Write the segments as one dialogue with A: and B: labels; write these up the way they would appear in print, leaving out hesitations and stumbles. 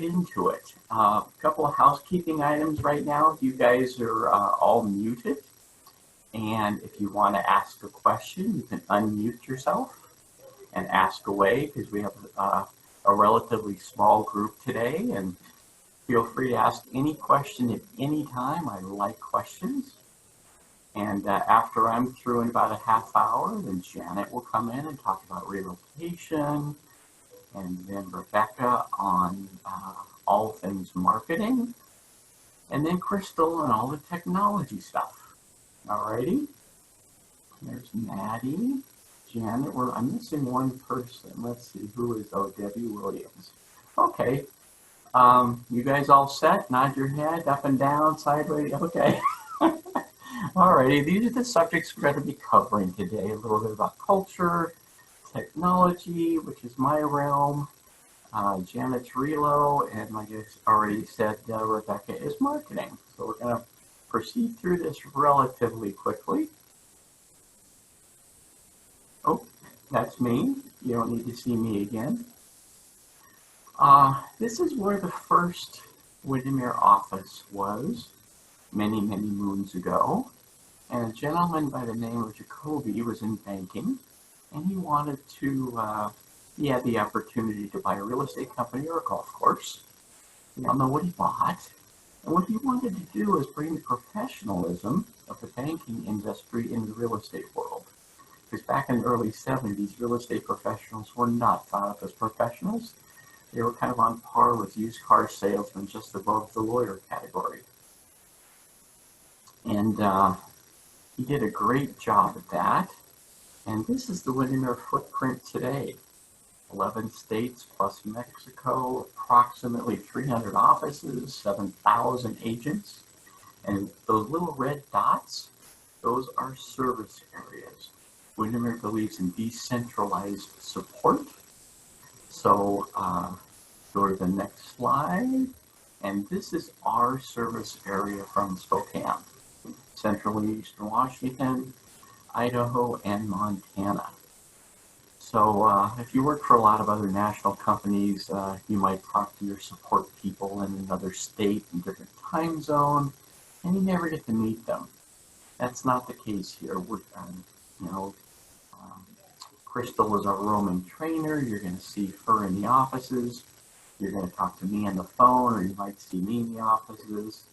A: into it. A couple of housekeeping items right now. You guys are all muted. And if you want to ask a question, you can unmute yourself and ask away because we have a relatively small group today. And feel free to ask any question at any time. I like questions. And after I'm through in about a half hour, then Janet will come in and talk about relocation. And then Rebecca on all things marketing. And then Crystal and all the technology stuff. Alrighty. There's Maddie, Janet. I'm missing one person. Let's see, who is, oh, Debbie Williams. Okay. You guys all set? Nod your head up and down, sideways. Okay. Alrighty, these are the subjects we're going to be covering today. A little bit about culture, technology, which is my realm. Janet's relo, and like I already said, Rebecca is marketing. So we're going to proceed through this relatively quickly. Oh, that's me. You don't need to see me again. This is where the first Windermere office was many, many moons ago. And a gentleman by the name of Jacoby was in banking, and he wanted to, he had the opportunity to buy a real estate company or a golf course. You don't know what he bought. And what he wanted to do was bring the professionalism of the banking industry in the real estate world. Because back in the early 70s, real estate professionals were not thought of as professionals. They were kind of on par with used car salesmen, just above the lawyer category. And he did a great job at that. And this is the Windermere footprint today. 11 states plus Mexico, approximately 300 offices, 7,000 agents. And those little red dots, those are service areas. Windermere believes in decentralized support. So go to the next slide. And this is our service area from Spokane. Central and Eastern Washington, Idaho, and Montana. So if you work for a lot of other national companies, you might talk to your support people in another state in different time zone, and you never get to meet them. That's not the case here. Crystal is our roaming trainer. You're going to see her in the offices. You're going to talk to me on the phone, or you might see me in the offices.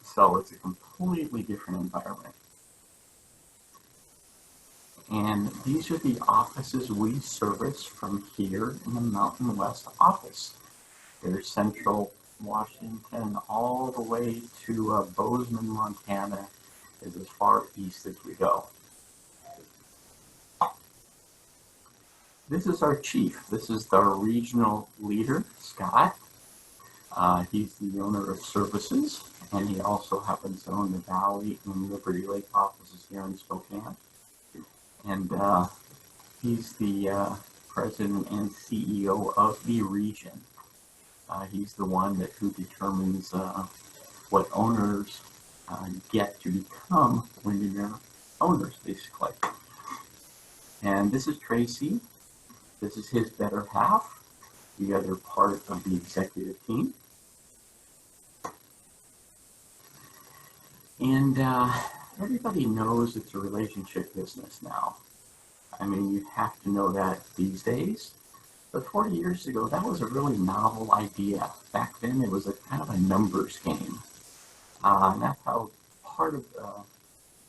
A: So it's a completely different environment. And these are the offices we service from here in the Mountain West office. There's Central Washington all the way to Bozeman, Montana, is as far east as we go. This is our chief. This is our regional leader, Scott. He's the owner of Services, and he also happens to own the Valley and Liberty Lake offices here in Spokane. And he's the president and CEO of the region. He's the one who determines what owners get to become Windermere owners, basically. And this is Tracy. This is his better half, the other part of the executive team. And everybody knows it's a relationship business now. I mean, you have to know that these days. But 40 years ago, that was a really novel idea. Back then, it was a kind of a numbers game. And that's how part of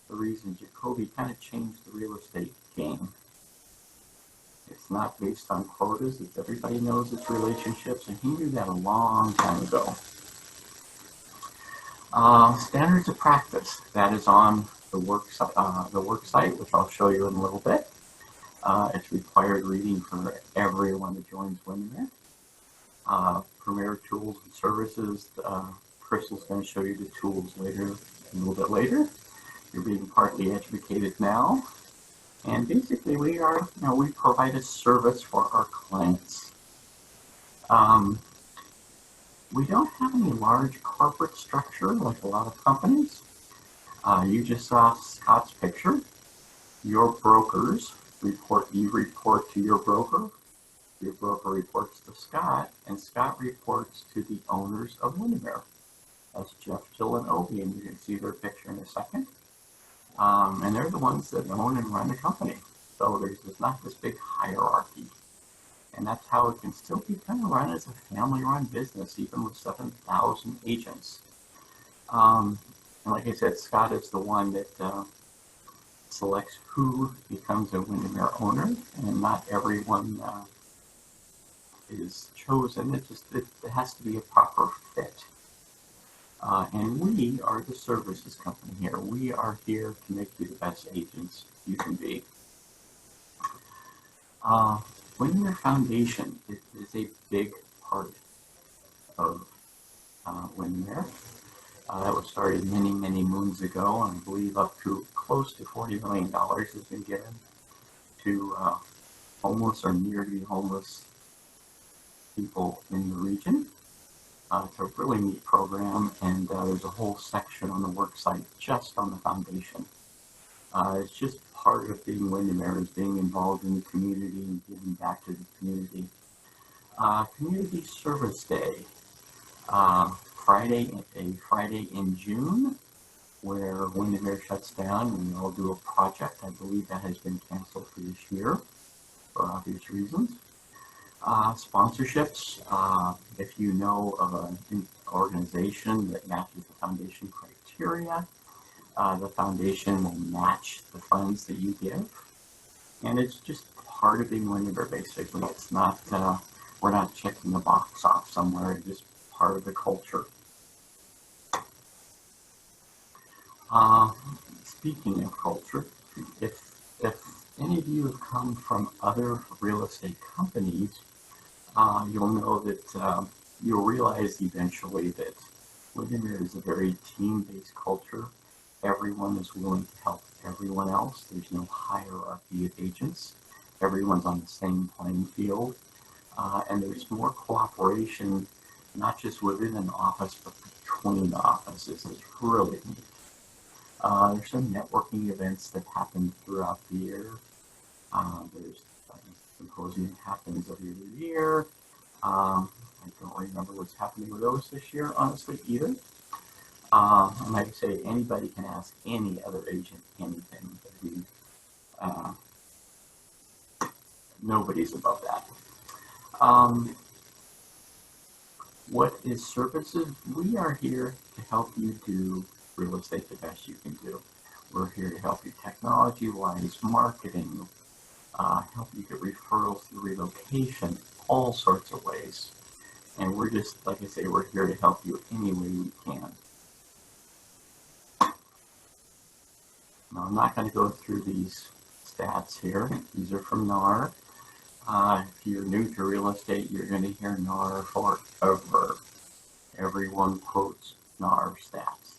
A: the reason Jacoby kind of changed the real estate game. It's not based on quotas. It's everybody knows it's relationships, and he knew that a long time ago. Standards of practice, that is on the work site, which I'll show you in a little bit. It's required reading for everyone that joins Windermere. Premier tools and services. Crystal's going to show you the tools later, a little bit later. You're being partly educated now. And basically, we provide a service for our clients. We don't have any large corporate structure like a lot of companies. You just saw Scott's picture. Your brokers you report to your broker. Your broker reports to Scott, and Scott reports to the owners of Windermere. That's Jeff, Jill, and Obi, and you can see their picture in a second. And they're the ones that own and run the company. So there's not this big hierarchy. And that's how it can still be kind of run as a family-run business, even with 7,000 agents. And like I said, Scott is the one that selects who becomes a Windermere owner, and not everyone is chosen. It has to be a proper fit. And we are the services company here. We are here to make you the best agents you can be. Windermere Foundation is a big part of Windermere. That was started many, many moons ago, and I believe up to close to $40 million has been given to homeless or nearly homeless people in the region. It's a really neat program, and there's a whole section on the work site just on the foundation. It's just part of being Windermere, is being involved in the community and giving back to the community. Community Service Day, Friday in June, where Windermere shuts down and we all do a project. I believe that has been canceled for this year for obvious reasons. Sponsorships, if you know of an organization that matches the foundation criteria, the foundation will match the funds that you give. And it's just part of being Windermere, basically. It's not, we're not checking the box off somewhere, it's just part of the culture. Speaking of culture, if any of you have come from other real estate companies, you'll know that you'll realize eventually that Windermere is a very team-based culture. Everyone is willing to help everyone else. There's no hierarchy of agents. Everyone's on the same playing field. And there's more cooperation, not just within an office, but between offices. It's really neat. There's some networking events that happen throughout the year. There's a symposium that happens every other year. I don't remember what's happening with those this year, honestly, either. And like I say, anybody can ask any other agent anything. Nobody's above that. What is services? We are here to help you do real estate the best you can do. We're here to help you technology-wise, marketing, help you get referrals through relocation, all sorts of ways. And we're just, like I say, we're here to help you any way we can. Now, I'm not going to go through these stats here. These are from NAR. If you're new to real estate, you're going to hear NAR forever. Everyone quotes NAR stats.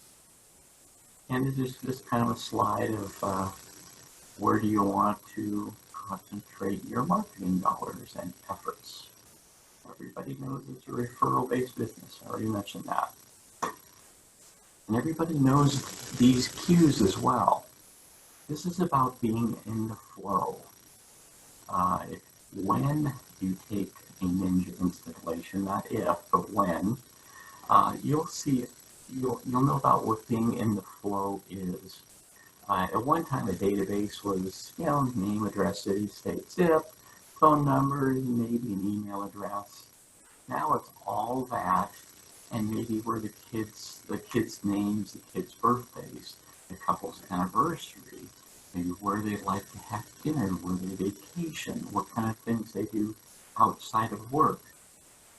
A: And this is just kind of a slide of where do you want to concentrate your marketing dollars and efforts. Everybody knows it's a referral-based business. I already mentioned that. And everybody knows these cues as well. This is about being in the flow. When you take a Ninja installation, not if, but when, you'll see it. You'll know about what being in the flow is. At one time, a database was, name, address, city, state, zip, phone number, maybe an email address. Now it's all that, and maybe where the kids' names, the kids' birthdays, the couple's anniversary, maybe where they like to have dinner, where they vacation, what kind of things they do outside of work.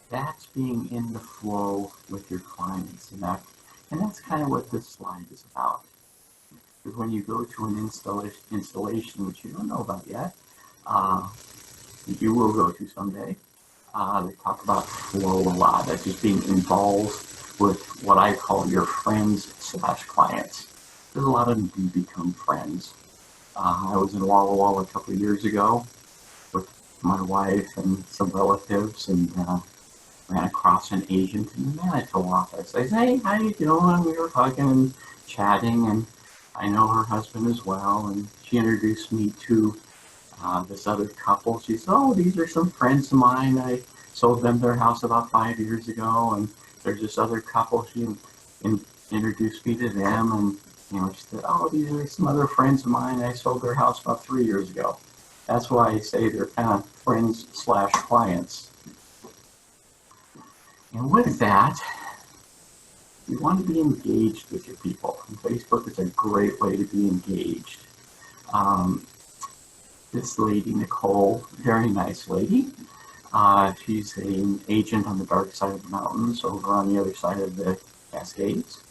A: That's being in the flow with your clients, and that's kind of what this slide is about. Because when you go to an installation, which you don't know about yet, you will go to someday, they talk about flow a lot. That's just being involved with what I call your friends/clients. Because a lot of them do become friends. I was in Walla Walla a couple of years ago with my wife and some relatives, and ran across an agent in the Manitou office. I said, "Hey, how you doing?" We were hugging and chatting, and I know her husband as well, and she introduced me to This other couple, she said, oh, these are some friends of mine. I sold them their house about 5 years ago, and there's this other couple. She introduced me to them, and she said, oh, these are some other friends of mine. I sold their house about 3 years ago. That's why I say they're kind of friends / clients. And with that, you want to be engaged with your people. And Facebook is a great way to be engaged. This lady, Nicole, very nice lady. She's an agent on the dark side of the mountains over on the other side of the Cascades.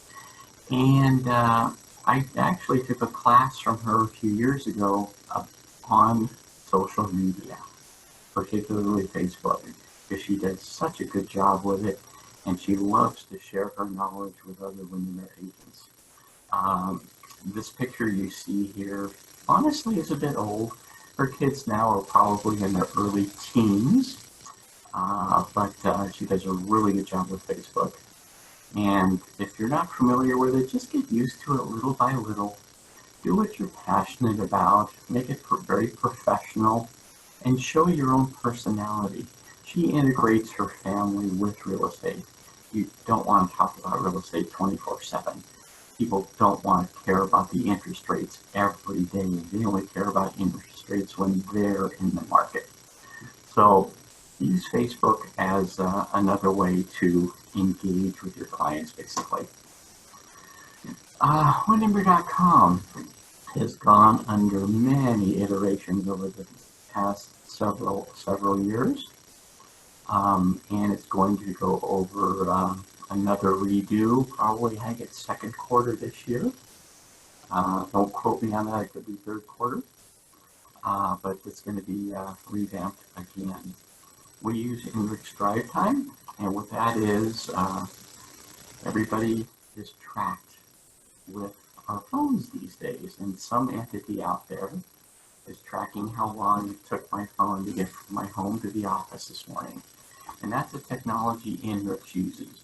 A: And I actually took a class from her a few years ago on social media, particularly Facebook, because she does such a good job with it, and she loves to share her knowledge with other women agents. This picture you see here, honestly, is a bit old. Her kids now are probably in their early teens, but she does a really good job with Facebook. And if you're not familiar with it, just get used to it little by little. Do what you're passionate about, make it very professional, and show your own personality. She integrates her family with real estate. You don't want to talk about real estate 24/7. People don't want to care about the interest rates every day. They only care about interest rates when they're in the market. So use Facebook as another way to engage with your clients, basically. Winnember.com has gone under many iterations over the past several years, and it's going to go over another redo, probably I think it's second quarter this year. Don't quote me on that, it could be third quarter, but it's going to be revamped again. We use Inrix Drive Time, and what that is, everybody is tracked with our phones these days, and some entity out there is tracking how long it took my phone to get from my home to the office this morning. And that's the technology Inrix uses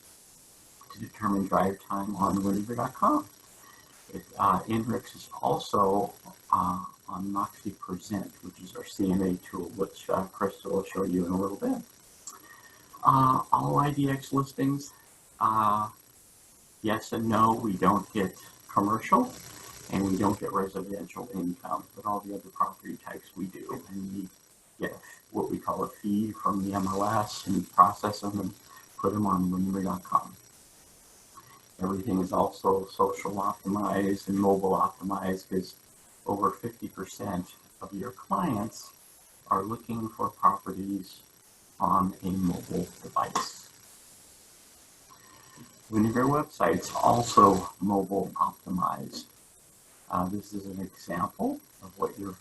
A: to determine drive time on Winnember.com. Inrix is also on Moxie Present, which is our CMA tool, which Crystal will show you in a little bit. All IDX listings, yes and no, we don't get commercial and we don't get residential income, but all the other property types we do. And we get what we call a fee from the MLS and process them and put them on Winnember.com. Everything is also social optimized and mobile optimized, because over 50% of your clients are looking for properties on a mobile device. Winnember websites also mobile optimized. This is an example of what your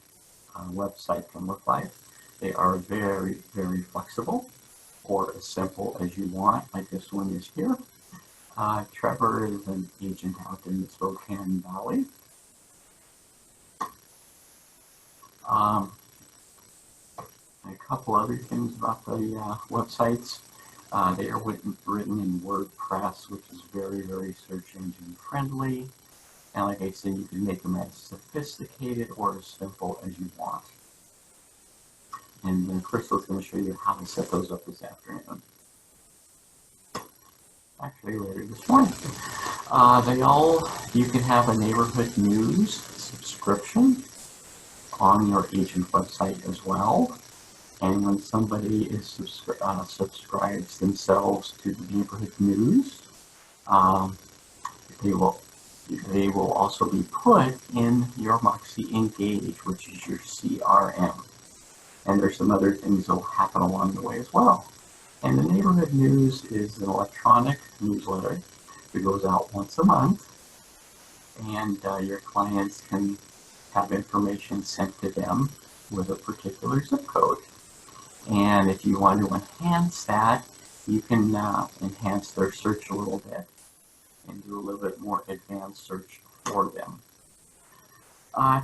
A: website can look like. They are very, very flexible, or as simple as you want, like this one is here. Trevor is an agent out in the Spokane Valley. A couple other things about the websites. They are written in WordPress, which is very, very search engine friendly. And like I said, you can make them as sophisticated or as simple as you want. And then Crystal's going to show you how to set those up this afternoon. Actually, later this morning. You can have a neighborhood news subscription on your agent website as well. And when somebody is subscribes themselves to the neighborhood news, they will also be put in your Moxie Engage, which is your CRM. And there's some other things that will happen along the way as well. And the neighborhood news is an electronic newsletter that goes out once a month, and your clients can have information sent to them with a particular zip code. And if you want to enhance that, you can enhance their search a little bit and do a little bit more advanced search for them.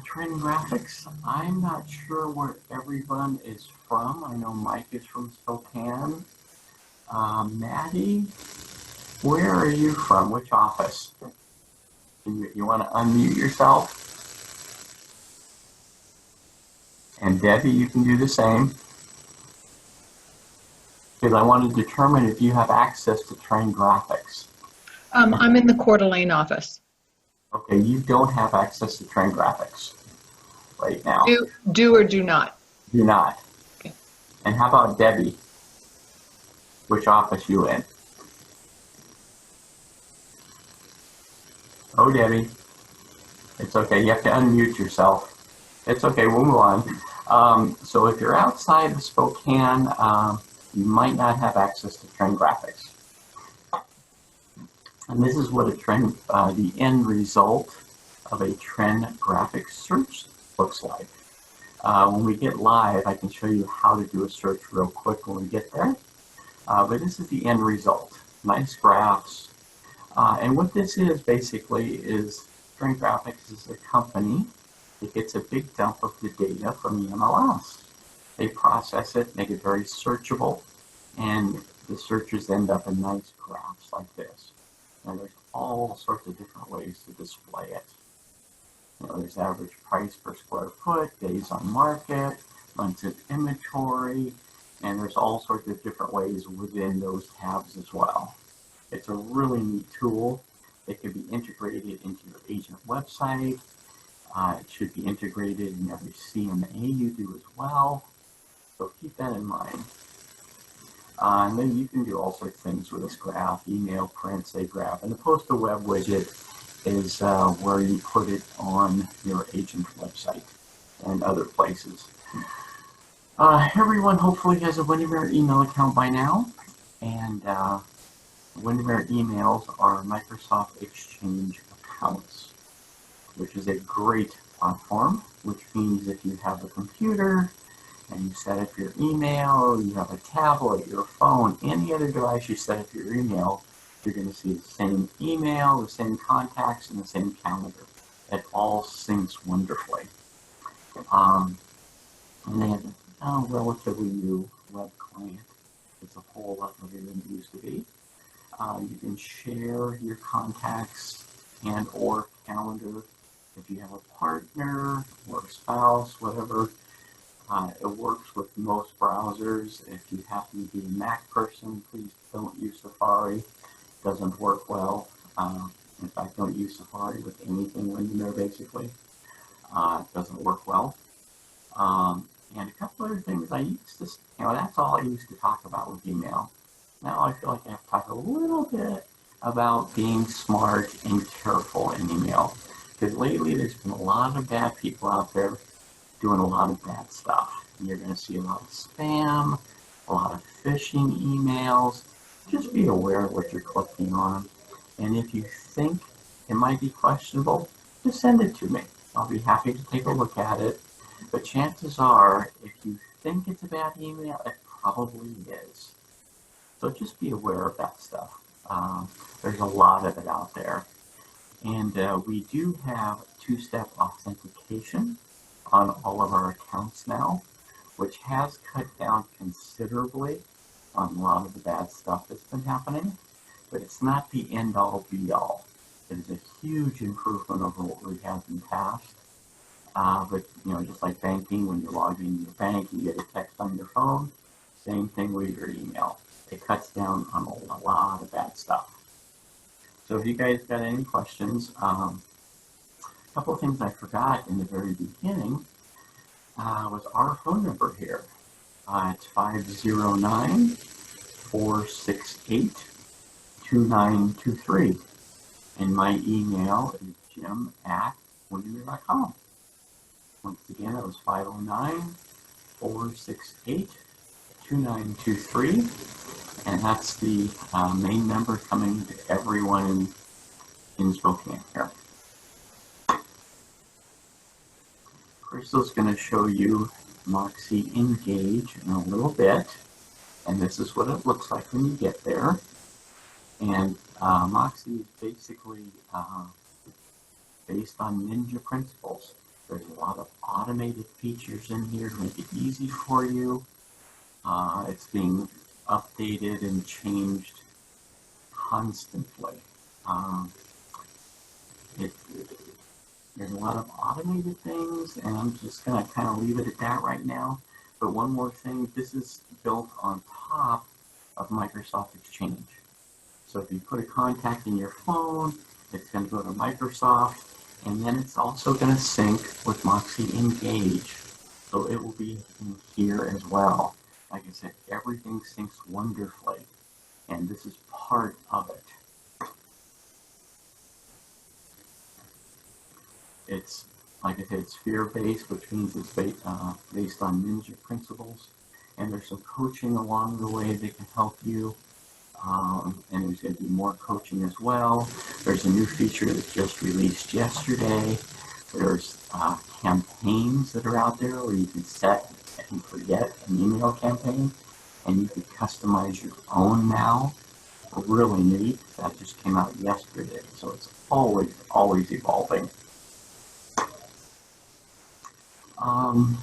A: Trend graphics, I'm not sure where everyone is from. I know Mike is from Spokane. Maddie, where are you from? Which office? You want to unmute yourself And Debbie, you can do the same. Because I want to determine if you have access to Train Graphics.
B: I'm in the Coeur d'Alene office.
A: Okay, you don't have access to Train Graphics right now.
B: Do or do not?
A: Do not.
B: Okay.
A: And how about Debbie? Which office you in? Oh, Debbie. It's okay. You have to unmute yourself. It's okay. We'll move on. So if you're outside of Spokane, you might not have access to Trend Graphics. And this is what a trend, the end result of a Trend Graphics search looks like. When we get live, I can show you how to do a search real quick when we get there. But this is the end result. Nice graphs. And what this is basically is Trend Graphics is a company that gets a big dump of the data from the MLS. They process it, make it very searchable, and the searches end up in nice graphs like this. Now there's all sorts of different ways to display it. You know, there's average price per square foot, days on market, months of inventory, and there's all sorts of different ways within those tabs as well. It's a really neat tool. It can be integrated into your agent website. It should be integrated in every CMA you do as well. So keep that in mind. And then you can do all sorts of things with this graph, email, print, say graph. And the post to web widget is where you put it on your agent website and other places. Everyone hopefully has a Windermere email account by now. And Windermere emails are Microsoft Exchange accounts, which is a great platform, which means if you have a computer and you set up your email, you have a tablet, your phone, any other device you set up your email, you're going to see the same email, the same contacts, and the same calendar. It all syncs wonderfully. And they have a relatively new web client. It's a whole lot better than it used to be. You can share your contacts and or calendar if you have a partner or a spouse, whatever. It works with most browsers. If you happen to be a Mac person, please don't use Safari. It doesn't work well. In fact, don't use Safari with anything Windermere basically. It doesn't work well. And a couple other things I used to, that's all I used to talk about with email. Now I feel like I have to talk a little bit about being smart and careful in email. Because lately there's been a lot of bad people out there doing a lot of bad stuff. And you're going to see a lot of spam, a lot of phishing emails. Just be aware of what you're clicking on. And if you think it might be questionable, just send it to me. I'll be happy to take a look at it. But chances are, if you think it's a bad email, it probably is. So just be aware of that stuff. There's a lot of it out there. And we do have two-step authentication on all of our accounts now, which has cut down considerably on a lot of the bad stuff that's been happening. But it's not the end-all be-all. It is a huge improvement over what we had in the past. But just like banking, when you're logging into your bank, you get a text on your phone. Same thing with your email. It cuts down on a lot of bad stuff. So if you guys got any questions, a couple of things I forgot in the very beginning was our phone number here. It's 509-468-2923. And my email is jim@windermere.com. Once again, it was 509-468-2923. And that's the main number coming to everyone in Spokane here. Crystal's going to show you Moxie Engage in a little bit. And this is what it looks like when you get there. And Moxie is basically based on Ninja principles. There's a lot of automated features in here to make it easy for you. It's being updated and changed constantly. There's a lot of automated things, and I'm just going to kind of leave it at that right now. But one more thing, this is built on top of Microsoft Exchange. So if you put a contact in your phone, it's going to go to Microsoft, and then it's also going to sync with Moxie Engage. So it will be in here as well. Like I said, everything syncs wonderfully, and this is part of it. It's, like I said, it's fear-based, which means it's based on Ninja principles. And there's some coaching along the way that can help you. And there's going to be more coaching as well. There's a new feature that just released yesterday. There's campaigns that are out there where you can set and forget an email campaign, and you can customize your own now. Really neat. That just came out yesterday. So it's always evolving.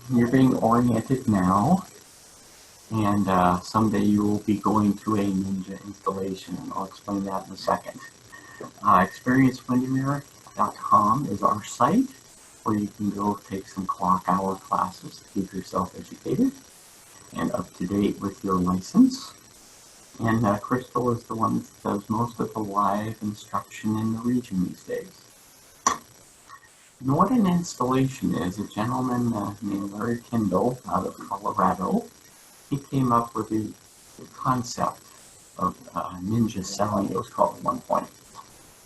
A: You're being oriented now, and someday you will be going through a Ninja installation, and I'll explain that in a second. ExperienceWindermere.com is our site where you can go take some clock hour classes to keep yourself educated and up to date with your license. And Crystal is the one that does most of the live instruction in the region these days. And what an installation is, a gentleman named Larry Kendall out of Colorado, he came up with the concept of Ninja selling, it was called at one point.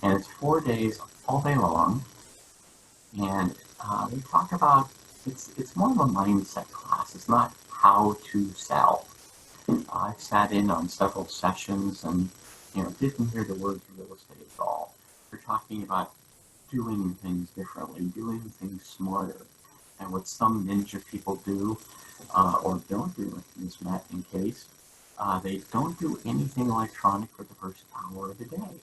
A: And it's 4 days, all day long. And they talk about, it's more of a mindset class. It's not how to sell. I sat in on several sessions and didn't hear the words real estate at all. They're talking about doing things differently, doing things smarter. And what some Ninja people do, or don't do in this case, they don't do anything electronic for the first hour of the day,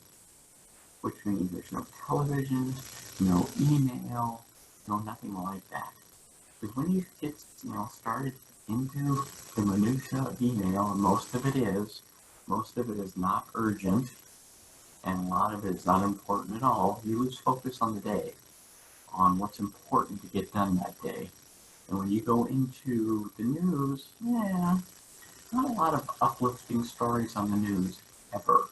A: which means there's no television, no email, no nothing like that. Because when you get started into the minutia of email, and most of it is not urgent, and a lot of it is not important at all, you lose focus on the day, on what's important to get done that day. And when you go into the news, not a lot of uplifting stories on the news, ever.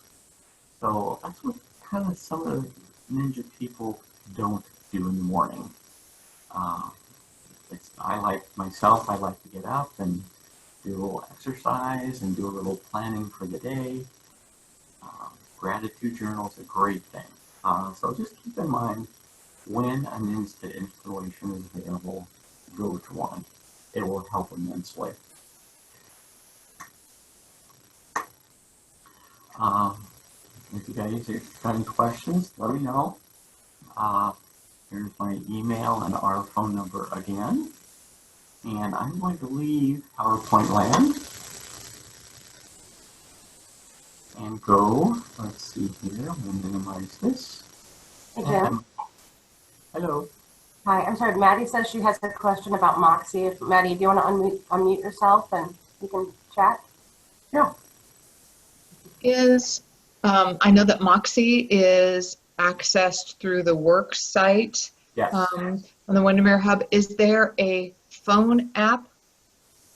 A: So that's what kind of some of the Ninja people don't do in the morning. I like to get up and do a little exercise and do a little planning for the day. Gratitude journal is a great thing. So just keep in mind, when an installation is available, go to one. It will help immensely. If you guys have any questions, let me know. Here's my email and our phone number again. And I'm going to leave PowerPoint land and go, let's see here, I'm going to minimize this.
C: Hey, Jim.
A: Hello.
C: Hi, I'm sorry, Maddie says she has a question about Moxie. Maddie, do you want to unmute yourself and you can chat?
A: Yeah.
B: I know that Moxie is accessed through the work site.
A: Yes.
B: On the Windermere Hub. Is there a phone app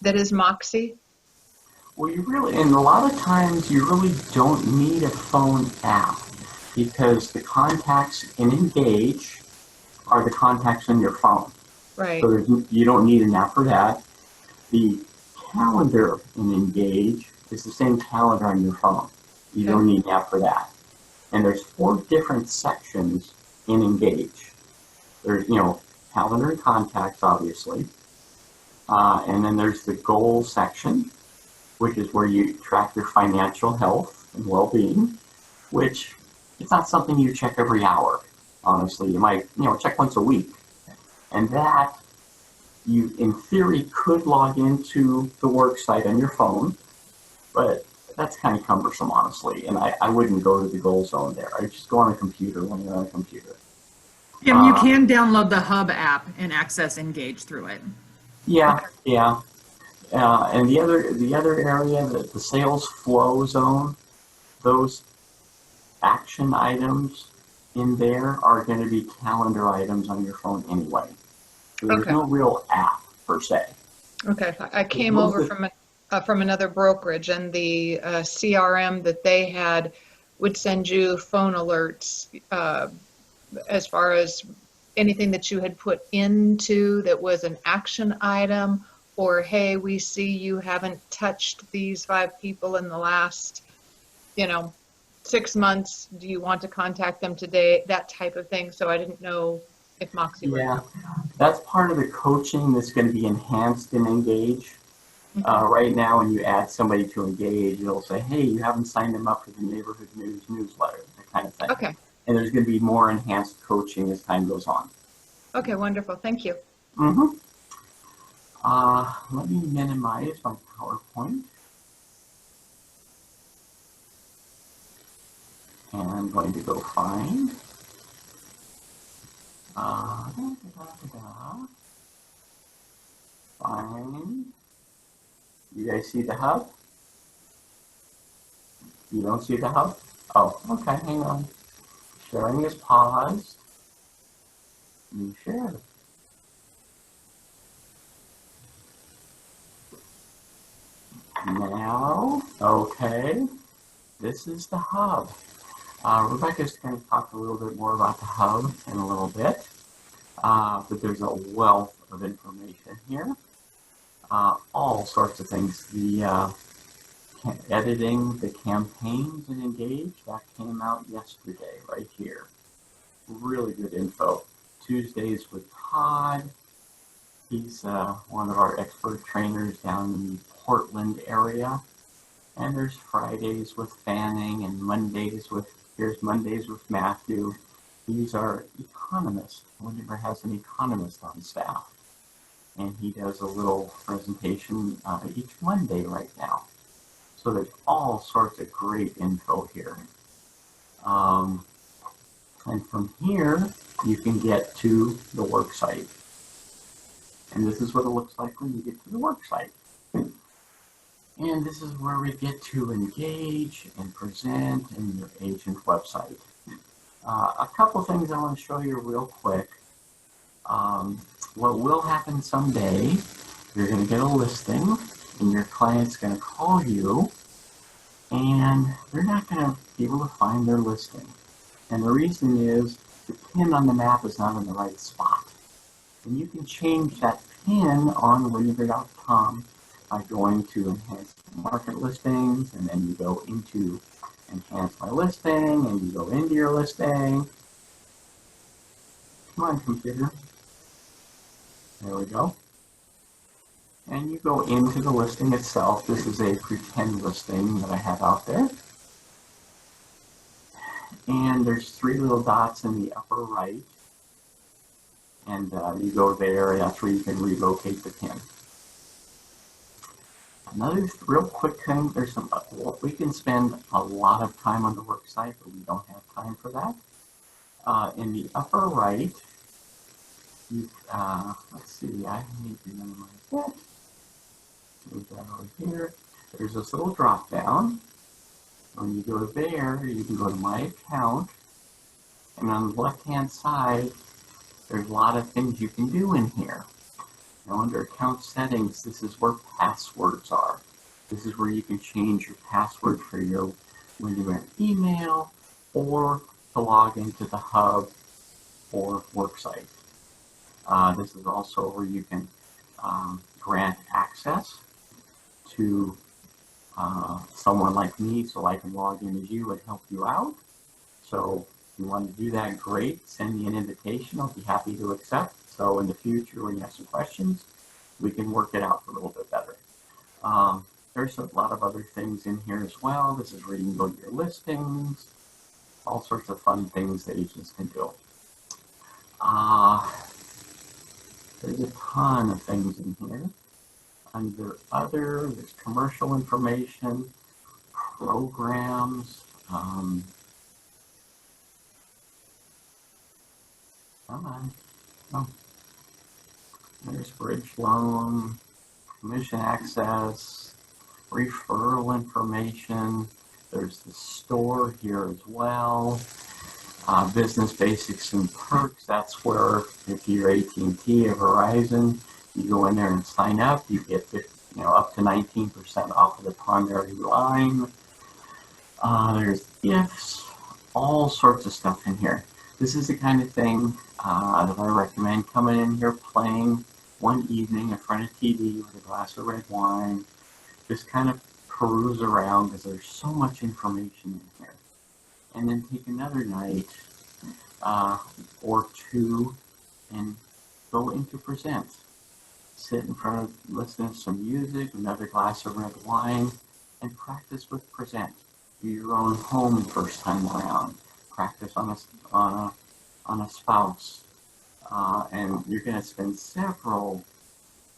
B: that is Moxie?
A: Well, and a lot of times you really don't need a phone app, because the contacts in Engage are the contacts in your phone.
B: Right.
A: So you don't need an app for that. The calendar in Engage is the same calendar on your phone. You don't need an app for that. And there's 4 different sections in Engage. There's, calendar and contacts, obviously. And then there's the goals section, which is where you track your financial health and well-being, which it's not something you check every hour, honestly. You might, check once a week. And that, you, in theory, could log into the work site on your phone, but that's kind of cumbersome, honestly. And I wouldn't go to the goal zone there. I just go on a computer when you're on a computer.
D: Jim, you can download the Hub app and access Engage through it.
A: Yeah, yeah. And the other area, the sales flow zone, those action items in there are going to be calendar items on your phone anyway. So there's
B: Okay.
A: no real app per se.
B: Okay, I came
A: Most
B: over
A: of-
B: from another brokerage, and the CRM that they had would send you phone alerts as far as anything that you had put into that was an action item, or hey, we see you haven't touched these 5 people in the last, 6 months. Do you want to contact them today? That type of thing. So I didn't know if Moxie worked.
A: Yeah, that's part of the coaching that's going to be enhanced in Engage. Right now, when you add somebody to Engage, it'll say, hey, you haven't signed them up for the neighborhood news newsletter, that kind of thing.
B: Okay.
A: And there's going to be more enhanced coaching as time goes on.
B: Okay, wonderful. Thank you.
A: Mm-hmm. Let me minimize my PowerPoint. And I'm going to go find. Find. You guys see the hub? You don't see the hub? Oh, okay, hang on. Sharing is paused. You share. Now, okay, this is the hub. Rebecca's going to talk a little bit more about the hub in a little bit, but there's a wealth of information here. All sorts of things. The editing the campaigns in Engage, that came out yesterday right here. Really good info. Tuesdays with Todd. He's one of our expert trainers down in the Portland area. And there's Fridays with Fanning and here's Mondays with Matthew. These are economists. Windermere has an economist on staff. And he does a little presentation each Monday right now. So there's all sorts of great info here. And from here, you can get to the work site. And this is what it looks like when you get to the work site. And this is where we get to engage and present in your agent website. A couple things I want to show you real quick. What will happen someday, you're going to get a listing and your client's going to call you and they're not going to be able to find their listing. And the reason is the pin on the map is not in the right spot. And you can change that pin on windermere.com by going to enhance market listings, and then you go into enhance my listing, and you go into your listing. Come on, computer. There we go. And you go into the listing itself. This is a pretend listing that I have out there. And there's 3 little dots in the upper right. And you go there, and that's where you can relocate the pin. Another real quick thing, we can spend a lot of time on the work site, but we don't have time for that. In the upper right, let's see, I need to minimize that. Move that over here. There's this little drop down. When you go there, you can go to my account, and on the left-hand side, there's a lot of things you can do in here. Now, under account settings, this is where passwords are. This is where you can change your password for your Windermere email or to log into the hub or worksite. This is also where you can grant access to someone like me so I can log in as you and help you out. So if you want to do that, great. Send me an invitation. I'll be happy to accept. So in the future, when you have some questions, we can work it out a little bit better. There's a lot of other things in here as well. This is where you can go to your listings, all sorts of fun things that agents can do. There's a ton of things in here. Under other, there's commercial information, programs, come on. Oh. There's bridge loan, commission access, referral information. There's the store here as well. Business basics and perks, that's where if you're AT&T or Verizon, you go in there and sign up, you get up to 19% off of the primary line. There's gifts, all sorts of stuff in here. This is the kind of thing that I recommend coming in here, playing one evening in front of TV with a glass of red wine, just kind of peruse around because there's so much information in here. And then take another night or two and go into present. Sit in front of, listen to some music, another glass of red wine, and practice with present. Do your own home first time around. Practice on a spouse. And you're going to spend several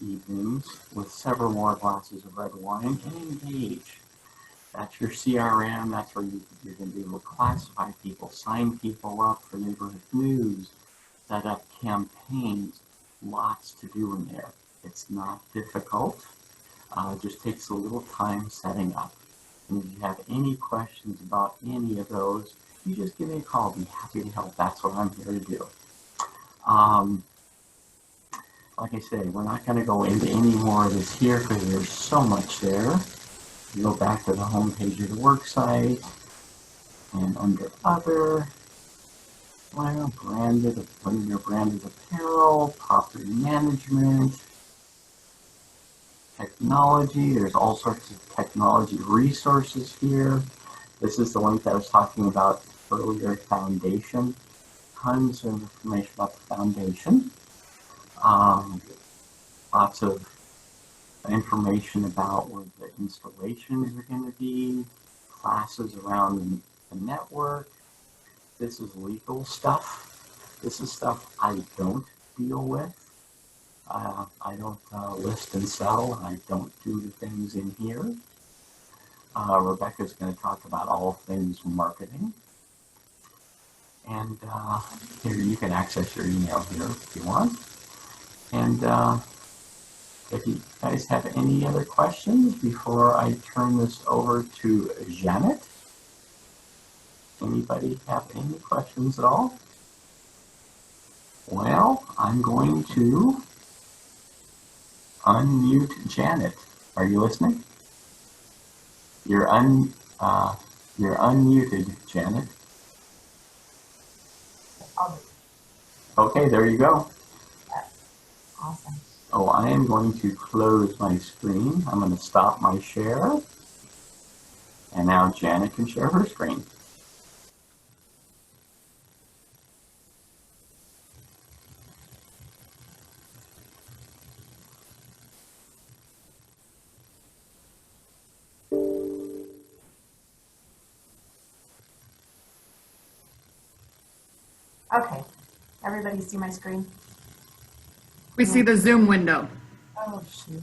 A: evenings with several more glasses of red wine and engage. That's your CRM. That's where you're going to be able to classify people, sign people up for neighborhood news, set up campaigns. Lots to do in there. It's not difficult. It just takes a little time setting up. And if you have any questions about any of those, you just give me a call. I'll be happy to help. That's what I'm here to do. Like I said, we're not going to go into any more of this here because there's so much there. You go back to the home page of the worksite, and under other, well, branded, under your branded apparel, property management, technology. There's all sorts of technology resources here. This is the link that I was talking about earlier, Foundation. Tons of information about the Foundation. Lots of information about where the installations are going to be, classes around the network. This is legal stuff. This is stuff I don't deal with. I don't list and sell. I don't do the things in here. Rebecca's going to talk about all things marketing. And here you can access your email here if you want. And if you guys have any other questions before I turn this over to Janet. Anybody have any questions at all? Well, I'm going to unmute Janet. Are you listening? You're unmuted, Janet. Okay, there you go.
C: Awesome.
A: Oh, I am going to close my screen. I'm going to stop my share. And now Janet can share her screen.
E: Okay, everybody see my screen?
D: We see the Zoom window.
E: Oh, shoot.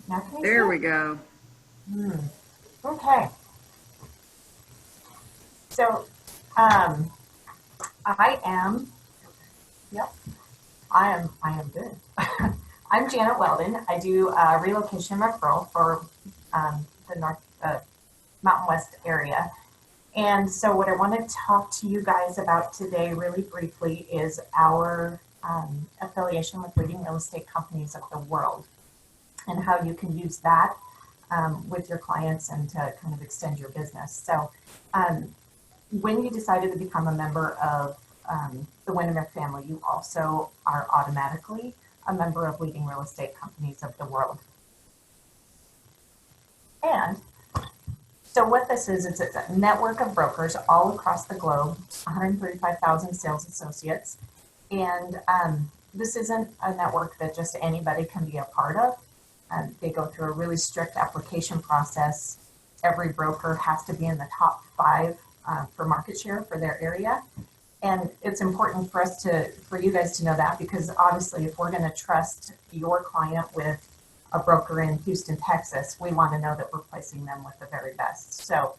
E: Now can you
D: There
E: see
D: we
E: it?
D: go.
E: Okay. So, I am good. I'm Janet Weldon. I do relocation referral for the Mountain West area. And so what I want to talk to you guys about today really briefly is our affiliation with leading real estate companies of the world and how you can use that with your clients and to kind of extend your business. So when you decided to become a member of the Windermere family, you also are automatically a member of leading real estate companies of the world. And so what this is, it's a network of brokers all across the globe, 135,000 sales associates. And this isn't a network that just anybody can be a part of. They go through a really strict application process. Every broker has to be in the top 5 for market share for their area. And it's important for you guys to know that, because obviously if we're going to trust your client with a broker in Houston, Texas, we want to know that we're placing them with the very best. So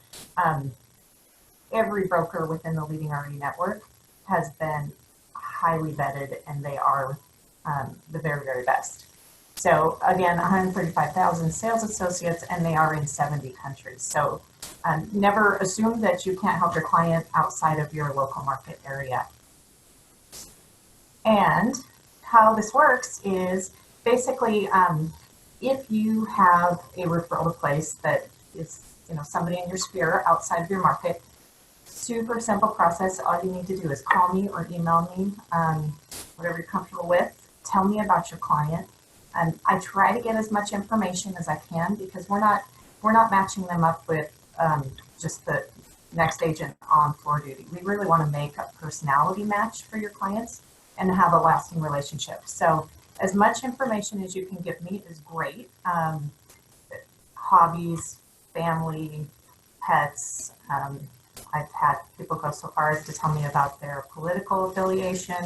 E: every broker within the Leading RE network has been highly vetted, and they are the very, very best. So again, 135,000 sales associates, and they are in 70 countries. So never assume that you can't help your client outside of your local market area. And how this works is basically if you have a referral place that is, somebody in your sphere outside of your market, super simple process. All you need to do is call me or email me, whatever you're comfortable with. Tell me about your client. I try to get as much information as I can because we're not matching them up with just the next agent on floor duty. We really want to make a personality match for your clients and have a lasting relationship. So as much information as you can give me is great. Hobbies, family, pets. I've had people go so far as to tell me about their political affiliation,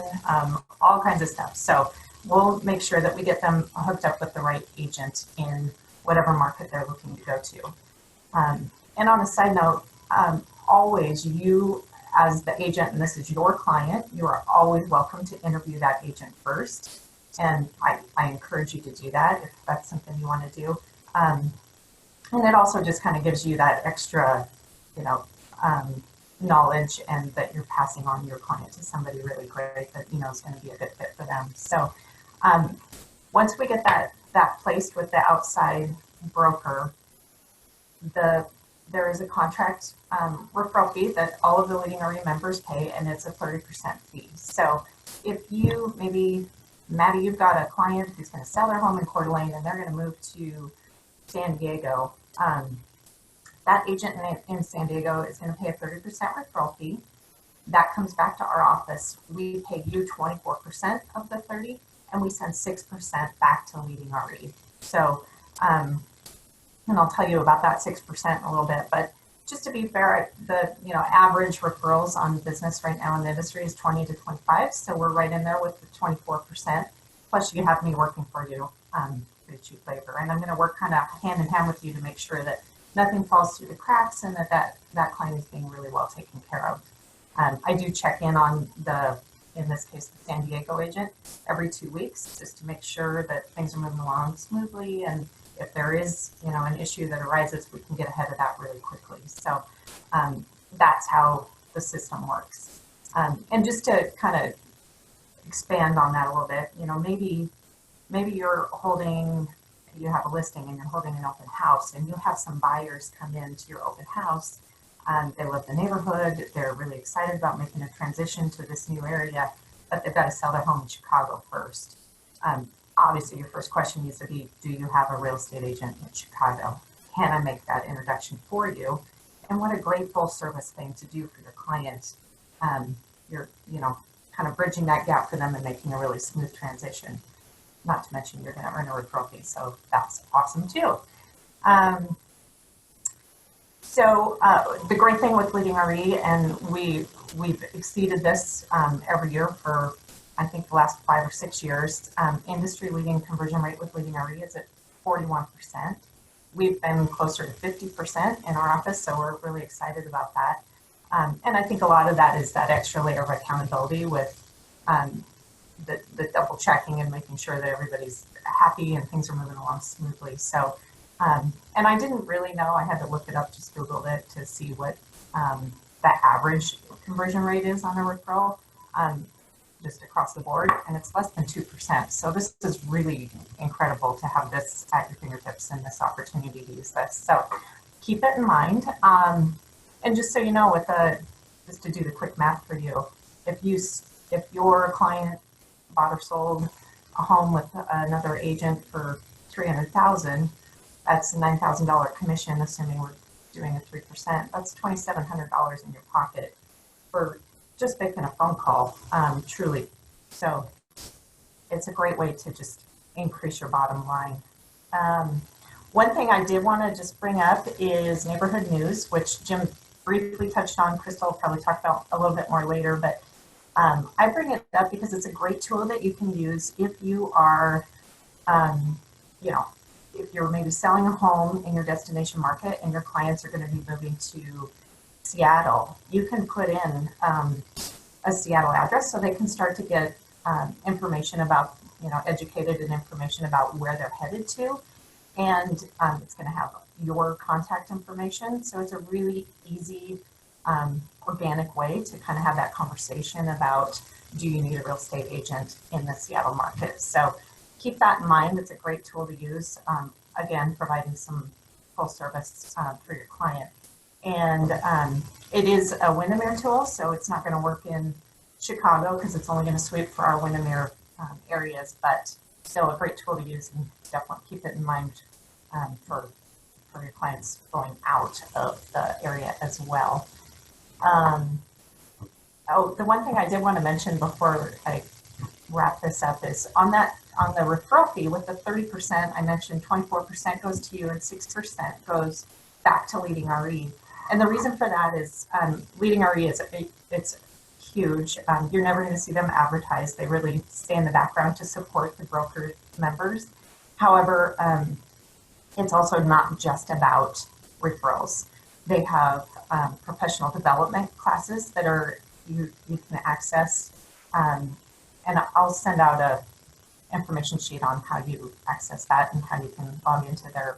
E: all kinds of stuff. So we'll make sure that we get them hooked up with the right agent in whatever market they're looking to go to. And on a side note, always you as the agent, and this is your client, you are always welcome to interview that agent first. And I encourage you to do that if that's something you want to do. And it also just kind of gives you that extra, knowledge, and that you're passing on your client to somebody really great that is going to be a good fit for them. So once we get that placed with the outside broker, there is a contract referral fee that all of the Leading RE members pay, and it's a 30% fee. So if you maybe, Maddie, you've got a client who's going to sell their home in Coeur d'Alene and they're going to move to San Diego, that agent in San Diego is going to pay a 30% referral fee. That comes back to our office. We pay you 24% of the 30, and we send 6% back to Leading RE. So, and I'll tell you about that 6% in a little bit, but just to be fair, the average referrals on business right now in the industry is 20 to 25. So we're right in there with the 24%. Plus you have me working for you pretty cheap labor. And I'm going to work kind of hand in hand with you to make sure that nothing falls through the cracks and that client is being really well taken care of. I do check in on in this case, the San Diego agent every 2 weeks just to make sure that things are moving along smoothly. And if there is, an issue that arises, we can get ahead of that really quickly. So that's how the system works. And just to kind of expand on that a little bit, maybe you have a listing and you're holding an open house, and you have some buyers come into your open house. They love the neighborhood. They're really excited about making a transition to this new area, but they've got to sell their home in Chicago first. Obviously, your first question needs to be, do you have a real estate agent in Chicago? Can I make that introduction for you? And what a great full service thing to do for your client. You're, kind of bridging that gap for them and making a really smooth transition. Not to mention you're going to earn a referral fee, so that's awesome too. So the great thing with Leading RE, and we've exceeded this every year for I think the last 5 or 6 years, industry leading conversion rate with Leading RE is at 41%. We've been closer to 50% in our office, so we're really excited about that. And I think a lot of that is that extra layer of accountability with the double checking and making sure that everybody's happy and things are moving along smoothly. So, and I didn't really know, I had to look it up, just Googled it to see what the average conversion rate is on a referral, just across the board, and it's less than 2%. So this is really incredible to have this at your fingertips and this opportunity to use this. So keep it in mind. And just so you know, just to do the quick math for you, if your client bought or sold a home with another agent for $300,000, that's a $9,000 commission, assuming we're doing a 3%. That's $2,700 in your pocket for just making a phone call, truly. So it's a great way to just increase your bottom line. One thing I did want to just bring up is neighborhood news, which Jim briefly touched on. Crystal will probably talk about a little bit more later, but I bring it up because it's a great tool that you can use if you are, if you're maybe selling a home in your destination market and your clients are going to be moving to Seattle. You can put in a Seattle address so they can start to get information about, educated and information about where they're headed to. And it's going to have your contact information. So it's a really easy, organic way to kind of have that conversation about, do you need a real estate agent in the Seattle market? So keep that in mind. It's a great tool to use. Again, providing some full service for your client. And it is a Windermere tool, so it's not going to work in Chicago because it's only going to sweep for our Windermere areas, but still a great tool to use, and definitely keep it in mind for your clients going out of the area as well. The one thing I did want to mention before I wrap this up is on the referral fee with the 30%, I mentioned 24% goes to you and 6% goes back to Leading RE. And the reason for that is Leading RE it's huge. You're never going to see them advertise. They really stay in the background to support the broker members. However, it's also not just about referrals. They have professional development classes that you can access. And I'll send out a information sheet on how you access that and how you can log into their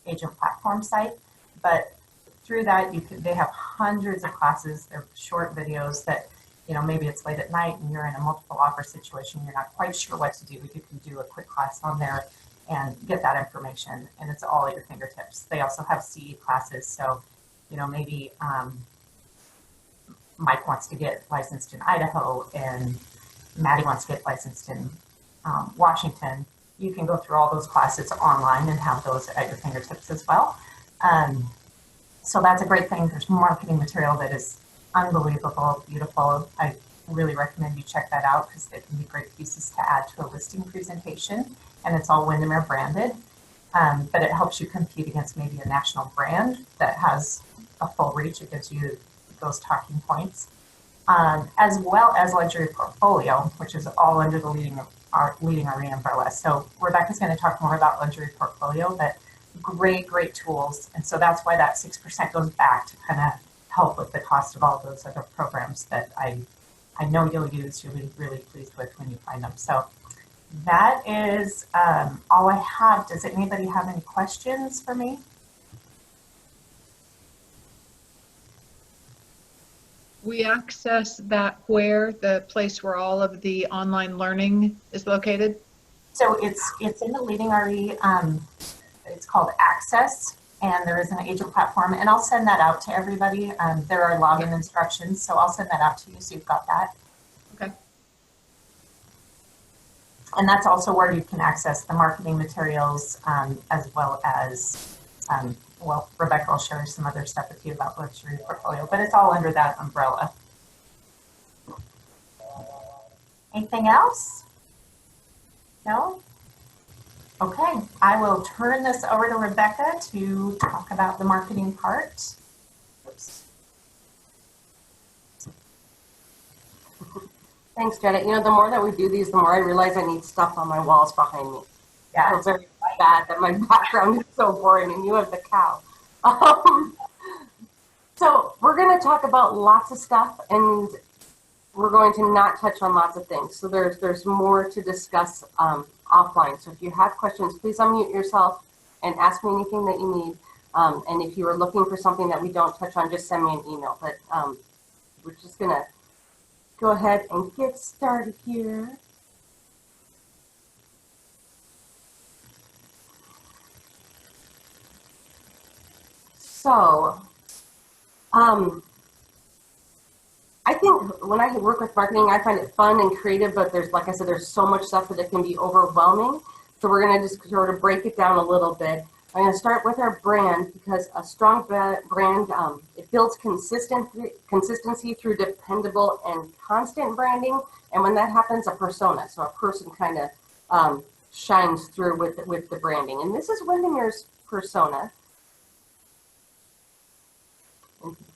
E: agent platform site. But through that, they have hundreds of classes. They're short videos that, maybe it's late at night and you're in a multiple offer situation. You're not quite sure what to do. You can do a quick class on there and get that information, and it's all at your fingertips. They also have CE classes. So, maybe Mike wants to get licensed in Idaho and Maddie wants to get licensed in Washington. You can go through all those classes online and have those at your fingertips as well. So that's a great thing. There's marketing material that is unbelievable, beautiful. I really recommend you check that out because they can be great pieces to add to a listing presentation, and it's all Windermere branded. But it helps you compete against maybe a national brand that has a full reach. It gives you those talking points, as well as Luxury Portfolio, which is all under the Leading RE umbrella. So Rebecca's going to talk more about Luxury Portfolio, but great tools. And so that's why that 6% goes back to kind of help with the cost of all those other programs that I know you'll use. You'll be really pleased with when you find them. So that is all I have. Does anybody have any questions for me?
B: We access that where the place where all of the online learning is located?
E: So it's in the Leading RE. It's called Access, and there is an agent platform, and I'll send that out to everybody. There are login instructions, so I'll send that out to you so you've got that.
B: Okay.
E: And that's also where you can access the marketing materials, as well as, Rebecca will share some other stuff with you about Luxury Portfolio, but it's all under that umbrella. Anything else? No? Okay, I will turn this over to Rebecca to talk about the marketing part. Oops.
C: Thanks, Janet. The more that we do these, the more I realize I need stuff on my walls behind me.
E: Yeah.
C: It's very bad that my background is so boring and you have the cow. So we're going to talk about lots of stuff, and we're going to not touch on lots of things. So there's more to discuss offline. So if you have questions, please unmute yourself and ask me anything that you need. And if you are looking for something that we don't touch on, just send me an email. But we're just going to go ahead and get started here. So, I think when I work with marketing, I find it fun and creative, but like I said, there's so much stuff that it can be overwhelming. So we're going to just sort of break it down a little bit. I'm going to start with our brand, because a strong brand, it builds consistency through dependable and constant branding. And when that happens, a persona. So a person kind of shines through with the branding. And this is Windermere's persona.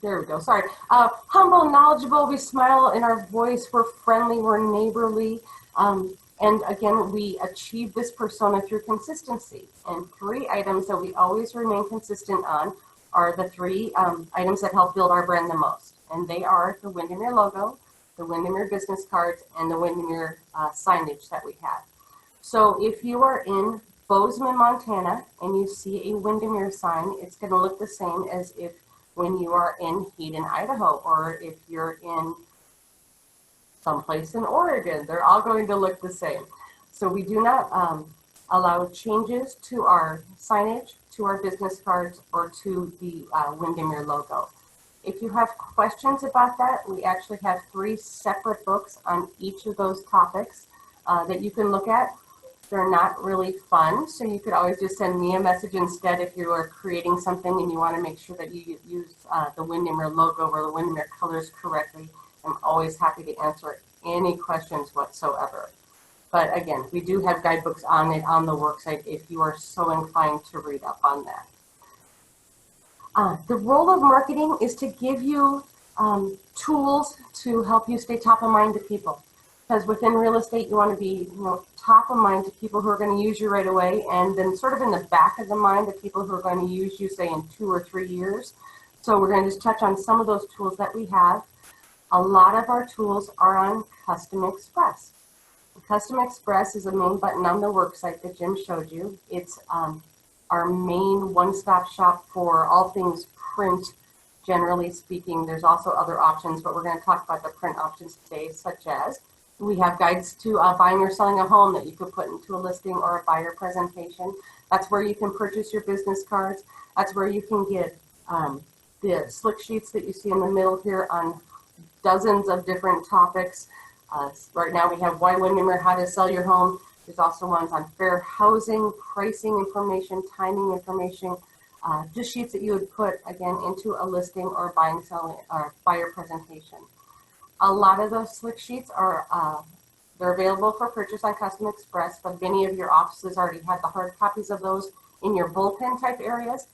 C: There we go. Sorry. Humble, knowledgeable. We smile in our voice. We're friendly. We're neighborly. And again, we achieve this persona through consistency. And 3 items that we always remain consistent on are the 3 items that help build our brand the most. And they are the Windermere logo, the Windermere business cards, and the Windermere signage that we have. So if you are in Bozeman, Montana, and you see a Windermere sign, it's going to look the same as if when you are in Hayden, Idaho, or if you're in someplace in Oregon. They're all going to look the same. So we do not allow changes to our signage, to our business cards, or to the Windermere logo. If you have questions about that, we actually have 3 separate books on each of those topics that you can look at. They're not really fun, so you could always just send me a message instead if you are creating something and you want to make sure that you use the Windermere logo or the Windermere colors correctly. I'm always happy to answer any questions whatsoever. But again, we do have guidebooks on it on the worksite if you are so inclined to read up on that. The role of marketing is to give you tools to help you stay top of mind to people. Because within real estate, you want to be top of mind to people who are going to use you right away, and then sort of in the back of the mind of people who are going to use you, say, in 2 or 3 years. So we're going to just touch on some of those tools that we have. A lot of our tools are on Custom Express. Custom Express is a main button on the worksite that Jim showed you. It's our main one-stop shop for all things print, generally speaking. There's also other options, but we're going to talk about the print options today, such as we have guides to buying or selling a home that you could put into a listing or a buyer presentation. That's where you can purchase your business cards. That's where you can get the slick sheets that you see in the middle here on dozens of different topics. Right now we have Why Windermere, How to Sell Your Home. There's also ones on fair housing, pricing information, timing information, just sheets that you would put, again, into a listing or buying, selling, or buyer presentation. A lot of those slick sheets are they're available for purchase on Custom Express, but many of your offices already have the hard copies of those in your bullpen type areas.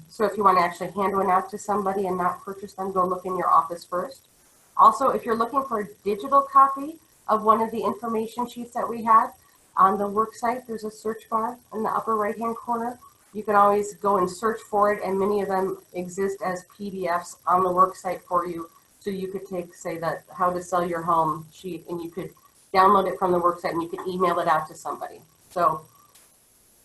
C: So if you want to actually hand one out to somebody and not purchase them, go look in your office first. Also, if you're looking for a digital copy of one of the information sheets that we have on the worksite, there's a search bar in the upper right-hand corner. You can always go and search for it, and many of them exist as PDFs on the worksite for you. So you could take, say, that How to Sell Your Home sheet, and you could download it from the worksite and you could email it out to somebody. So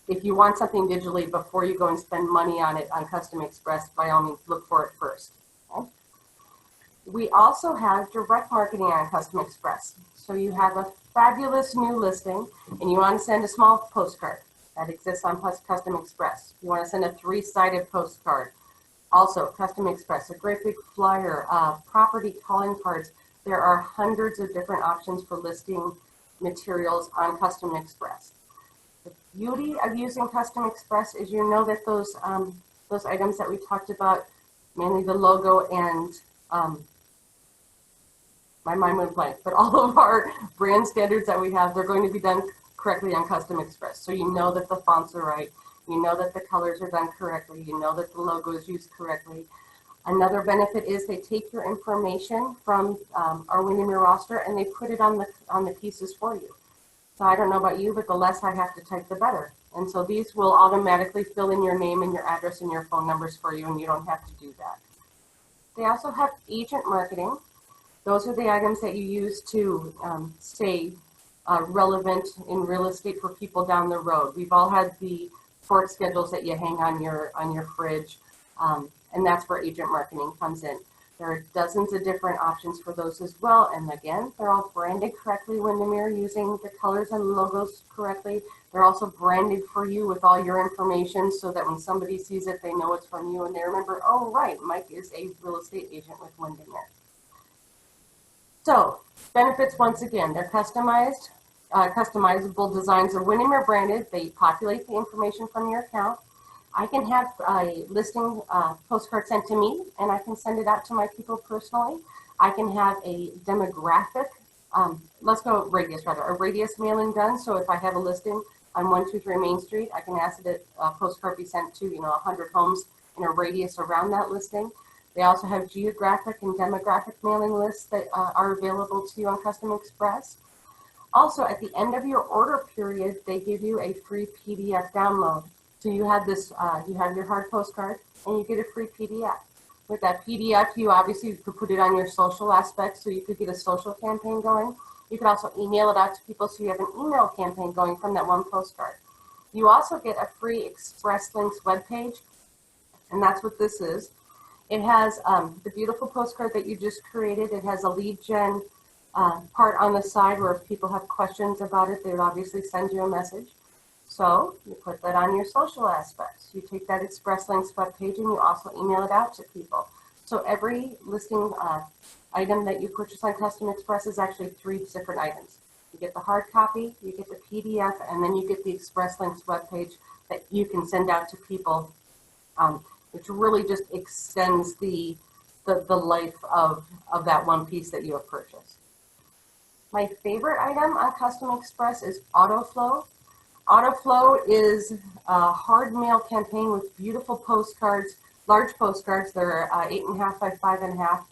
C: if you want something digitally before you go and spend money on it on Custom Express, by all means, look for it first. Okay? We also have direct marketing on Custom Express. So you have a fabulous new listing and you want to send a small postcard that exists on Custom Express. You want to send a 3-sided postcard. Also, Custom Express, a great big flyer, property calling cards. There are hundreds of different options for listing materials on Custom Express. The beauty of using Custom Express is you know that those items that we talked about, mainly the logo and my mind went blank, but all of our brand standards that we have, they're going to be done correctly on Custom Express. So you know that the fonts are right. You know that the colors are done correctly. You know that the logo is used correctly. Another benefit is they take your information from our Windermere roster and they put it on the pieces for you. So I don't know about you, but the less I have to type, the better. And so these will automatically fill in your name and your address and your phone numbers for you, and you don't have to do that. They also have agent marketing. Those are the items that you use to stay relevant in real estate for people down the road. We've all had the fort schedules that you hang on your fridge, and that's where agent marketing comes in. There are dozens of different options for those as well, and again, they're all branded correctly, Windermere, using the colors and logos correctly. They're also branded for you with all your information so that when somebody sees it, they know it's from you and they remember, oh right, Mike is a real estate agent with Windermere. So, benefits, once again, they're customized. Customizable designs are Windermere branded. They populate the information from your account. I can have a listing postcard sent to me, and I can send it out to my people personally. I can have a demographic, let's go radius rather, a radius mailing done. So if I have a listing on 123 Main Street, I can ask that a postcard be sent to 100 homes in a radius around that listing. They also have geographic and demographic mailing lists that are available to you on Custom Express. Also, at the end of your order period, they give you a free PDF download. So you have this, you have your hard postcard, and you get a free PDF. With that PDF, you obviously could put it on your social aspects, so you could get a social campaign going. You could also email it out to people, so you have an email campaign going from that one postcard. You also get a free Express Links webpage, and that's what this is. It has the beautiful postcard that you just created. It has a lead gen part on the side where if people have questions about it, they would obviously send you a message. So you put that on your social aspects. You take that Express Links webpage and you also email it out to people. So every listing item that you purchase on Custom Express is actually 3 different items. You get the hard copy, you get the PDF, and then you get the Express Links webpage that you can send out to people, which really just extends the life of that one piece that you have purchased. My favorite item on Custom Express is AutoFlow. AutoFlow is a hard mail campaign with beautiful postcards, large postcards. They're 8.5 by 5.5,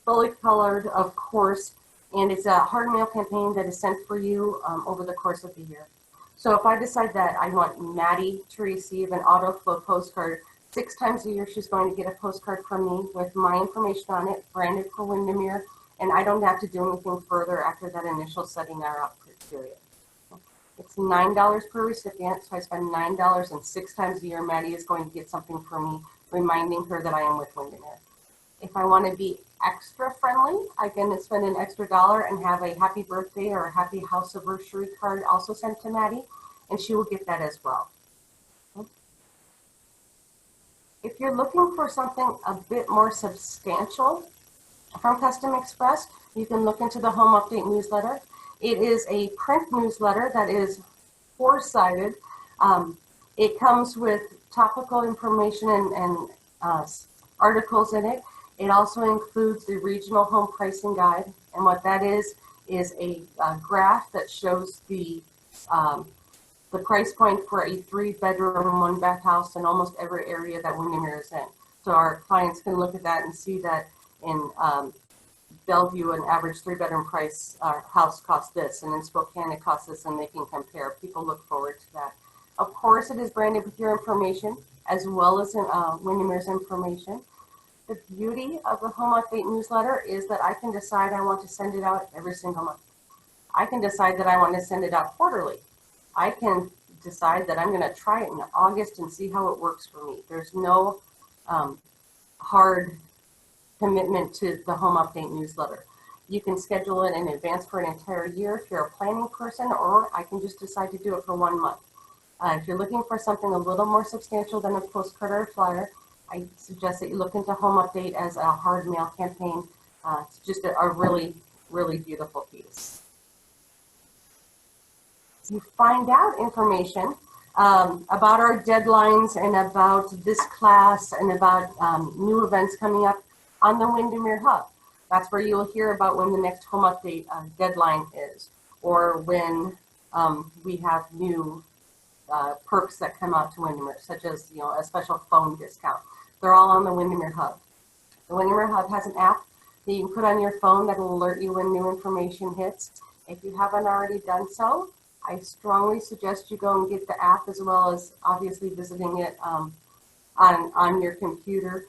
C: fully colored, of course, and it's a hard mail campaign that is sent for you over the course of the year. So if I decide that I want Maddie to receive an AutoFlow postcard 6 times a year, she's going to get a postcard from me with my information on it, branded for Windermere, and I don't have to do anything further after that initial setting her up period. It's $9 per recipient, so I spend $9, and 6 times a year, Maddie is going to get something from me, reminding her that I am with Windermere. If I want to be extra friendly, I can spend an extra $1 and have a happy birthday or a happy house anniversary card also sent to Maddie, and she will get that as well. If you're looking for something a bit more substantial from Custom Express, you can look into the Home Update newsletter. It is a print newsletter that is 4-sided. It comes with topical information and articles in it. It also includes the regional home pricing guide. And what that is a graph that shows the price point for a 3-bedroom, 1-bath house in almost every area that Windermere is in. So our clients can look at that and see that in Bellevue, an average 3-bedroom price house costs this, and in Spokane it costs this, and they can compare. People look forward to that. Of course, it is branded with your information as well as Windermere's information. The beauty of the Home Update newsletter is that I can decide I want to send it out every single month. I can decide that I want to send it out quarterly. I can decide that I'm going to try it in August and see how it works for me. There's no hard commitment to the Home Update newsletter. You can schedule it in advance for an entire year if you're a planning person, or I can just decide to do it for 1 month. If you're looking for something a little more substantial than a postcard or a flyer, I suggest that you look into Home Update as a hard mail campaign. It's just a really, really beautiful piece. You find out information about our deadlines and about this class and about new events coming up on the Windermere Hub. That's where you'll hear about when the next Home Update deadline is, or when we have new perks that come out to Windermere, such as a special phone discount. They're all on the Windermere Hub. The Windermere Hub has an app that you can put on your phone that will alert you when new information hits. If you haven't already done so, I strongly suggest you go and get the app, as well as obviously visiting it on your computer.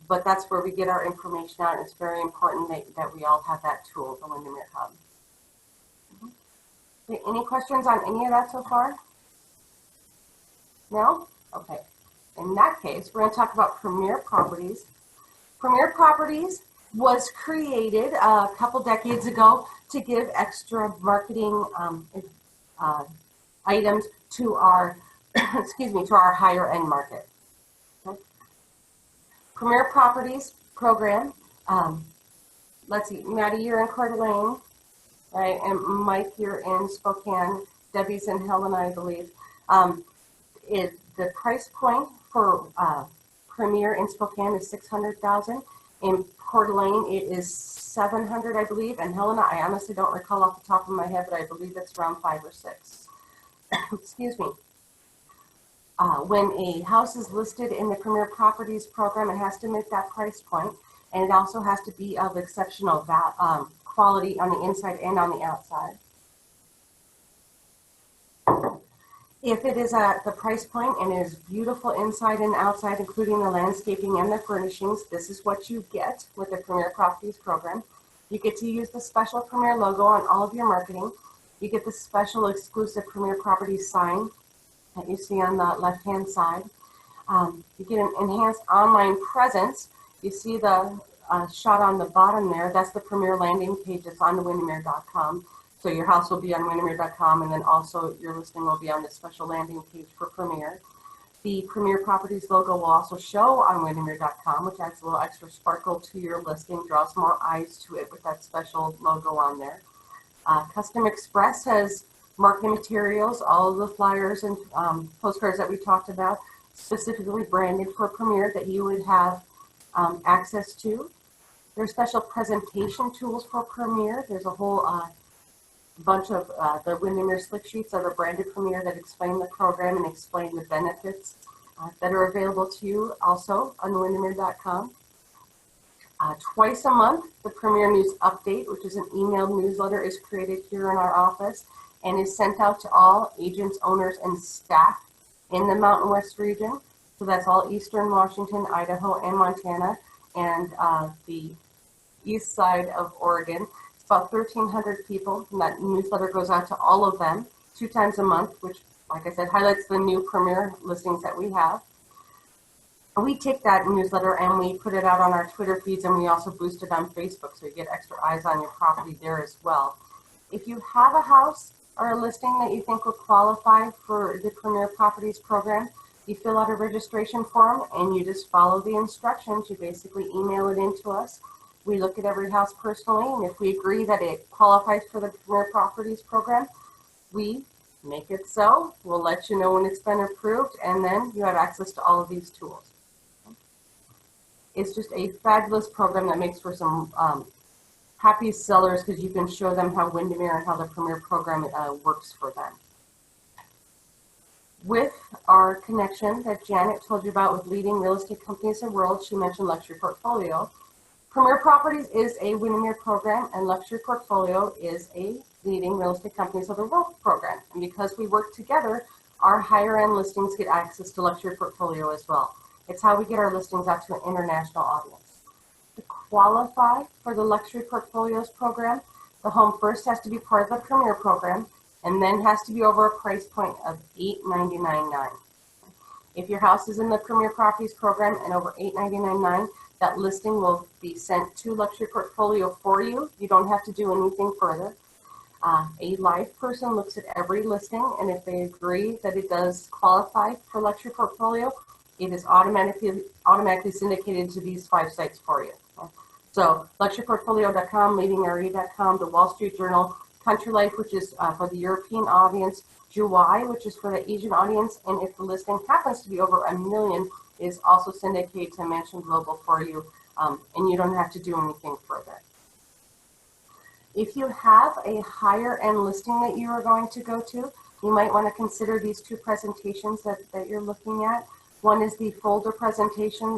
C: But that's where we get our information out. It's very important that we all have that tool, the Windermere Hub. Okay, any questions on any of that so far? No? Okay. In that case, we're going to talk about Premier Properties. Premier Properties was created a couple decades ago to give extra marketing items to our, to our higher end market. Okay. Premier Properties program. Let's see, Maddie, you're in Coeur d'Alene, right? And Mike, you're in Spokane. Debbie's in Helena, I believe. The price point for Premier in Spokane is $600,000. In Coeur d'Alene, it is $700,000, I believe. And Helena, I honestly don't recall off the top of my head, but I believe it's around 5 or 6. Excuse me. When a house is listed in the Premier Properties program, it has to meet that price point, and it also has to be of exceptional quality on the inside and on the outside. If it is at the price point and is beautiful inside and outside, including the landscaping and the furnishings, this is what you get with the Premier Properties program. You get to use the special Premier logo on all of your marketing. You get the special exclusive Premier Properties sign that you see on the left-hand side. You get an enhanced online presence. You see the shot on the bottom there. That's the Premier landing page that's on windermere.com. So your house will be on windermere.com, and then also your listing will be on the special landing page for Premier. The Premier Properties logo will also show on windermere.com, which adds a little extra sparkle to your listing, draws more eyes to it with that special logo on there. Custom Express has marketing materials, all of the flyers and postcards that we talked about, specifically branded for Premier that you would have access to. There's special presentation tools for Premier. There's a whole bunch of the Windermere slick sheets that are branded Premier that explain the program and explain the benefits that are available to you also on windermere.com. Twice a month, the Premier News Update, which is an emailed newsletter, is created here in our office and is sent out to all agents, owners, and staff in the Mountain West region. So that's all Eastern Washington, Idaho, and Montana, and the east side of Oregon. About 1,300 people, and that newsletter goes out to all of them 2 times a month, which, like I said, highlights the new Premier listings that we have. And we take that newsletter and we put it out on our Twitter feeds, and we also boost it on Facebook, so you get extra eyes on your property there as well. If you have a house or a listing that you think will qualify for the Premier Properties program, you fill out a registration form and you just follow the instructions. You basically email it in to us. We look at every house personally, and if we agree that it qualifies for the Premier Properties program, we make it so. We'll let you know when it's been approved, and then you have access to all of these tools. It's just a fabulous program that makes for some happy sellers, because you can show them how Windermere and how the Premier program works for them. With our connection that Janet told you about with leading real estate companies in the world, she mentioned Luxury Portfolio. Premier Properties is a Windermere program, and Luxury Portfolio is a leading real estate companies of the world program. And because we work together, our higher end listings get access to Luxury Portfolio as well. It's how we get our listings out to an international audience. To qualify for the Luxury Portfolios program, the home first has to be part of the Premier program, and then has to be over a price point of $899.9. If your house is in the Premier Properties program and over $899.9, that listing will be sent to Luxury Portfolio for you. You don't have to do anything further. A live person looks at every listing, and if they agree that it does qualify for Luxury Portfolio, it is automatically syndicated to these 5 sites for you. So luxuryportfolio.com, leadingre.com, the Wall Street Journal, Country Life, which is for the European audience, Juwai, which is for the Asian audience, and if the listing happens to be over 1 million, is also syndicated to Mansion Global for you, and you don't have to do anything further. If you have a higher end listing that you are going to go to, you might want to consider these 2 presentations that you're looking at. One is the folder presentation.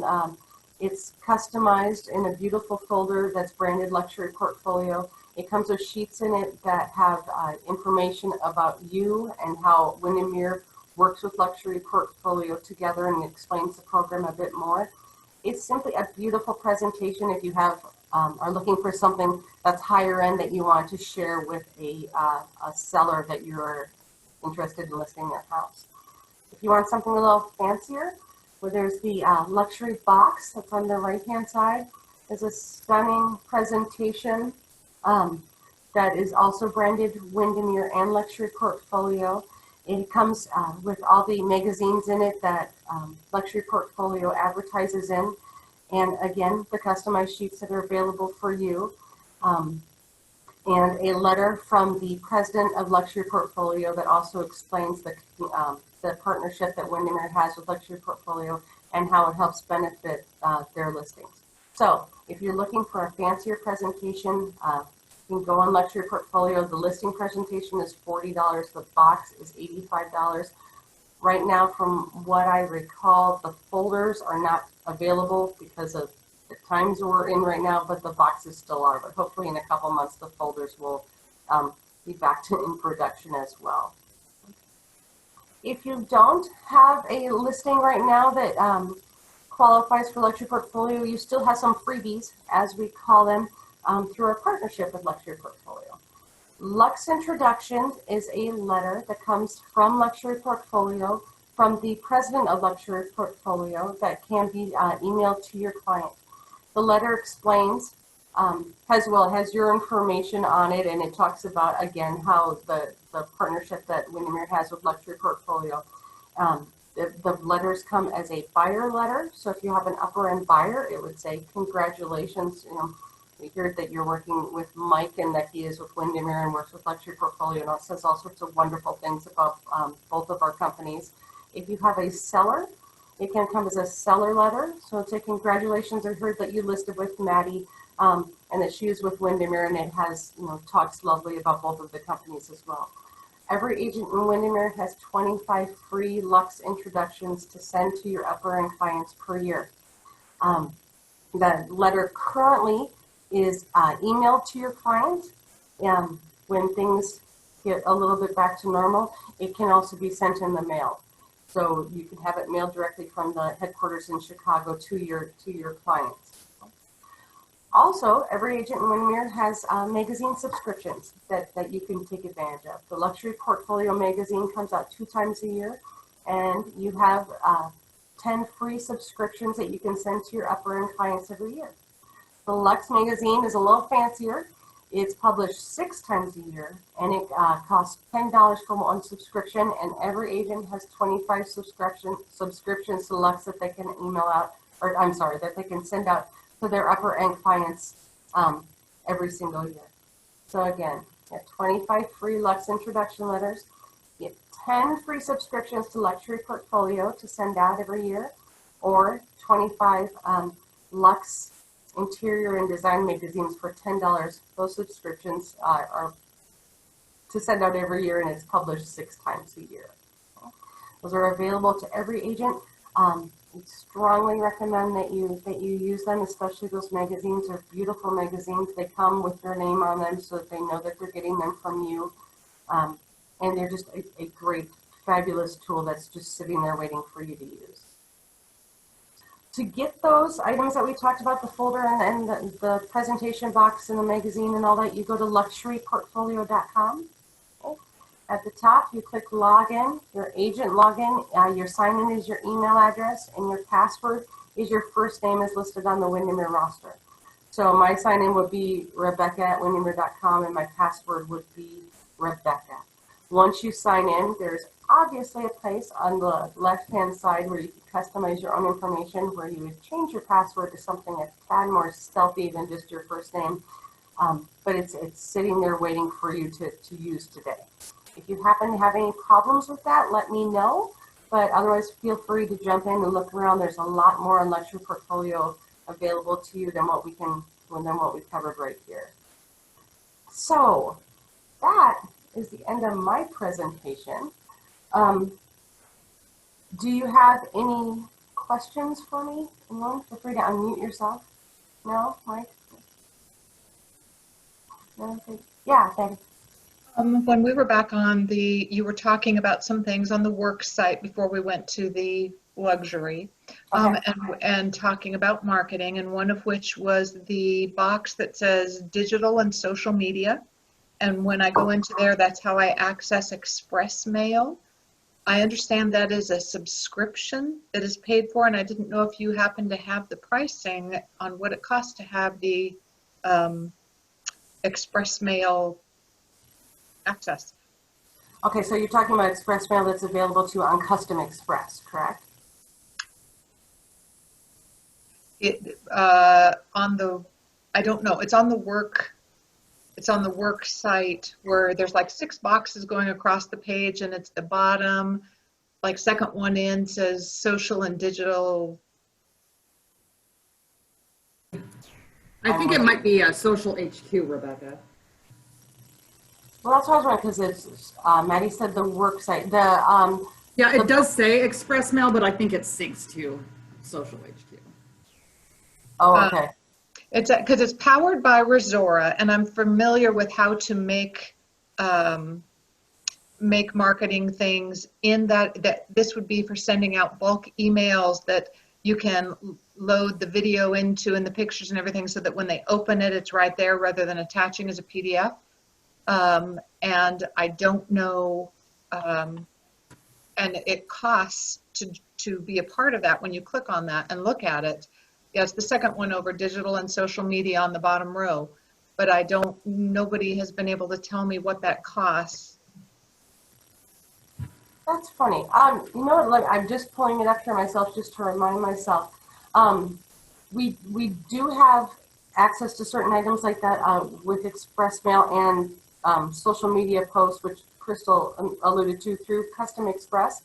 C: It's customized in a beautiful folder that's branded Luxury Portfolio. It comes with sheets in it that have information about you and how Windermere works with Luxury Portfolio together, and explains the program a bit more. It's simply a beautiful presentation if you have are looking for something that's higher end that you want to share with a seller that you're interested in listing their house. If you want something a little fancier, well, there's the luxury box that's on the right-hand side. There's a stunning presentation that is also branded Windermere and Luxury Portfolio. It comes with all the magazines in it that Luxury Portfolio advertises in. And again, the customized sheets that are available for you. And a letter from the president of Luxury Portfolio that also explains the partnership that Windermere has with Luxury Portfolio and how it helps benefit their listings. So if you're looking for a fancier presentation, you can go on Luxury Portfolio. The listing presentation is $40. The box is $85. Right now, from what I recall, the folders are not available because of the times we're in right now, but the boxes still are. But hopefully in a couple months, the folders will be back in production as well. If you don't have a listing right now that qualifies for Luxury Portfolio, you still have some freebies, as we call them, through our partnership with Luxury Portfolio. Lux Introductions is a letter that comes from Luxury Portfolio, from the president of Luxury Portfolio, that can be emailed to your client. The letter explains, has your information on it, and it talks about, again, how the partnership that Windermere has with Luxury Portfolio. The letters come as a buyer letter. So if you have an upper end buyer, it would say, congratulations. We heard that you're working with Mike and that he is with Windermere and works with Luxury Portfolio, and it says all sorts of wonderful things about both of our companies. If you have a seller, it can come as a seller letter. So it's a congratulations, I heard that you listed with Maddie and that she is with Windermere, and it has, talks lovely about both of the companies as well. Every agent in Windermere has 25 free Lux introductions to send to your upper end clients per year. The letter currently is emailed to your client. When things get a little bit back to normal, it can also be sent in the mail. So you can have it mailed directly from the headquarters in Chicago to your clients. Also, every agent in Windermere has magazine subscriptions that you can take advantage of. The Luxury Portfolio magazine comes out 2 times a year, and you have 10 free subscriptions that you can send to your upper end clients every year. The Lux magazine is a little fancier. It's published 6 times a year, and it costs $10 for one subscription, and every agent has 25 subscriptions to Lux that they can email out, that they can send out to their upper end clients every single year. So again, you have 25 free Lux introduction letters, you have 10 free subscriptions to Luxury Portfolio to send out every year, or 25 Lux interior and design magazines for $10. Those subscriptions are to send out every year, and it's published 6 times a year. Those are available to every agent. We strongly recommend that you use them, especially those magazines. Are beautiful magazines. They come with your name on them so that they know that they're getting them from you. And they're just a great, fabulous tool that's just sitting there waiting for you to use. To get those items that we talked about, the folder and the presentation box and the magazine and all that, you go to luxuryportfolio.com. Okay. At the top, you click login, your agent login, your sign-in is your email address, and your password is your first name as listed on the Windermere roster. So my sign-in would be Rebecca@windermere.com, and my password would be Rebecca. Once you sign in, there's obviously a place on the left-hand side where you can customize your own information, where you would change your password to something a tad more stealthy than just your first name. But it's sitting there waiting for you to use today. If you happen to have any problems with that, let me know. But otherwise, feel free to jump in and look around. There's a lot more on Luxury Portfolio available to you than what we covered right here. So that is the end of my presentation. Do you have any questions for me? Anyone? Feel free to unmute yourself. No, Mike? No? Okay. Yeah, thanks.
B: When we were back on you were talking about some things on the work site before we went to the luxury,
C: Okay.
B: and talking about marketing, and one of which was the box that says digital and social media. And when I go into there, that's how I access Express Mail. I understand that is a subscription that is paid for, and I didn't know if you happen to have the pricing on what it costs to have the Express Mail access.
C: Okay, so you're talking about Express Mail that's available to you on Custom Express, correct?
B: I don't know. It's on the work site where there's like 6 boxes going across the page, and it's the bottom, like second one in says social and digital.
D: I think it might be a Social HQ, Rebecca.
C: Well, that's what I was wondering, because it's Maddie said the work site.
D: Yeah, it does say Express Mail, but I think it syncs to Social HQ.
C: Oh, okay.
B: It's because it's powered by Resora, and I'm familiar with how to make make marketing things in that this would be for sending out bulk emails that you can load the video into and the pictures and everything so that when they open it, it's right there rather than attaching as a PDF. And I don't know, and it costs to be a part of that when you click on that and look at it. Yes, the second one over, digital and social media on the bottom row, but nobody has been able to tell me what that costs.
C: That's funny. You know what? Look, I'm just pulling it up here myself just to remind myself. We do have access to certain items like that with Express Mail and social media posts, which Crystal alluded to through Custom Express.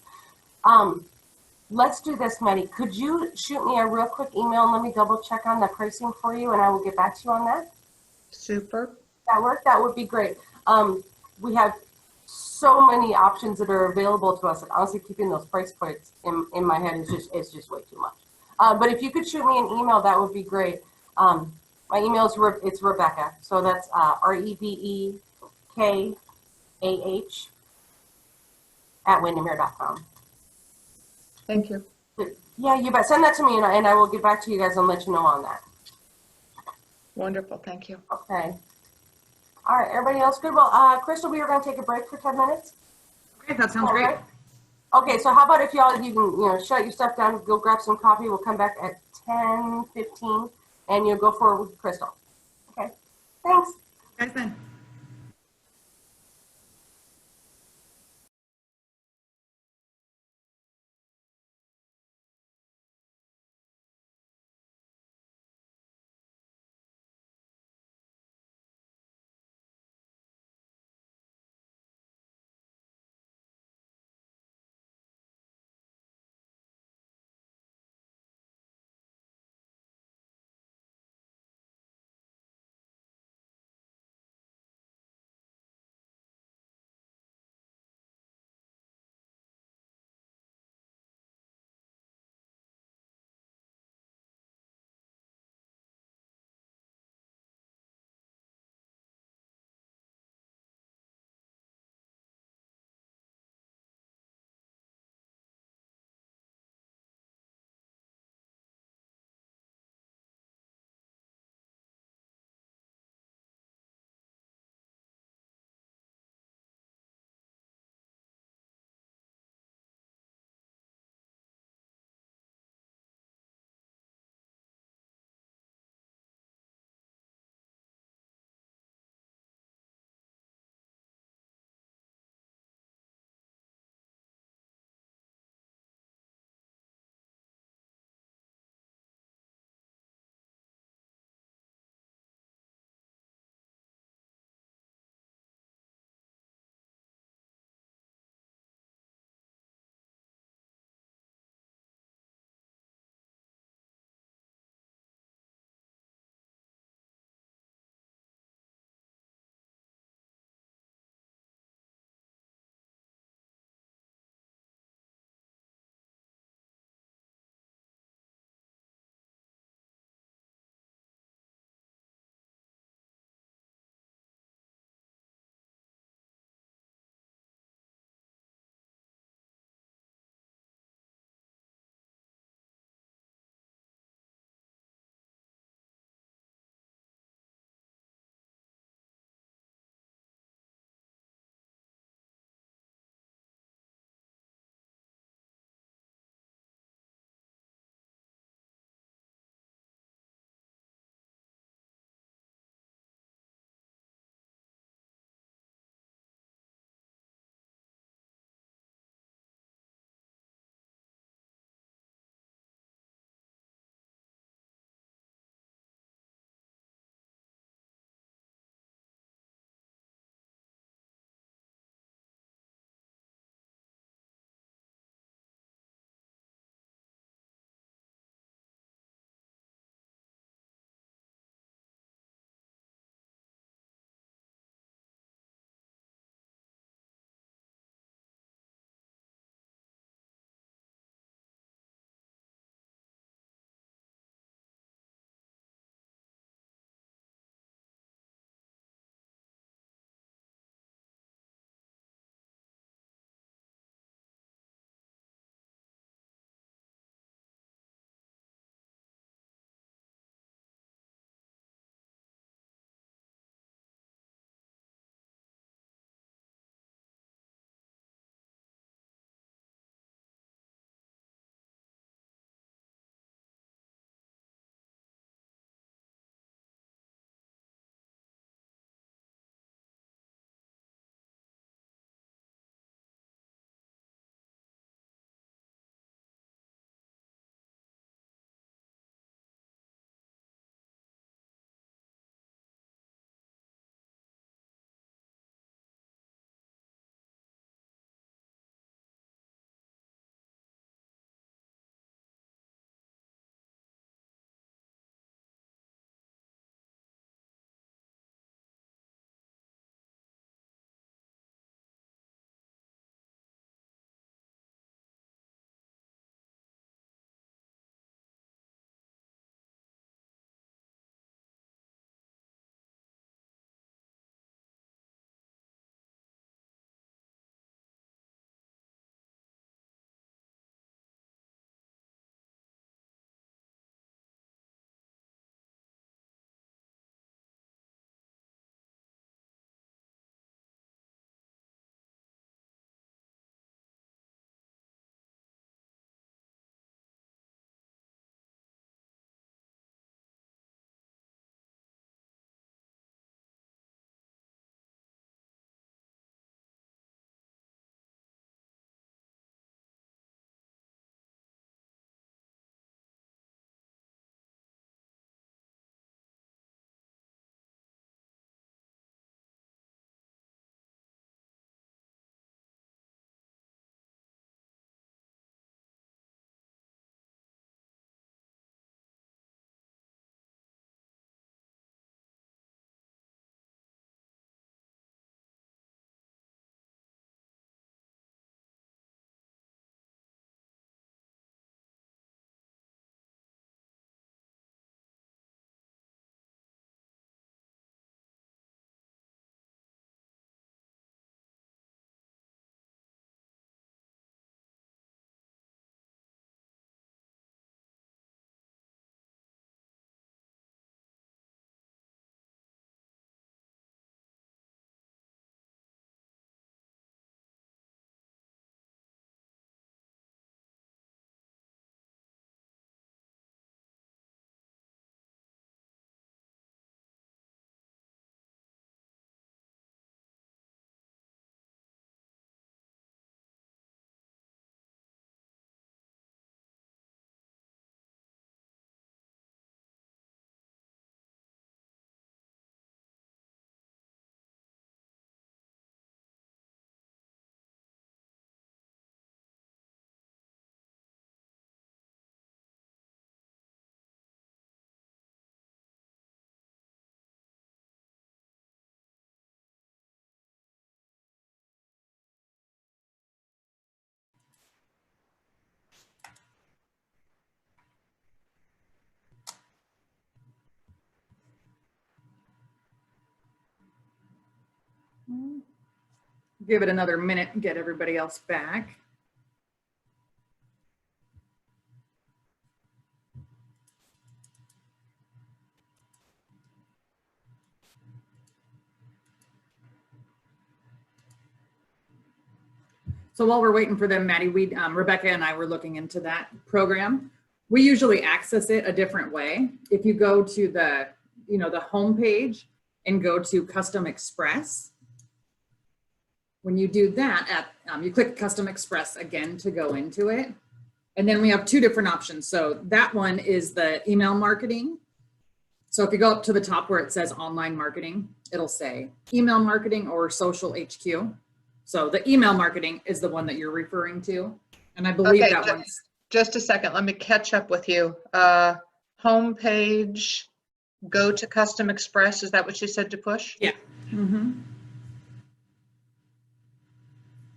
C: Let's do this, Maddie. Could you shoot me a real quick email and let me double check on the pricing for you, and I will get back to you on that?
B: Super.
C: That work? That would be great. We have so many options that are available to us, and honestly, keeping those price points in my head is just way too much. But if you could shoot me an email, that would be great. My email is it's Rebecca, so that's REBEKAH @windermere.com.
B: Thank you.
C: Yeah, you bet. Send that to me, and I will get back to you guys and let you know on that.
B: Wonderful. Thank you.
C: Okay. All right, everybody else good? Well, Crystal, we are going to take a break for 10 minutes.
D: Okay, that sounds
C: All
D: great.
C: right. Okay, so how about if you can shut your stuff down, go grab some coffee. We'll come back at 10:15, and you'll go forward with Crystal. Okay. Thanks.
D: Guys, then. Give it another minute and get everybody else back. So while we're waiting for them, Maddie, Rebecca and I were looking into that program. We usually access it a different way. If you go to the, the home page and go to Custom Express, when you do that, you click Custom Express again to go into it. And then we have two different options. So that one is the email marketing. So if you go up to the top where it says online marketing, it'll say email marketing or social HQ. So the email marketing is the one that you're referring to. And I believe
B: Okay,
D: that one's.
B: Just a second, let me catch up with you. Home page, go to Custom Express. Is that what you said to push?
D: Yeah. Mm-hmm.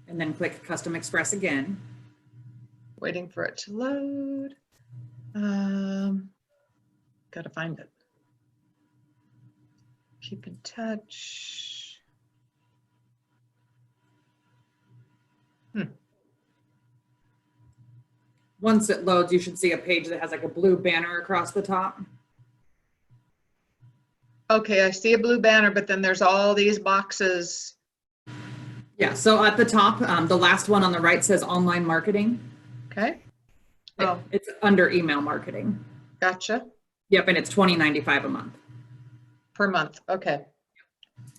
D: And then click Custom Express again.
B: Waiting for it to load. Gotta find it. Keep in touch.
D: Once it loads, you should see a page that has like a blue banner across the top.
B: Okay, I see a blue banner, but then there's all these boxes.
D: Yeah, so at the top, the last one on the right says online marketing.
B: Okay. Oh,
D: It's under email marketing.
B: gotcha.
D: Yep, and it's $20.95 a month.
B: Per month. Okay.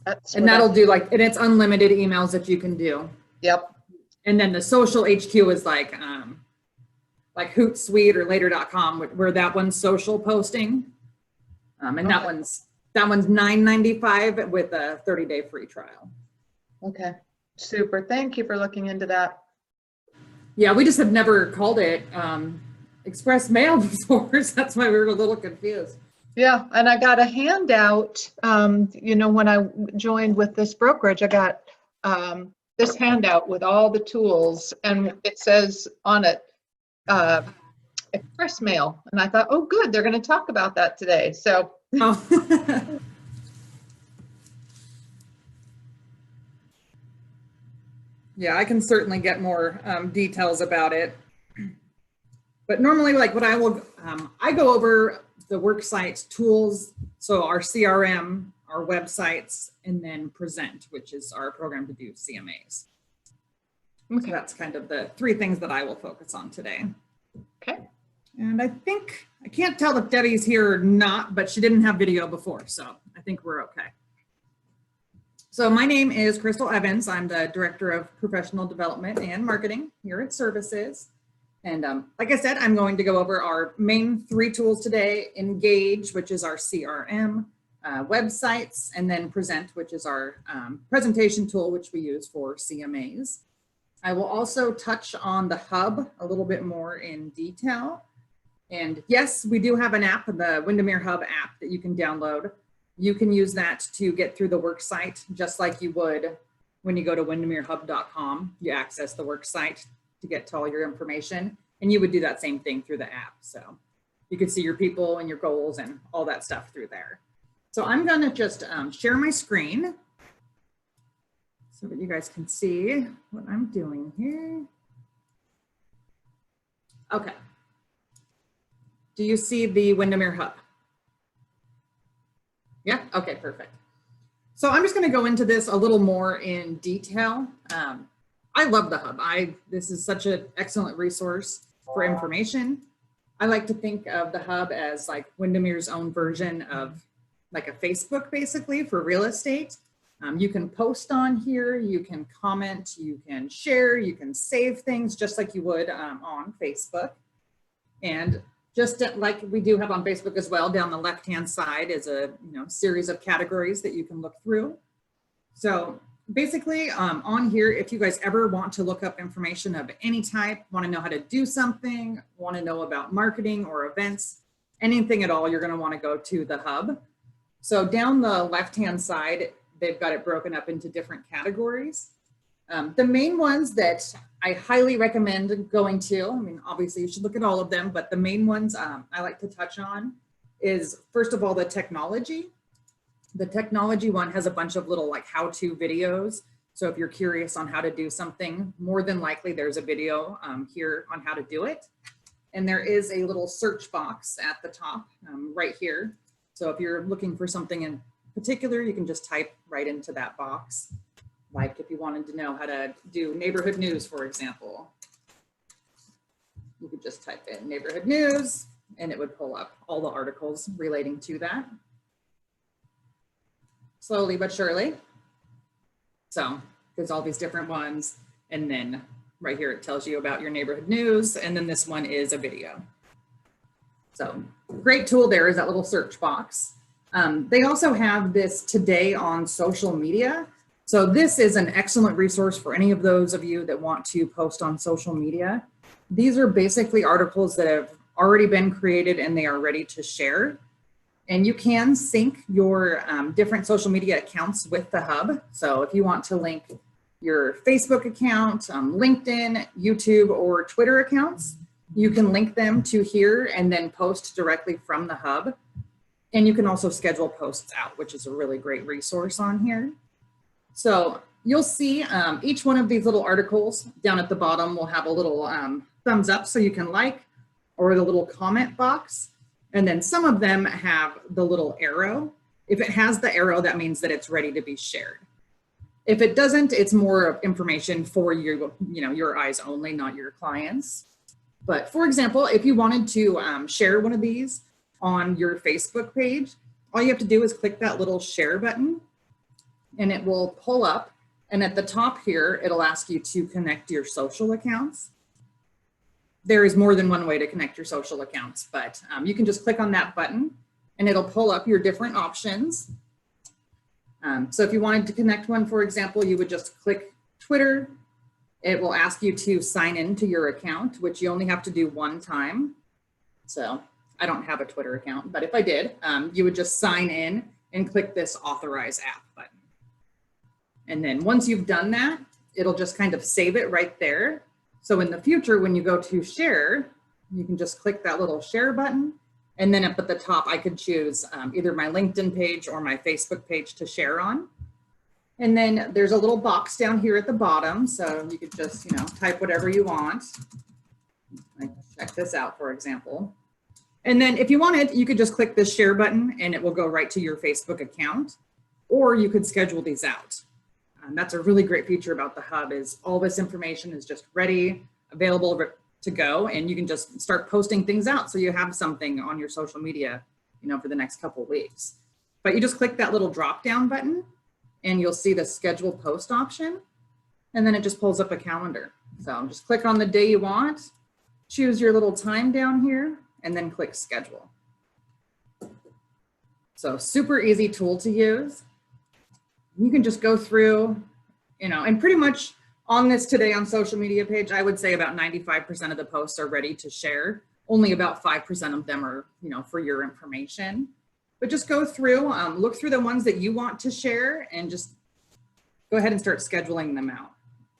B: That's
D: And
B: what
D: that'll do and it's unlimited emails that you can do.
B: Yep.
D: And then the social HQ is like Hootsuite or later.com where that one's social posting. And
B: Okay.
D: that one's $9.95 with a 30-day free trial.
B: Okay. Super. Thank you for looking into that.
D: Yeah, we just have never called it express mail before, so that's why we were a little confused.
B: Yeah, and I got a handout, when I joined with this brokerage, I got this handout with all the tools, and it says on it, express mail. And I thought, oh, good, they're going to talk about that today. So,
D: Oh. Yeah, I can certainly get more details about it. But normally, like what I go over the worksite tools, so our CRM, our websites, and then Present, which is our program to do CMAs. So that's kind of the three things that I will focus on today.
B: okay.
D: And I can't tell if Debbie's here or not, but she didn't have video before, so I think we're okay. So my name is Crystal Evans. I'm the Director of Professional Development and Marketing here at Services. And like I said, I'm going to go over our main three tools today: Engage, which is our CRM, websites, and then Present, which is our presentation tool, which we use for CMAs. I will also touch on the Hub a little bit more in detail. And yes, we do have an app, the Windermere Hub app that you can download. You can use that to get through the worksite, just like you would when you go to windermerehub.com. You access the worksite to get to all your information, and you would do that same thing through the app. So you could see your people and your goals and all that stuff through there. So I'm gonna just share my screen so that you guys can see what I'm doing here. Okay. Do you see the Windermere Hub? Yeah, okay, perfect. So I'm just gonna go into this a little more in detail. I love the Hub. This is such an excellent resource for information. I like to think of the Hub as like Windermere's own version of like a Facebook, basically, for real estate. You can post on here, you can comment, you can share, you can save things just like you would on Facebook. And just like we do have on Facebook as well, down the left-hand side is a series of categories that you can look through. So basically on here, if you guys ever want to look up information of any type, want to know how to do something, want to know about marketing or events, anything at all, you're going to want to go to the Hub. So down the left-hand side, they've got it broken up into different categories. The main ones that I highly recommend going to, I mean, obviously you should look at all of them, but the main ones I like to touch on is, first of all, the technology. The technology one has a bunch of little like how-to videos. So if you're curious on how to do something, more than likely there's a video here on how to do it. And there is a little search box at the top right here. So if you're looking for something in particular, you can just type right into that box. Like if you wanted to know how to do neighborhood news, for example, you could just type in neighborhood news and it would pull up all the articles relating to that. Slowly but surely. So there's all these different ones. And then right here, it tells you about your neighborhood news. And then this one is a video. So great tool there is that little search box. They also have this today on social media. So this is an excellent resource for any of those of you that want to post on social media. These are basically articles that have already been created and they are ready to share. And you can sync your different social media accounts with the hub. So if you want to link your Facebook account, LinkedIn, YouTube, or Twitter accounts, you can link them to here and then post directly from the hub. And you can also schedule posts out, which is a really great resource on here. So you'll see each one of these little articles down at the bottom will have a little thumbs up so you can like, or the little comment box. And then some of them have the little arrow. If it has the arrow, that means that it's ready to be shared. If it doesn't, it's more information for your eyes only, not your clients. But for example, if you wanted to share one of these on your Facebook page, all you have to do is click that little share button and it will pull up. And at the top here, it'll ask you to connect your social accounts. There is more than one way to connect your social accounts, but you can just click on that button and it'll pull up your different options. So if you wanted to connect one, for example, you would just click Twitter. It will ask you to sign into your account, which you only have to do one time. So I don't have a Twitter account, but if I did, you would just sign in and click this authorize app button. And then once you've done that, it'll just kind of save it right there. So in the future, when you go to share, you can just click that little share button. And then up at the top, I could choose either my LinkedIn page or my Facebook page to share on. And then there's a little box down here at the bottom. So you could just, type whatever you want. Like check this out, for example. And then if you wanted, you could just click this share button and it will go right to your Facebook account, or you could schedule these out. That's a really great feature about the hub is all this information is just ready, available to go, and you can just start posting things out. So you have something on your social media, for the next couple of weeks. But you just click that little drop down button and you'll see the schedule post option. And then it just pulls up a calendar. So just click on the day you want, choose your little time down here, and then click schedule. So super easy tool to use. You can just go through, and pretty much on this today on social media page, I would say about 95% of the posts are ready to share. Only about 5% of them are, for your information. But just go through, look through the ones that you want to share and just go ahead and start scheduling them out.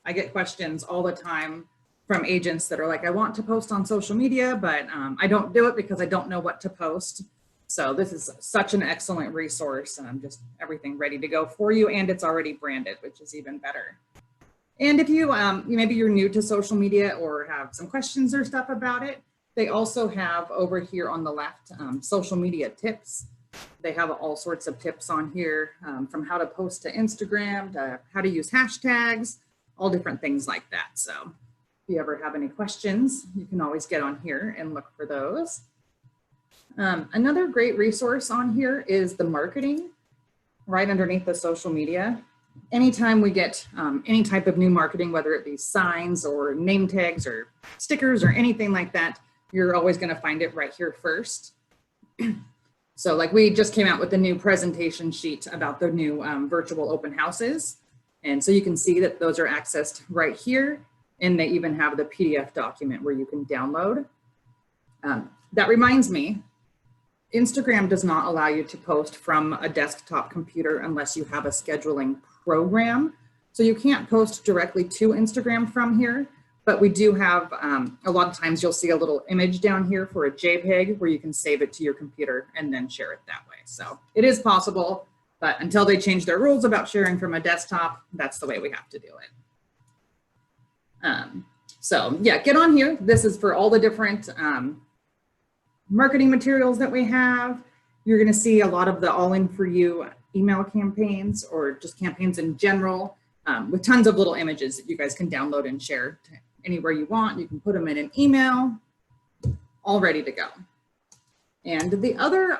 D: I get questions all the time from agents that are like, I want to post on social media, but I don't do it because I don't know what to post. So this is such an excellent resource, just everything ready to go for you, and it's already branded, which is even better. And if you, maybe you're new to social media or have some questions or stuff about it, they also have over here on the left, social media tips. They have all sorts of tips on here, from how to post to Instagram, to how to use hashtags, all different things like that. So if you ever have any questions, you can always get on here and look for those. Another great resource on here is the marketing right underneath the social media. Anytime we get any type of new marketing, whether it be signs or name tags or stickers or anything like that, you're always going to find it right here first. So like we just came out with a new presentation sheet about the new virtual open houses. And so you can see that those are accessed right here. And they even have the PDF document where you can download. That reminds me, Instagram does not allow you to post from a desktop computer unless you have a scheduling program. So you can't post directly to Instagram from here, but we do have, a lot of times you'll see a little image down here for a JPEG where you can save it to your computer and then share it that way. So it is possible. But until they change their rules about sharing from a desktop, that's the way we have to do it. So yeah, get on here. This is for all the different marketing materials that we have. You're going to see a lot of the All In For You email campaigns, or just campaigns in general, with tons of little images that you guys can download and share to anywhere you want. You can put them in an email, all ready to go. And the other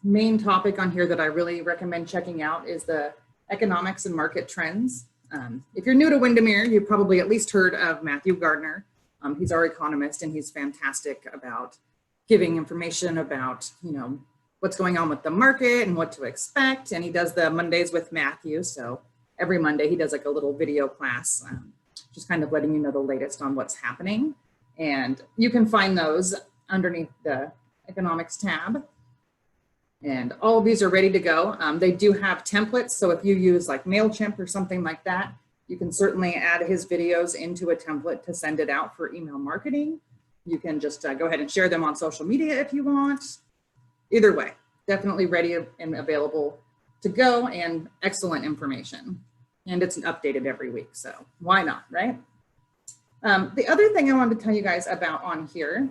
D: main topic on here that I really recommend checking out is the economics and market trends. If you're new to Windermere, you've probably at least heard of Matthew Gardner. He's our economist, and he's fantastic about giving information about, you know, what's going on with the market and what to expect. And he does the Mondays with Matthew. So every Monday he does like a little video class, just kind of letting you know the latest on what's happening. And you can find those underneath the economics tab. And all of these are ready to go. They do have templates. So if you use like MailChimp or something like that, you can certainly add his videos into a template to send it out for email marketing. You can just go ahead and share them on social media if you want. Either way, definitely ready and available to go, and excellent information. And it's updated every week, so why not, right? The other thing I wanted to tell you guys about on here,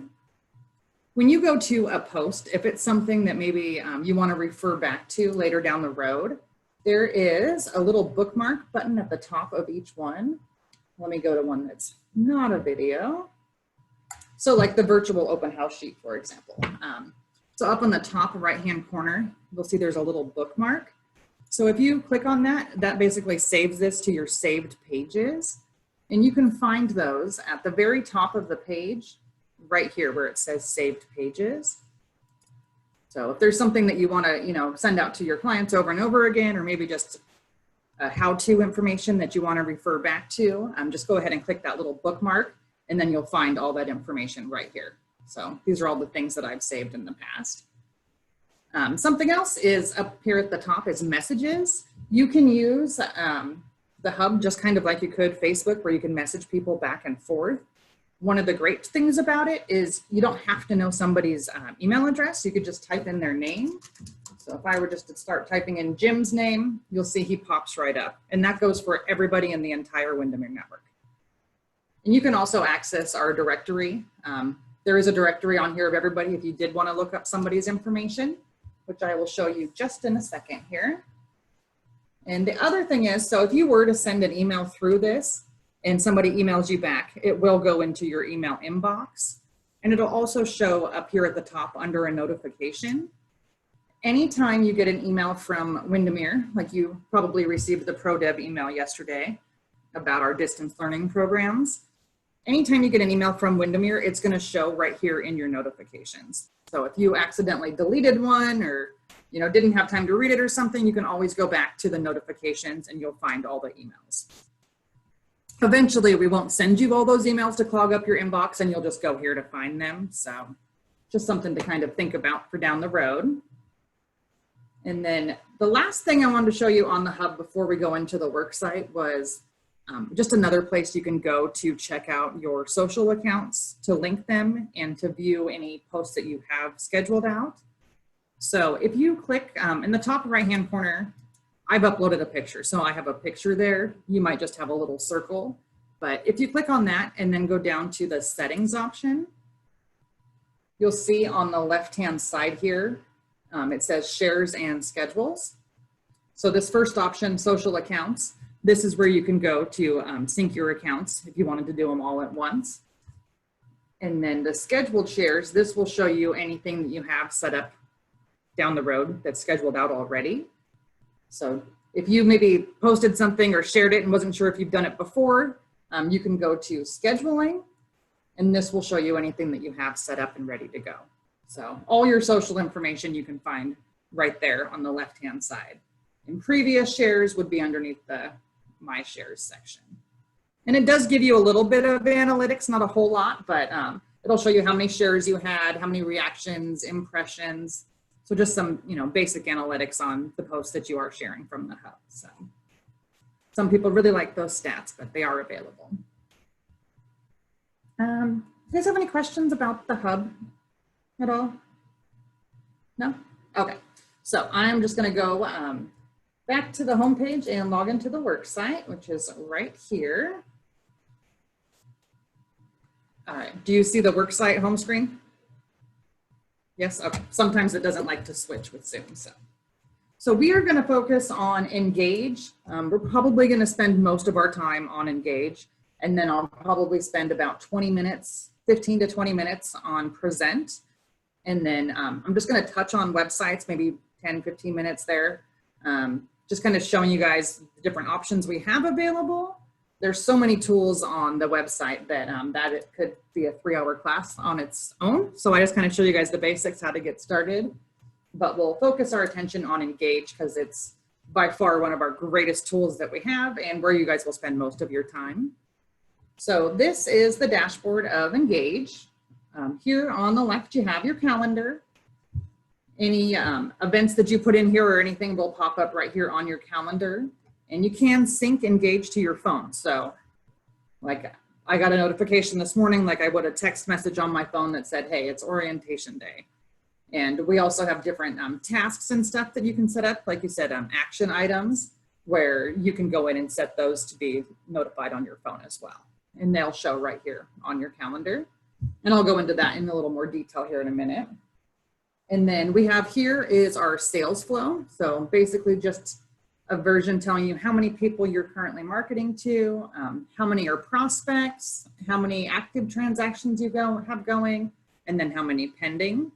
D: when you go to a post, if it's something that maybe you want to refer back to later down the road, there is a little bookmark button at the top of each one. Let me go to one that's not a video. So like the virtual open house sheet, for example. So up on the top right-hand corner, you'll see there's a little bookmark. So if you click on that, that basically saves this to your saved pages. And you can find those at the very top of the page, right here where it says saved pages. So if there's something that you want to, you know, send out to your clients over and over again, or maybe just how-to information that you want to refer back to, just go ahead and click that little bookmark, and then you'll find all that information right here. So these are all the things that I've saved in the past. Something else is up here at the top is messages. You can use the hub just kind of like you could Facebook, where you can message people back and forth. One of the great things about it is you don't have to know somebody's email address. You could just type in their name. So if I were just to start typing in Jim's name, you'll see he pops right up. And that goes for everybody in the entire Windermere network. And you can also access our directory. There is a directory on here of everybody if you did want to look up somebody's information, which I will show you just in a second here. And the other thing is, so if you were to send an email through this and somebody emails you back, it will go into your email inbox. And it'll also show up here at the top under a notification. Anytime you get an email from Windermere, like you probably received the ProDev email yesterday about our distance learning programs, anytime you get an email from Windermere, it's going to show right here in your notifications. So if you accidentally deleted one, or didn't have time to read it or something, you can always go back to the notifications and you'll find all the emails. Eventually, we won't send you all those emails to clog up your inbox, and you'll just go here to find them. So just something to kind of think about for down the road. And then the last thing I wanted to show you on the hub before we go into the worksite was just another place you can go to check out your social accounts, to link them, and to view any posts that you have scheduled out. So if you click in the top right-hand corner, I've uploaded a picture. So I have a picture there. You might just have a little circle. But if you click on that and then go down to the settings option, you'll see on the left-hand side here, it says shares and schedules. So this first option, social accounts, this is where you can go to sync your accounts if you wanted to do them all at once. And then the scheduled shares, this will show you anything that you have set up down the road that's scheduled out already. So if you maybe posted something or shared it and wasn't sure if you've done it before, you can go to scheduling, and this will show you anything that you have set up and ready to go. So all your social information you can find right there on the left-hand side. And previous shares would be underneath the My Shares section. And it does give you a little bit of analytics, not a whole lot, but it'll show you how many shares you had, how many reactions, impressions. So just some, basic analytics on the posts that you are sharing from the hub. So some people really like those stats, but they are available. You guys have any questions about the hub at all? No? Okay. So I'm just going to go back to the homepage and log into the work site, which is right here. All right, do you see the work site home screen? Yes, okay. Sometimes it doesn't like to switch with Zoom. So we are gonna focus on Engage. We're probably gonna spend most of our time on Engage, and then I'll probably spend about 20 minutes, 15 to 20 minutes on Present. And then I'm just gonna touch on websites, maybe 10, 15 minutes there. Just kind of showing you guys the different options we have available. There's so many tools on the website that, that it could be a 3-hour class on its own. So I just kind of show you guys the basics, how to get started. But we'll focus our attention on Engage because it's by far one of our greatest tools that we have and where you guys will spend most of your time. So this is the dashboard of Engage. Here on the left, you have your calendar. Any events that you put in here or anything will pop up right here on your calendar. And you can sync Engage to your phone. So like I got a notification this morning, like I would a text message on my phone that said, hey, it's orientation day. And we also have different tasks and stuff that you can set up. Like you said, action items where you can go in and set those to be notified on your phone as well. And they'll show right here on your calendar. And I'll go into that in a little more detail here in a minute. And then we have here is our sales flow. So basically just a version telling you how many people you're currently marketing to, how many are prospects, how many active transactions you have going, and then how many pending.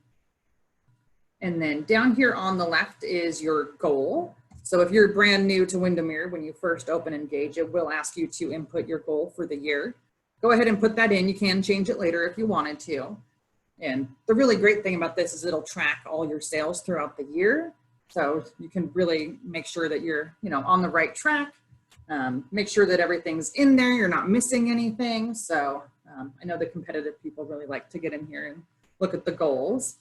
D: And then down here on the left is your goal. So if you're brand new to Windermere, when you first open Engage, it will ask you to input your goal for the year. Go ahead and put that in. You can change it later if you wanted to. And the really great thing about this is it'll track all your sales throughout the year. So you can really make sure that you're, on the right track. Make sure that everything's in there. You're not missing anything. So I know the competitive people really like to get in here and look at the goals.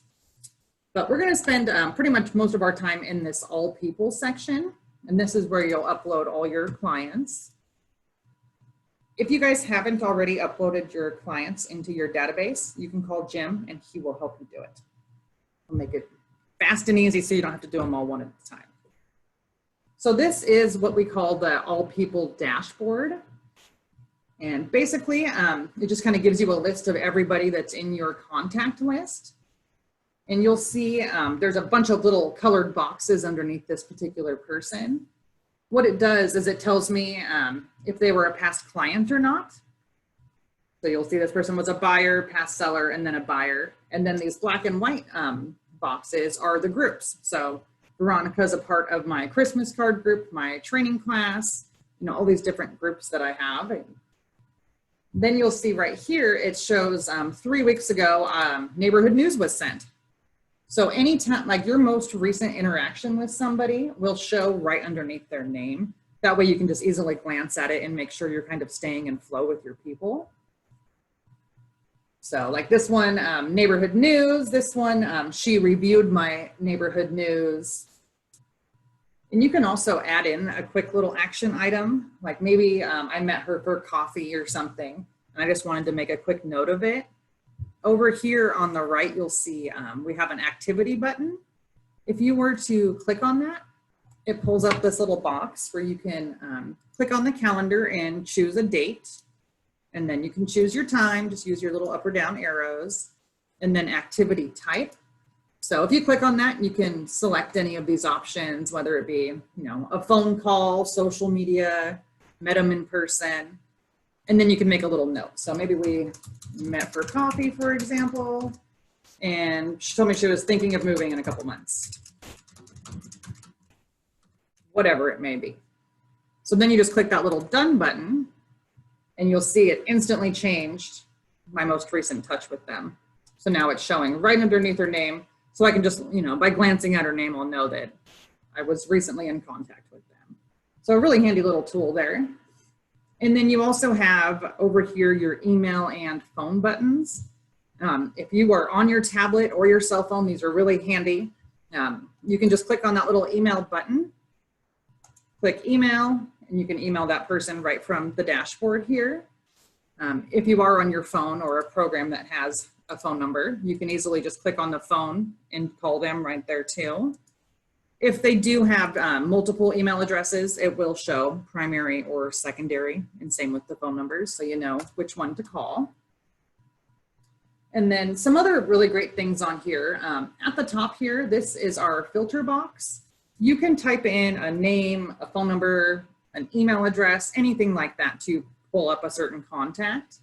D: But we're going to spend pretty much most of our time in this all people section. And this is where you'll upload all your clients. If you guys haven't already uploaded your clients into your database, you can call Jim and he will help you do it. I'll make it fast and easy so you don't have to do them all one at a time. So this is what we call the all people dashboard. And basically, it just kind of gives you a list of everybody that's in your contact list. And you'll see there's a bunch of little colored boxes underneath this particular person. What it does is it tells me if they were a past client or not. So you'll see this person was a buyer, past seller, and then a buyer. And then these black and white boxes are the groups. So Veronica's a part of my Christmas card group, my training class, all these different groups that I have. And then you'll see right here, it shows 3 weeks ago, neighborhood news was sent. So anytime, like your most recent interaction with somebody will show right underneath their name. That way you can just easily glance at it and make sure you're kind of staying in flow with your people. So like this one, neighborhood news, this one, she reviewed my neighborhood news. And you can also add in a quick little action item. Like maybe I met her for coffee or something, and I just wanted to make a quick note of it. Over here on the right, you'll see we have an activity button. If you were to click on that, it pulls up this little box where you can click on the calendar and choose a date. And then you can choose your time, just use your little up or down arrows, and then activity type. So if you click on that, you can select any of these options, whether it be, a phone call, social media, met them in person. And then you can make a little note. So maybe we met for coffee, for example, and she told me she was thinking of moving in a couple months. Whatever it may be. So then you just click that little done button and you'll see it instantly changed my most recent touch with them. So now it's showing right underneath her name. So I can just, by glancing at her name, I'll know that I was recently in contact with them. So a really handy little tool there. And then you also have over here your email and phone buttons. If you are on your tablet or your cell phone, these are really handy. You can just click on that little email button, click email, and you can email that person right from the dashboard here. If you are on your phone or a program that has a phone number, you can easily just click on the phone and call them right there too. If they do have multiple email addresses, it will show primary or secondary, and same with the phone numbers, so you know which one to call. And then some other really great things on here. At the top here, this is our filter box. You can type in a name, a phone number, an email address, anything like that to pull up a certain contact.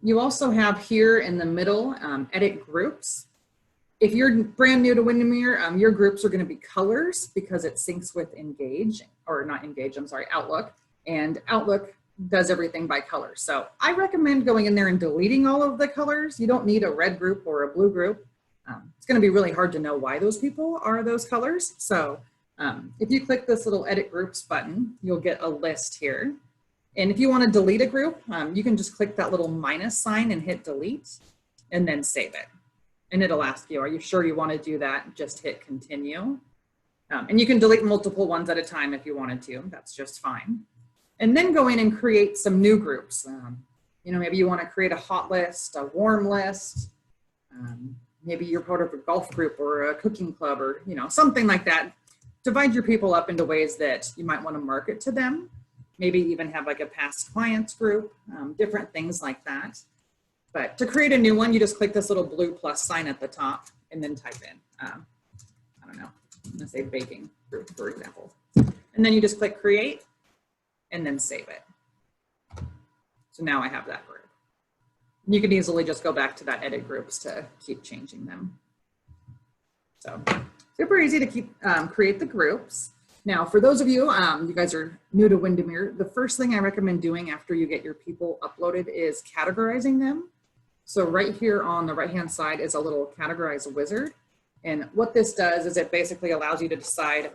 D: You also have here in the middle, edit groups. If you're brand new to Windermere, your groups are going to be colors because it syncs with Engage, or not Engage, I'm sorry, Outlook. And Outlook does everything by color. So I recommend going in there and deleting all of the colors. You don't need a red group or a blue group. It's going to be really hard to know why those people are those colors. So if you click this little edit groups button, you'll get a list here. And if you want to delete a group, you can just click that little minus sign and hit delete and then save it. And it'll ask you, are you sure you want to do that? Just hit continue. And you can delete multiple ones at a time if you wanted to. That's just fine. And then go in and create some new groups. You know, maybe you want to create a hot list, a warm list. Maybe you're part of a golf group or a cooking club or, you know, something like that. Divide your people up into ways that you might want to market to them. Maybe even have like a past clients group, different things like that. But to create a new one, you just click this little blue plus sign at the top and then type in, I don't know, I'm gonna say baking group, for example. And then you just click create and then save it. So now I have that group. You can easily just go back to that edit groups to keep changing them. So super easy to keep create the groups. Now, for those of you, you guys are new to Windermere, the first thing I recommend doing after you get your people uploaded is categorizing them. So right here on the right-hand side is a little categorize wizard. And what this does is it basically allows you to decide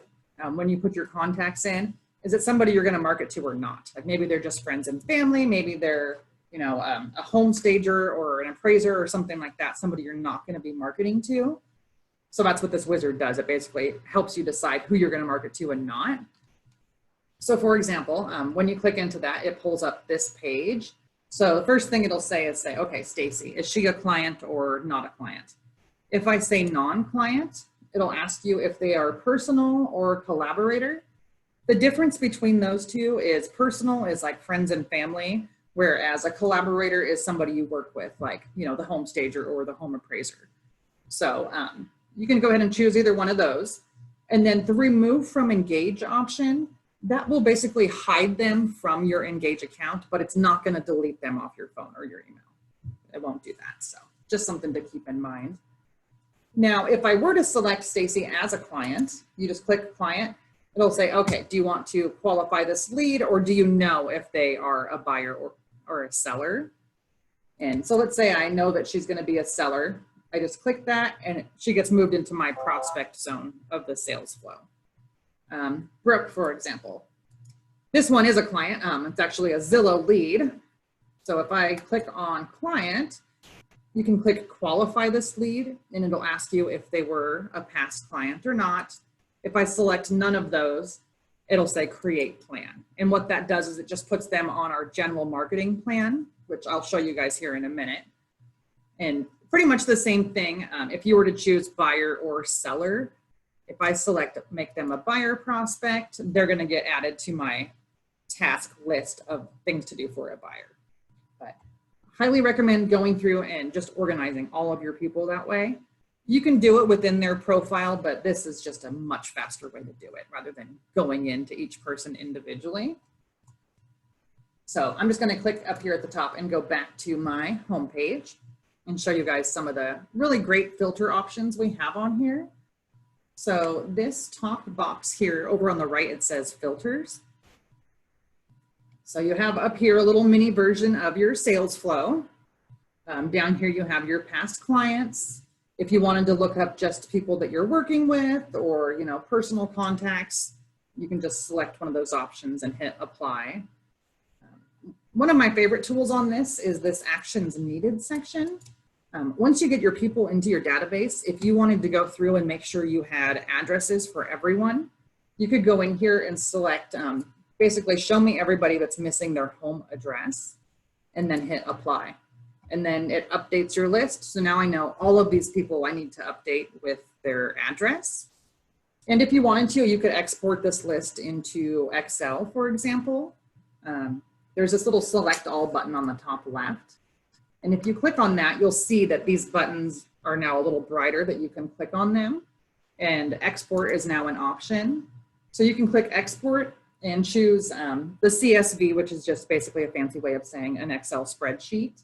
D: when you put your contacts in, is it somebody you're gonna market to or not? Like maybe they're just friends and family, maybe they're, you know, a home stager or an appraiser or something like that, somebody you're not gonna be marketing to. So that's what this wizard does. It basically helps you decide who you're gonna market to and not. So for example, when you click into that, it pulls up this page. So the first thing it'll say is okay, Stacy, is she a client or not a client? If I say non-client, it'll ask you if they are personal or collaborator. The difference between those two is personal is like friends and family, whereas a collaborator is somebody you work with, like, you know, the home stager or the home appraiser. So you can go ahead and choose either one of those. And then the remove from Engage option, that will basically hide them from your Engage account, but it's not going to delete them off your phone or your email. It won't do that. So just something to keep in mind. Now, if I were to select Stacy as a client, you just click client. It'll say, okay, do you want to qualify this lead, or do you know if they are a buyer or a seller? And so let's say I know that she's going to be a seller. I just click that and she gets moved into my prospect zone of the sales flow. Brooke, for example, this one is a client. It's actually a Zillow lead. So if I click on client, you can click qualify this lead and it'll ask you if they were a past client or not. If I select none of those, it'll say create plan. And what that does is it just puts them on our general marketing plan, which I'll show you guys here in a minute. And pretty much the same thing. If you were to choose buyer or seller, if I select make them a buyer prospect, they're going to get added to my task list of things to do for a buyer. But highly recommend going through and just organizing all of your people that way. You can do it within their profile, but this is just a much faster way to do it rather than going into each person individually. So I'm just going to click up here at the top and go back to my homepage and show you guys some of the really great filter options we have on here. So this top box here over on the right, it says filters. So you have up here a little mini version of your sales flow. Down here you have your past clients. If you wanted to look up just people that you're working with or, you know, personal contacts, you can just select one of those options and hit apply. One of my favorite tools on this is this actions needed section. Once you get your people into your database, if you wanted to go through and make sure you had addresses for everyone, you could go in here and select, basically show me everybody that's missing their home address and then hit apply. And then it updates your list. So now I know all of these people I need to update with their address. And if you wanted to, you could export this list into Excel, for example. There's this little select all button on the top left. And if you click on that, you'll see that these buttons are now a little brighter, that you can click on them. And export is now an option. So you can click export and choose the CSV, which is just basically a fancy way of saying an Excel spreadsheet.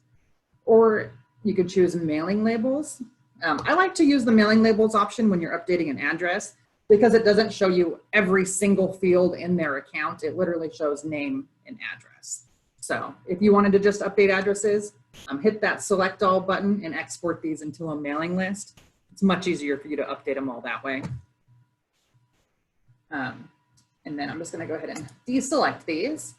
D: Or you could choose mailing labels. I like to use the mailing labels option when you're updating an address, because it doesn't show you every single field in their account. It literally shows name and address. So if you wanted to just update addresses, hit that select all button and export these into a mailing list. It's much easier for you to update them all that way. And then I'm just gonna go ahead and deselect these.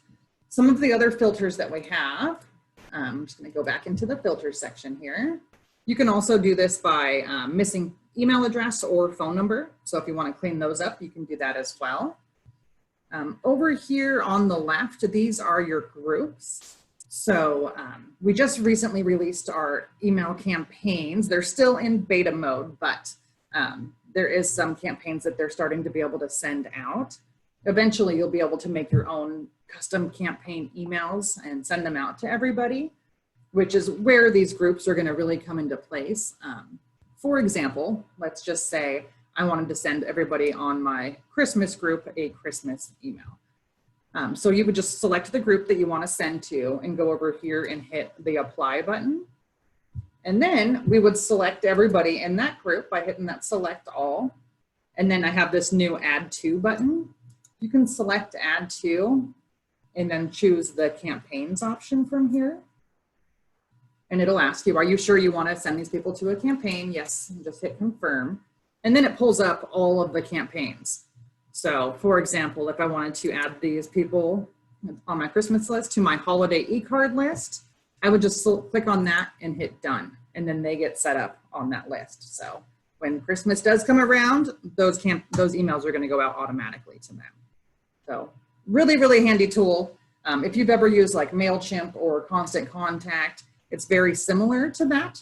D: Some of the other filters that we have, I'm just gonna go back into the filter section here. You can also do this by missing email address or phone number. So if you want to clean those up, you can do that as well. Over here on the left, these are your groups. So we just recently released our email campaigns. They're still in beta mode, but there is some campaigns that they're starting to be able to send out. Eventually, you'll be able to make your own custom campaign emails and send them out to everybody, which is where these groups are going to really come into place. For example, let's just say I wanted to send everybody on my Christmas group a Christmas email. So you would just select the group that you want to send to and go over here and hit the apply button. And then we would select everybody in that group by hitting that select all. And then I have this new add to button. You can select add to and then choose the campaigns option from here. And it'll ask you, are you sure you want to send these people to a campaign? Yes, and just hit confirm. And then it pulls up all of the campaigns. So for example, if I wanted to add these people on my Christmas list to my holiday e-card list, I would just click on that and hit done. And then they get set up on that list. So when Christmas does come around, those emails are going to go out automatically to them. So really, really handy tool. If you've ever used like MailChimp or Constant Contact, it's very similar to that.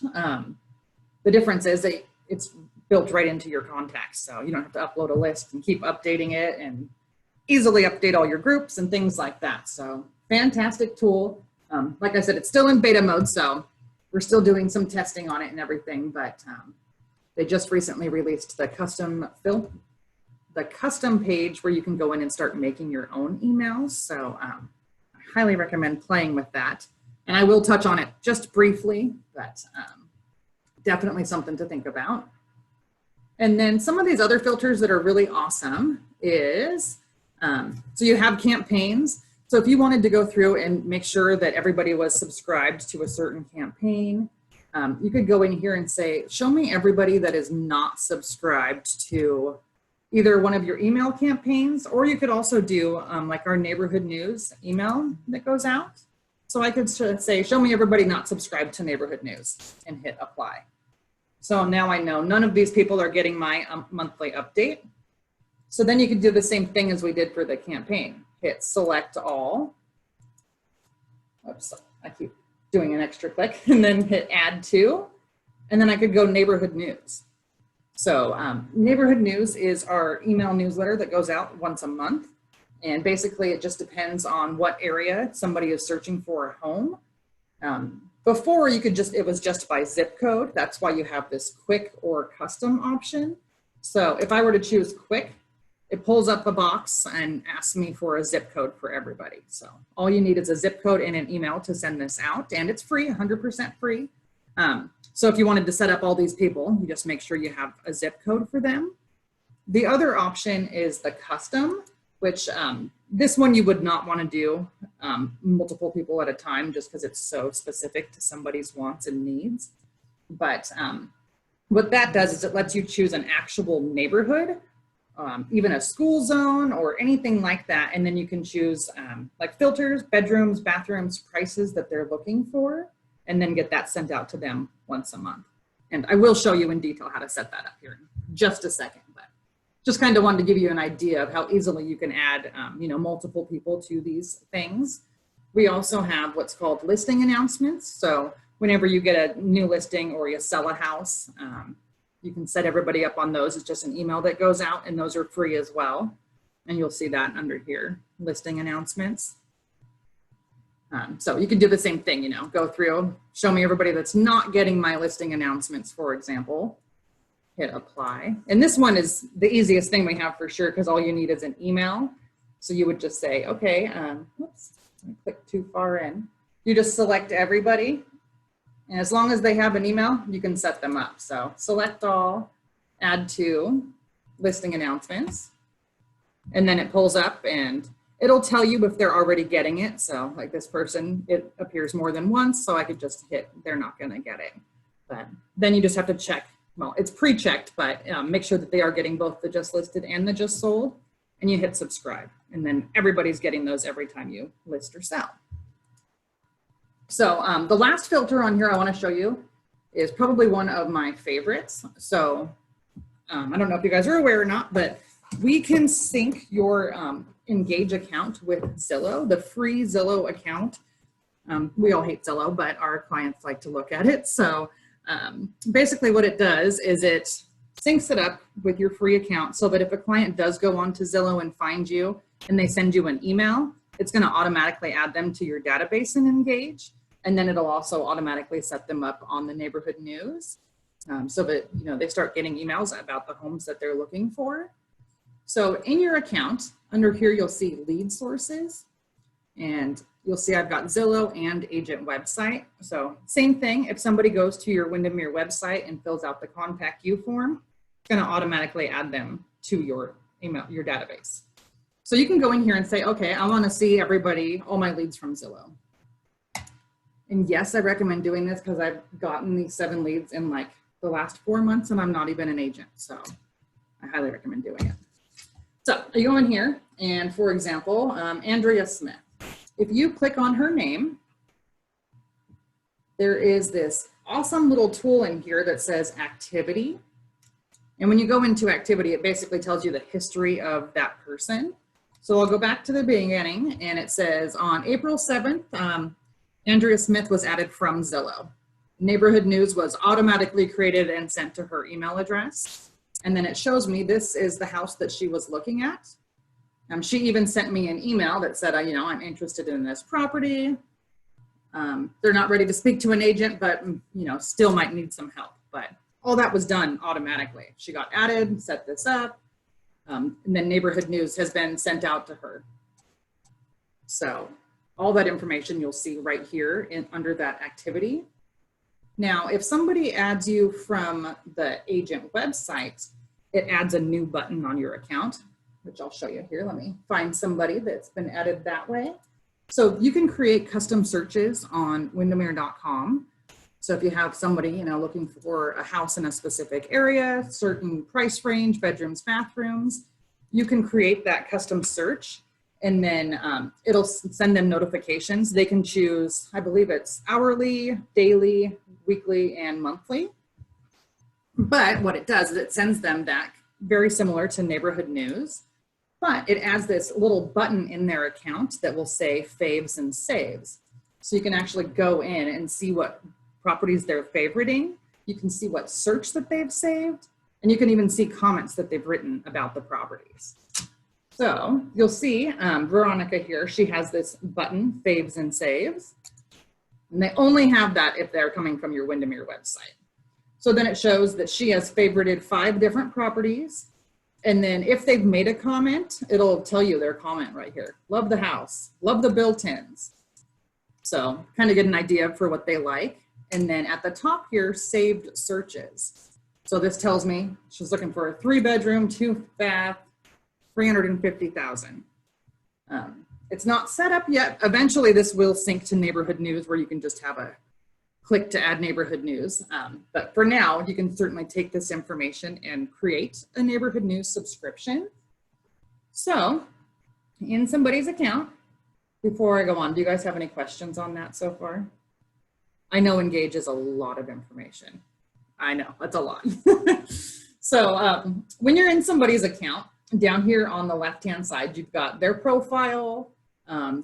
D: The difference is that it's built right into your contacts. So you don't have to upload a list and keep updating it and easily update all your groups and things like that. So fantastic tool. Like I said, it's still in beta mode, so we're still doing some testing on it and everything, but they just recently released the custom page where you can go in and start making your own emails. So I highly recommend playing with that. And I will touch on it just briefly, but definitely something to think about. And then some of these other filters that are really awesome is, so you have campaigns. So if you wanted to go through and make sure that everybody was subscribed to a certain campaign, you could go in here and say, show me everybody that is not subscribed to either one of your email campaigns, or you could also do like our neighborhood news email that goes out. So I could say, show me everybody not subscribed to neighborhood news and hit apply. So now I know none of these people are getting my monthly update. So then you could do the same thing as we did for the campaign. Hit select all. Oops, I keep doing an extra click, and then hit add to, and then I could go neighborhood news. So neighborhood news is our email newsletter that goes out once a month. And basically it just depends on what area somebody is searching for a home. Before you could it was just by zip code. That's why you have this quick or custom option. So if I were to choose quick, it pulls up a box and asks me for a zip code for everybody. So all you need is a zip code and an email to send this out, and it's free, 100% free. So if you wanted to set up all these people, you just make sure you have a zip code for them. The other option is the custom, which this one you would not want to do multiple people at a time, just because it's so specific to somebody's wants and needs. But what that does is it lets you choose an actual neighborhood, even a school zone or anything like that. And then you can choose like filters, bedrooms, bathrooms, prices that they're looking for, and then get that sent out to them once a month. And I will show you in detail how to set that up here in just a second. Just kind of wanted to give you an idea of how easily you can add, multiple people to these things. We also have what's called listing announcements. So whenever you get a new listing or you sell a house, You can set everybody up on those. It's just an email that goes out, and those are free as well. And you'll see that under here, listing announcements. So you can do the same thing, you know, go through, show me everybody that's not getting my listing announcements, for example, hit apply. And this one is the easiest thing we have for sure, because all you need is an email. So you would just say, okay, whoops, I clicked too far in. You just select everybody. And as long as they have an email, you can set them up. So select all, add to listing announcements. And then it pulls up and it'll tell you if they're already getting it. So like this person, it appears more than once. So I could just hit, they're not going to get it. But then you just have to check. Well, it's pre-checked, but make sure that they are getting both the just listed and the just sold. And you hit subscribe. And then everybody's getting those every time you list or sell. So the last filter on here I want to show you is probably one of my favorites. So I don't know if you guys are aware or not, but we can sync your Engage account with Zillow, the free Zillow account. We all hate Zillow, but our clients like to look at it. So basically what it does is it syncs it up with your free account so that if a client does go on to Zillow and find you and they send you an email, it's going to automatically add them to your database in Engage. And then it'll also automatically set them up on the neighborhood news so that, you know, they start getting emails about the homes that they're looking for. So in your account, under here, you'll see lead sources, and you'll see I've got Zillow and agent website. So same thing, if somebody goes to your Windermere website and fills out the contact you form, it's going to automatically add them to your email, your database. So you can go in here and say, okay, I want to see everybody, all my leads from Zillow. And yes, I recommend doing this because I've gotten these 7 leads in like the last 4 months and I'm not even an agent. So I highly recommend doing it. So you go in here and for example, Andrea Smith, if you click on her name, there is this awesome little tool in here that says activity. And when you go into activity, it basically tells you the history of that person. So I'll go back to the beginning and it says on April 7th, Andrea Smith was added from Zillow. Neighborhood News was automatically created and sent to her email address. And then it shows me this is the house that she was looking at. She even sent me an email that said, you know, I'm interested in this property. They're not ready to speak to an agent, but, you know, still might need some help. But all that was done automatically. She got added, set this up, and then Neighborhood News has been sent out to her. So all that information you'll see right here under that activity. Now, if somebody adds you from the agent website, it adds a new button on your account, which I'll show you here. Let me find somebody that's been added that way. So you can create custom searches on windermere.com. So if you have somebody, you know, looking for a house in a specific area, certain price range, bedrooms, bathrooms, you can create that custom search and then it'll send them notifications. They can choose, I believe it's hourly, daily, weekly, and monthly. But what it does is it sends them back very similar to Neighborhood News, but it adds this little button in their account that will say faves and saves. So you can actually go in and see what properties they're favoriting. You can see what search that they've saved, and you can even see comments that they've written about the properties. So you'll see Veronica here, she has this button, faves and saves. And they only have that if they're coming from your Windermere website. So then it shows that she has favorited 5 different properties. And then if they've made a comment, it'll tell you their comment right here. Love the house, love the built-ins. So kind of get an idea for what they like. And then at the top here, saved searches. So this tells me she's looking for a 3-bedroom, 2-bath, 350,000. It's not set up yet. Eventually this will sync to Neighborhood News where you can just have a click to add Neighborhood News. But for now, you can certainly take this information and create a Neighborhood News subscription. So in somebody's account, before I go on, do you guys have any questions on that so far? I know Engage is a lot of information. I know, that's a lot. So when you're in somebody's account, down here on the left-hand side, you've got their profile.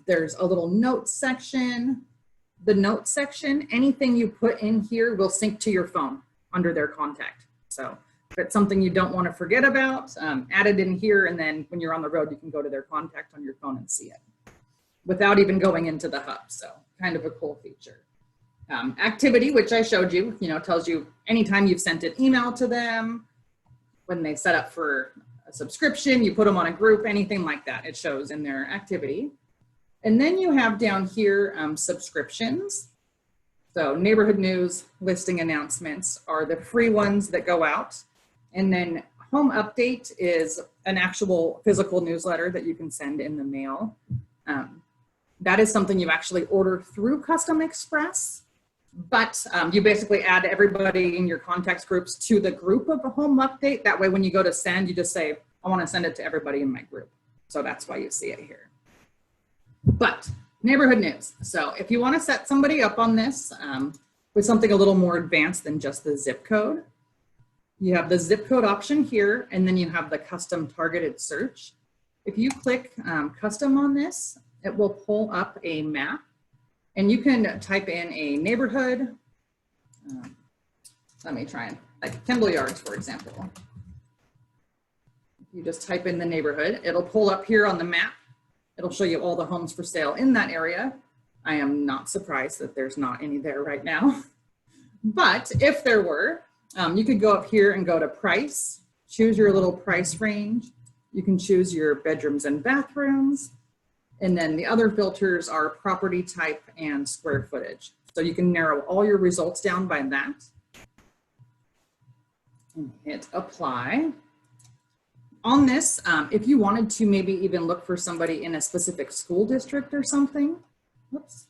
D: There's a little notes section. The notes section, anything you put in here will sync to your phone under their contact. So If it's something you don't want to forget about, add it in here. And then when you're on the road, you can go to their contact on your phone and see it without even going into the hub. So kind of a cool feature. Activity, which I showed you, tells you anytime you've sent an email to them, when they set up for a subscription, you put them on a group, anything like that, it shows in their activity. And then you have down here subscriptions. So neighborhood news, listing announcements are the free ones that go out. And then home update is an actual physical newsletter that you can send in the mail. That is something you actually order through Custom Express, but you basically add everybody in your contacts groups to the group of a home update. That way, when you go to send, you just say, I want to send it to everybody in my group. So that's why you see it here. But neighborhood news. So if you want to set somebody up on this with something a little more advanced than just the zip code, you have the zip code option here, and then you have the custom targeted search. If you click custom on this, it will pull up a map, and you can type in a neighborhood. Let me try and, like Kendall Yards, for example. You just type in the neighborhood. It'll pull up here on the map. It'll show you all the homes for sale in that area. I am not surprised that there's not any there right now. But if there were, you could go up here and go to price, choose your little price range. You can choose your bedrooms and bathrooms. And then the other filters are property type and square footage. So you can narrow all your results down by that. And hit apply. On this, if you wanted to maybe even look for somebody in a specific school district or something, whoops.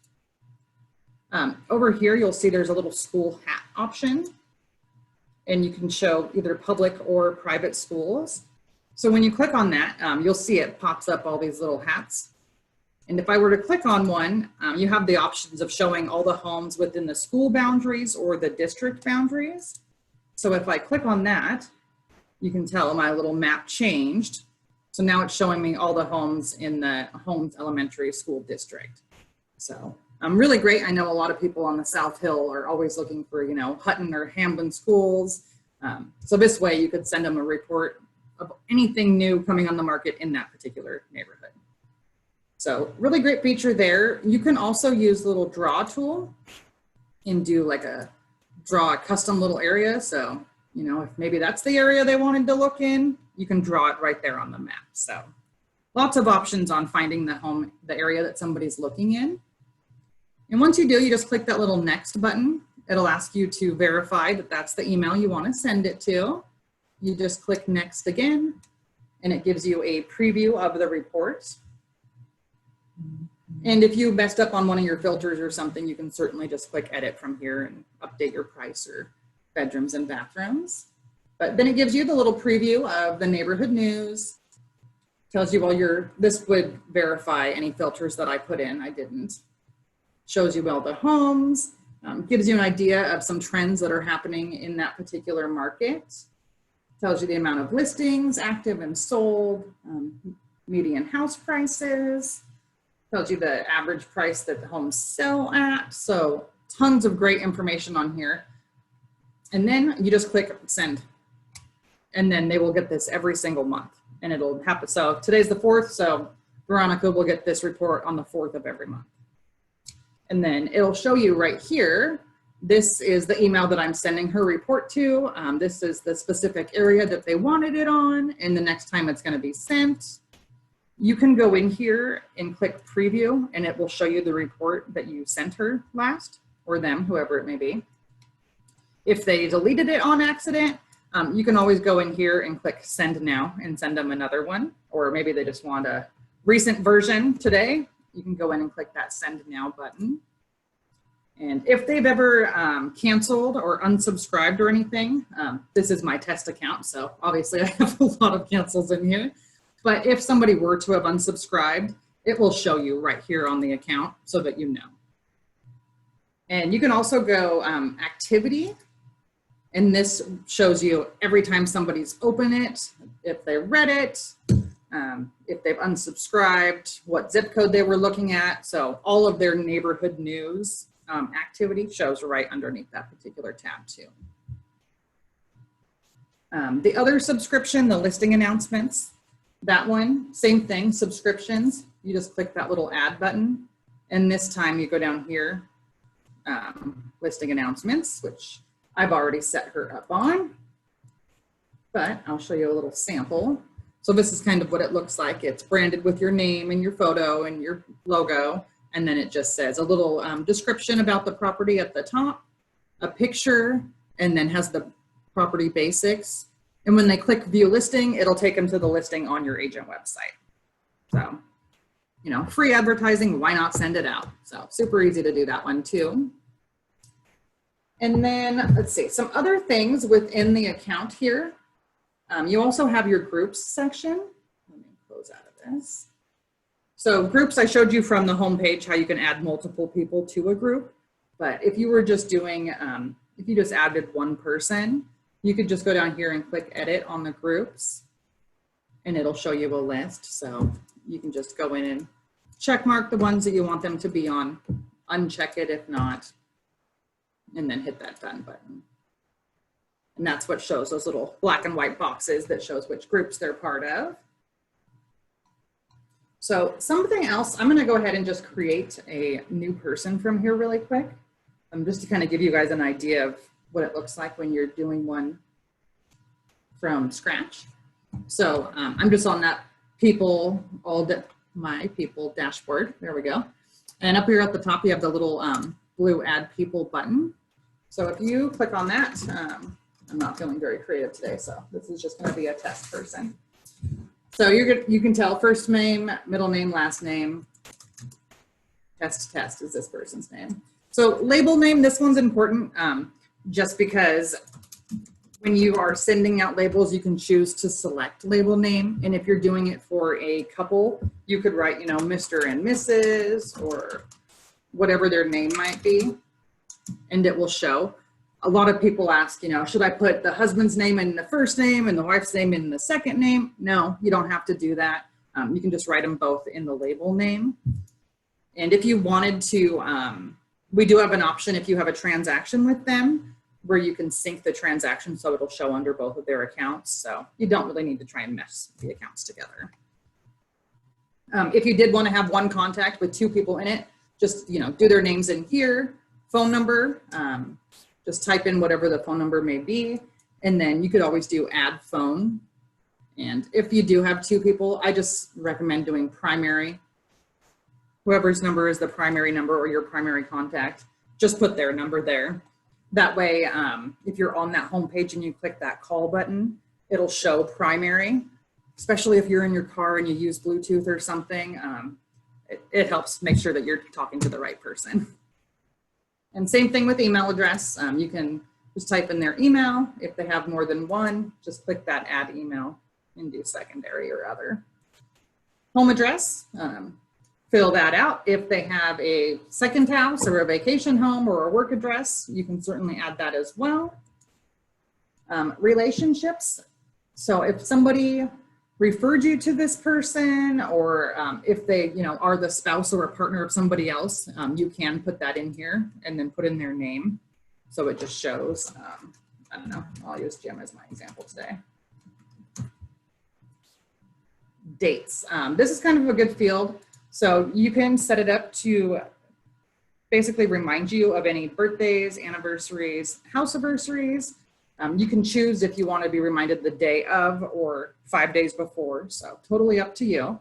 D: Over here, you'll see there's a little school hat option. And you can show either public or private schools. So when you click on that, you'll see it pops up all these little hats. And if I were to click on one, you have the options of showing all the homes within the school boundaries or the district boundaries. So if I click on that, you can tell my little map changed. So now it's showing me all the homes in the Holmes Elementary School District. So really great. I know a lot of people on the South Hill are always looking for, Hutton or Hamblin schools. So this way you could send them a report of anything new coming on the market in that particular neighborhood. So really great feature there. You can also use the little draw tool and do like draw a custom little area. So, if maybe that's the area they wanted to look in, you can draw it right there on the map. So lots of options on finding the area that somebody's looking in. And once you do, you just click that little next button. It'll ask you to verify that that's the email you want to send it to. You just click next again, and it gives you a preview of the report. And if you messed up on one of your filters or something, you can certainly just click edit from here and update your price or bedrooms and bathrooms. But then it gives you the little preview of the neighborhood news. Tells you, well, this would verify any filters that I put in. I didn't. Shows you all the homes. Gives you an idea of some trends that are happening in that particular market. Tells you the amount of listings, active and sold, median house prices. Tells you the average price that the homes sell at. So tons of great information on here. And then you just click send. And then they will get this every single month. And it'll happen. So today's the 4th. So Veronica will get this report on the 4th of every month. And then it'll show you right here. This is the email that I'm sending her report to. This is the specific area that they wanted it on. And the next time it's going to be sent. You can go in here and click preview, and it will show you the report that you sent her last, or them, whoever it may be. If they deleted it on accident, you can always go in here and click send now and send them another one. Or maybe they just want a recent version today. You can go in and click that send now button. And if they've ever canceled or unsubscribed or anything, this is my test account. So obviously I have a lot of cancels in here. But if somebody were to have unsubscribed, it will show you right here on the account so that you know. And you can also go activity. And this shows you every time somebody's opened it, if they read it, if they've unsubscribed, what zip code they were looking at. So all of their neighborhood news activity shows right underneath that particular tab too. The other subscription, the listing announcements, that one, same thing, subscriptions. You just click that little add button. And this time you go down here, listing announcements, which I've already set her up on. But I'll show you a little sample. So this is kind of what it looks like. It's branded with your name and your photo and your logo. And then it just says a little description about the property at the top, a picture, and then has the property basics. And when they click view listing, it'll take them to the listing on your agent website. So, you know, free advertising, why not send it out? So super easy to do that one too. And then let's see, some other things within the account here. You also have your groups section. Let me close out of this. So groups, I showed you from the homepage how you can add multiple people to a group. But if you were just doing, if you just added one person, you could just go down here and click edit on the groups and it'll show you a list. So you can just go in and check mark the ones that you want them to be on, uncheck it if not, and then hit that done button. And that's what shows those little black and white boxes that shows which groups they're part of. So something else, I'm gonna go ahead and just create a new person from here really quick. Just to kind of give you guys an idea of what it looks like when you're doing one from scratch. So I'm just on that my people dashboard. There we go. And up here at the top, you have the little blue add people button. So if you click on that, I'm not feeling very creative today, so this is just going to be a test person. So you can tell first name, middle name, last name. Test is this person's name. So label name, this one's important just because when you are sending out labels, you can choose to select label name. And if you're doing it for a couple, you could write, you know, Mr. and Mrs. or whatever their name might be, and it will show. A lot of people ask, you know, should I put the husband's name in the first name and the wife's name in the second name? No, you don't have to do that. You can just write them both in the label name. And if you wanted to, we do have an option if you have a transaction with them where you can sync the transaction so it'll show under both of their accounts. So you don't really need to try and mesh the accounts together. If you did want to have one contact with two people in it, just, you know, do their names in here, phone number, just type in whatever the phone number may be, and then you could always do add phone. And if you do have two people, I just recommend doing primary. Whoever's number is the primary number or your primary contact, just put their number there. That way, if you're on that home page and you click that call button, it'll show primary, especially if you're in your car and you use Bluetooth or something. It helps make sure that you're talking to the right person. And same thing with email address. You can just type in their email. If they have more than one, just click that add email and do secondary or other. Home address, fill that out. If they have a second house or a vacation home or a work address, you can certainly add that as well. Relationships. So if somebody referred you to this person, or if they, you know, are the spouse or a partner of somebody else, you can put that in here and then put in their name. So it just shows, I don't know, I'll use Jim as my example today. Dates. This is kind of a good field. So you can set it up to basically remind you of any birthdays, anniversaries, house anniversaries. You can choose if you want to be reminded the day of or 5 days before, so totally up to you.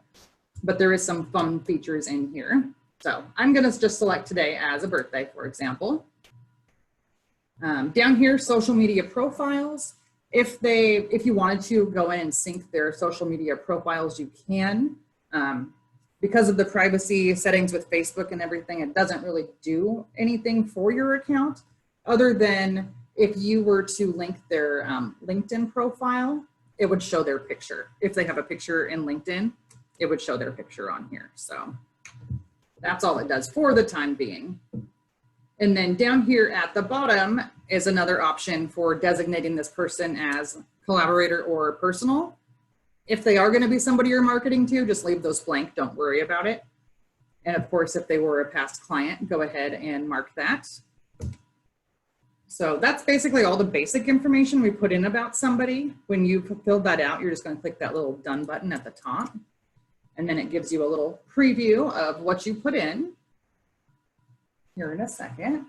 D: But there is some fun features in here. So I'm going to just select today as a birthday, for example. Down here, social media profiles. If you wanted to go in and sync their social media profiles, you can. Because of the privacy settings with Facebook and everything, it doesn't really do anything for your account other than if you were to link their LinkedIn profile, it would show their picture. If they have a picture in LinkedIn, it would show their picture on here. So that's all it does for the time being. And then down here at the bottom is another option for designating this person as collaborator or personal. If they are going to be somebody you're marketing to, just leave those blank. Don't worry about it. And of course, if they were a past client, go ahead and mark that. So that's basically all the basic information we put in about somebody. When you filled that out, you're just going to click that little done button at the top. And then it gives you a little preview of what you put in here in a second.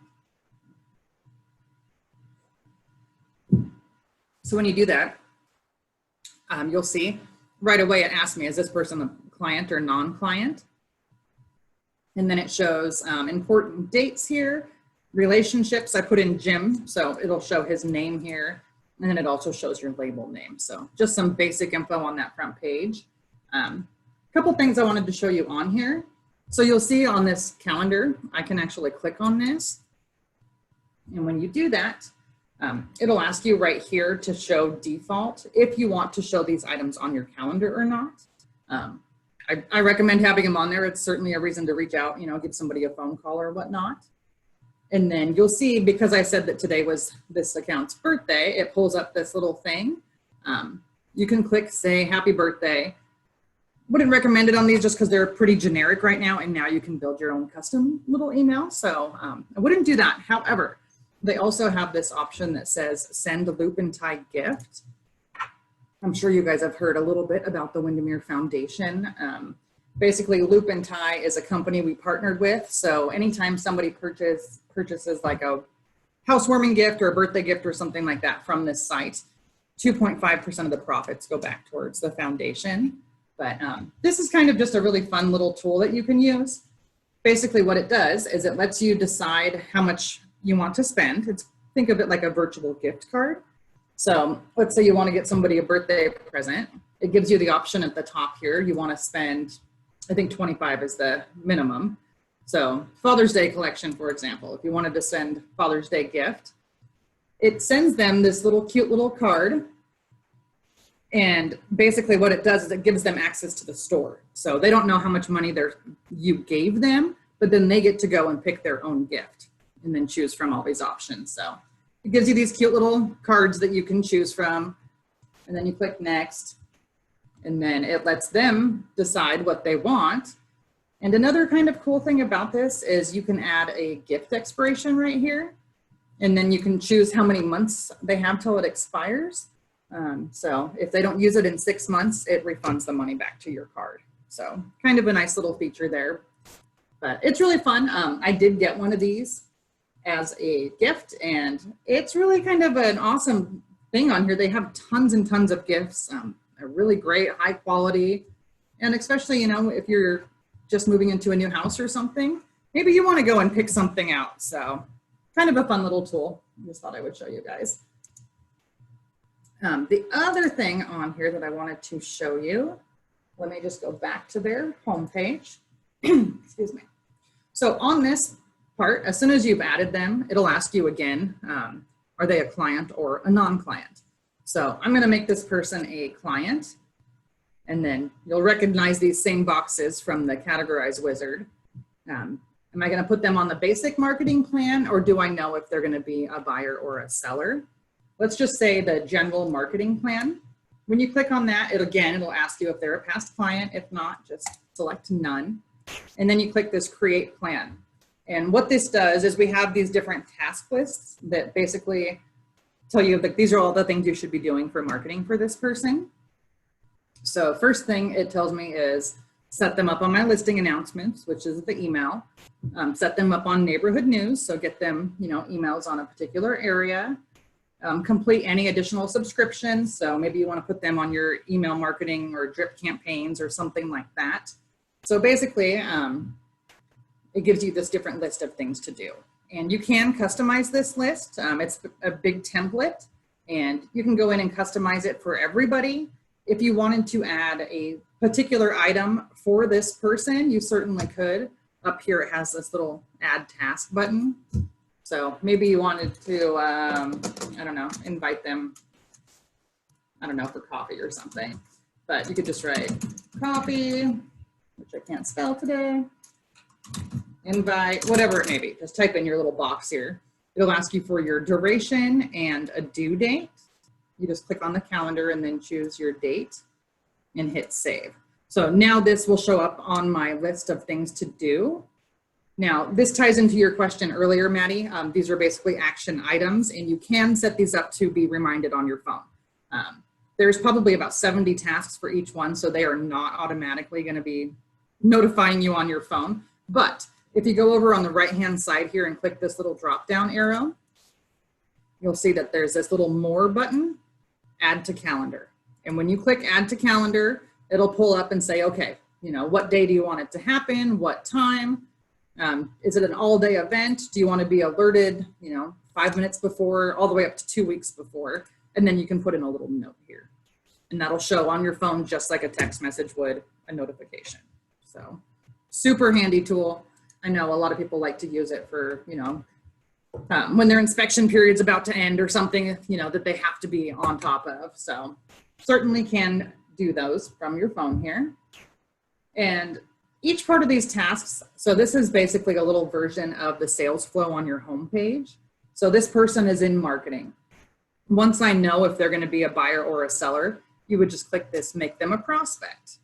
D: So when you do that, you'll see right away it asks me, is this person a client or non-client? And then it shows important dates here, relationships. I put in Jim, so it'll show his name here. And then it also shows your label name. So just some basic info on that front page. Couple things I wanted to show you on here. So you'll see on this calendar, I can actually click on this. And when you do that, it'll ask you right here to show default if you want to show these items on your calendar or not. I recommend having them on there. It's certainly a reason to reach out, give somebody a phone call or whatnot. And then you'll see, because I said that today was this account's birthday, it pulls up this little thing. You can click, say, happy birthday. Wouldn't recommend it on these just because they're pretty generic right now, and now you can build your own custom little email. So I wouldn't do that. However, they also have this option that says send a loop and tie gift. I'm sure you guys have heard a little bit about the Windermere Foundation. Basically, Loop and Tie is a company we partnered with. So anytime somebody purchases like a housewarming gift or a birthday gift or something like that from this site, 2.5% of the profits go back towards the foundation. But this is kind of just a really fun little tool that you can use. Basically what it does is it lets you decide how much you want to spend. Think of it like a virtual gift card. So let's say you want to get somebody a birthday present. It gives you the option at the top here. You want to spend, I think 25 is the minimum. So Father's Day collection, for example, if you wanted to send Father's Day gift, it sends them this little cute little card. And basically what it does is it gives them access to the store. So they don't know how much money you gave them, but then they get to go and pick their own gift and then choose from all these options. So it gives you these cute little cards that you can choose from. And then you click next, and then it lets them decide what they want. And another kind of cool thing about this is you can add a gift expiration right here. And then you can choose how many months they have till it expires. So if they don't use it in 6 months, it refunds the money back to your card. So kind of a nice little feature there, but it's really fun. I did get one of these as a gift, and it's really kind of an awesome thing on here. They have tons and tons of gifts, are really great, high quality. And especially, if you're just moving into a new house or something, maybe you want to go and pick something out. So kind of a fun little tool. Just thought I would show you guys. The other thing on here that I wanted to show you, let me just go back to their homepage. Excuse me. So on this part, as soon as you've added them, it'll ask you again, are they a client or a non-client? So I'm going to make this person a client, and then you'll recognize these same boxes from the Categorize Wizard. Am I going to put them on the basic marketing plan, or do I know if they're going to be a buyer or a seller? Let's just say the general marketing plan. When you click on that, it'll ask you if they're a past client. If not, just select none. And then you click this create plan. And what this does is we have these different task lists that basically tell you that these are all the things you should be doing for marketing for this person. So first thing it tells me is set them up on my listing announcements, which is the email. Set them up on neighborhood news, so get them, emails on a particular area. Complete any additional subscriptions. So maybe you want to put them on your email marketing or drip campaigns or something like that. So basically, it gives you this different list of things to do. And you can customize this list. It's a big template, and you can go in and customize it for everybody. If you wanted to add a particular item for this person, you certainly could. Up here, it has this little add task button. So maybe you wanted to, I don't know, invite them, I don't know, for coffee or something. But you could just write coffee, which I can't spell today, invite, whatever it may be. Just type in your little box here. It'll ask you for your duration and a due date. You just click on the calendar and then choose your date and hit save. So now this will show up on my list of things to do. Now, this ties into your question earlier, Maddie. These are basically action items, and you can set these up to be reminded on your phone. There's probably about 70 tasks for each one, so they are not automatically going to be notifying you on your phone. But if you go over on the right-hand side here and click this little drop-down arrow, you'll see that there's this little more button, add to calendar. And when you click add to calendar, it'll pull up and say, okay, you know, what day do you want it to happen? What time? Is it an all-day event? Do you want to be alerted, you know, 5 minutes before, all the way up to 2 weeks before? And then you can put in a little note here. And that'll show on your phone just like a text message would, a notification. So super handy tool. I know a lot of people like to use it for, you know, when their inspection period's about to end or something, you know, that they have to be on top of. So certainly can do those from your phone here. And each part of these tasks, so this is basically a little version of the sales flow on your homepage. So this person is in marketing. Once I know if they're going to be a buyer or a seller, you would just click this, make them a prospect.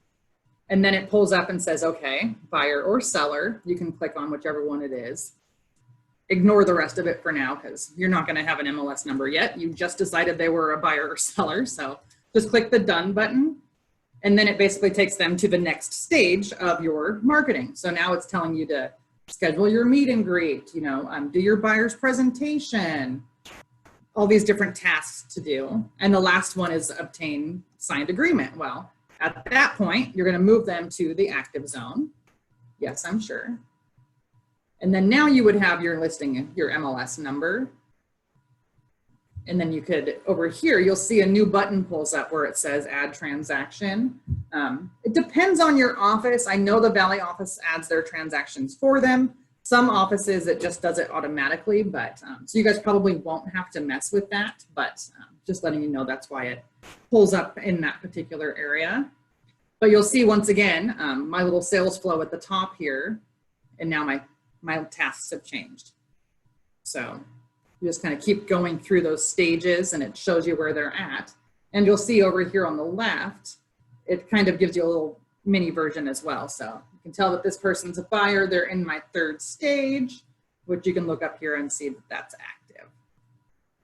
D: And then it pulls up and says, okay, buyer or seller. You can click on whichever one it is. Ignore the rest of it for now because you're not going to have an MLS number yet. You just decided they were a buyer or seller. So just click the done button. And then it basically takes them to the next stage of your marketing. So now it's telling you to schedule your meet and greet, you know, do your buyer's presentation, all these different tasks to do. And the last one is obtain signed agreement. Well, at that point, you're going to move them to the active zone. Yes, I'm sure. And then now you would have your listing, your MLS number. And then you could, over here, you'll see a new button pulls up where it says add transaction. It depends on your office. I know the Valley office adds their transactions for them. Some offices, it just does it automatically, but so you guys probably won't have to mess with that, but just letting you know that's why it pulls up in that particular area. But you'll see once again, my little sales flow at the top here, and now my tasks have changed. So you just kind of keep going through those stages and it shows you where they're at. And you'll see over here on the left, it kind of gives you a little mini version as well. So you can tell that this person's a buyer. They're in my third stage, which you can look up here and see that that's active.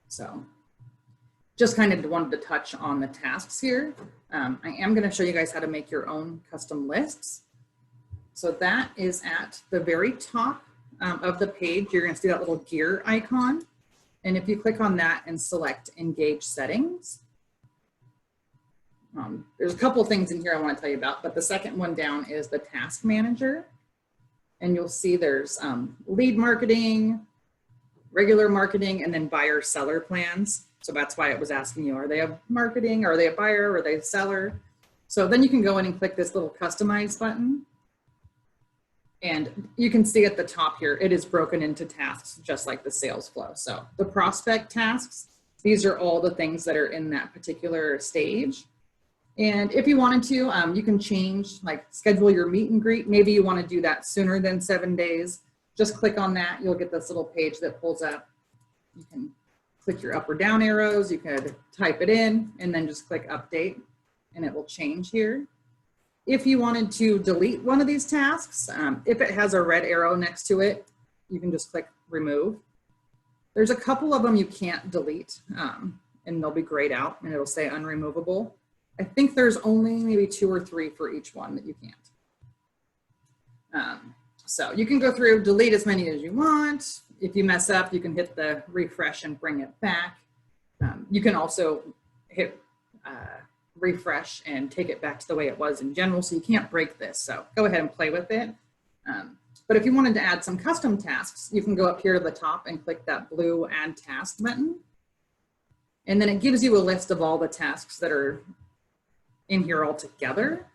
D: So just kind of wanted to touch on the tasks here. I am going to show you guys how to make your own custom lists. So that is at the very top of the page. You're going to see that little gear icon. And if you click on that and select engage settings, there's a couple things in here I want to tell you about, but the second one down is the task manager. And you'll see there's lead marketing, regular marketing, and then buyer seller plans. So that's why it was asking you, are they a marketing? Are they a buyer? Are they a seller? So then you can go in and click this little customize button. And you can see at the top here, it is broken into tasks just like the sales flow. So the prospect tasks, these are all the things that are in that particular stage. And if you wanted to, you can change, like schedule your meet and greet. Maybe you want to do that sooner than 7 days. Just click on that. You'll get this little page that pulls up. You can click your up or down arrows. You could type it in and then just click update and it will change here. If you wanted to delete one of these tasks, if it has a red arrow next to it, you can just click remove. There's a couple of them you can't delete and they'll be grayed out and it'll say unremovable. I think there's only maybe 2 or 3 for each one that you can't. So you can go through, delete as many as you want. If you mess up, you can hit the refresh and bring it back. You can also hit refresh and take it back to the way it was in general, so you can't break this. So go ahead and play with it. But if you wanted to add some custom tasks, you can go up here to the top and click that blue add task button. And then it gives you a list of all the tasks that are in here all together.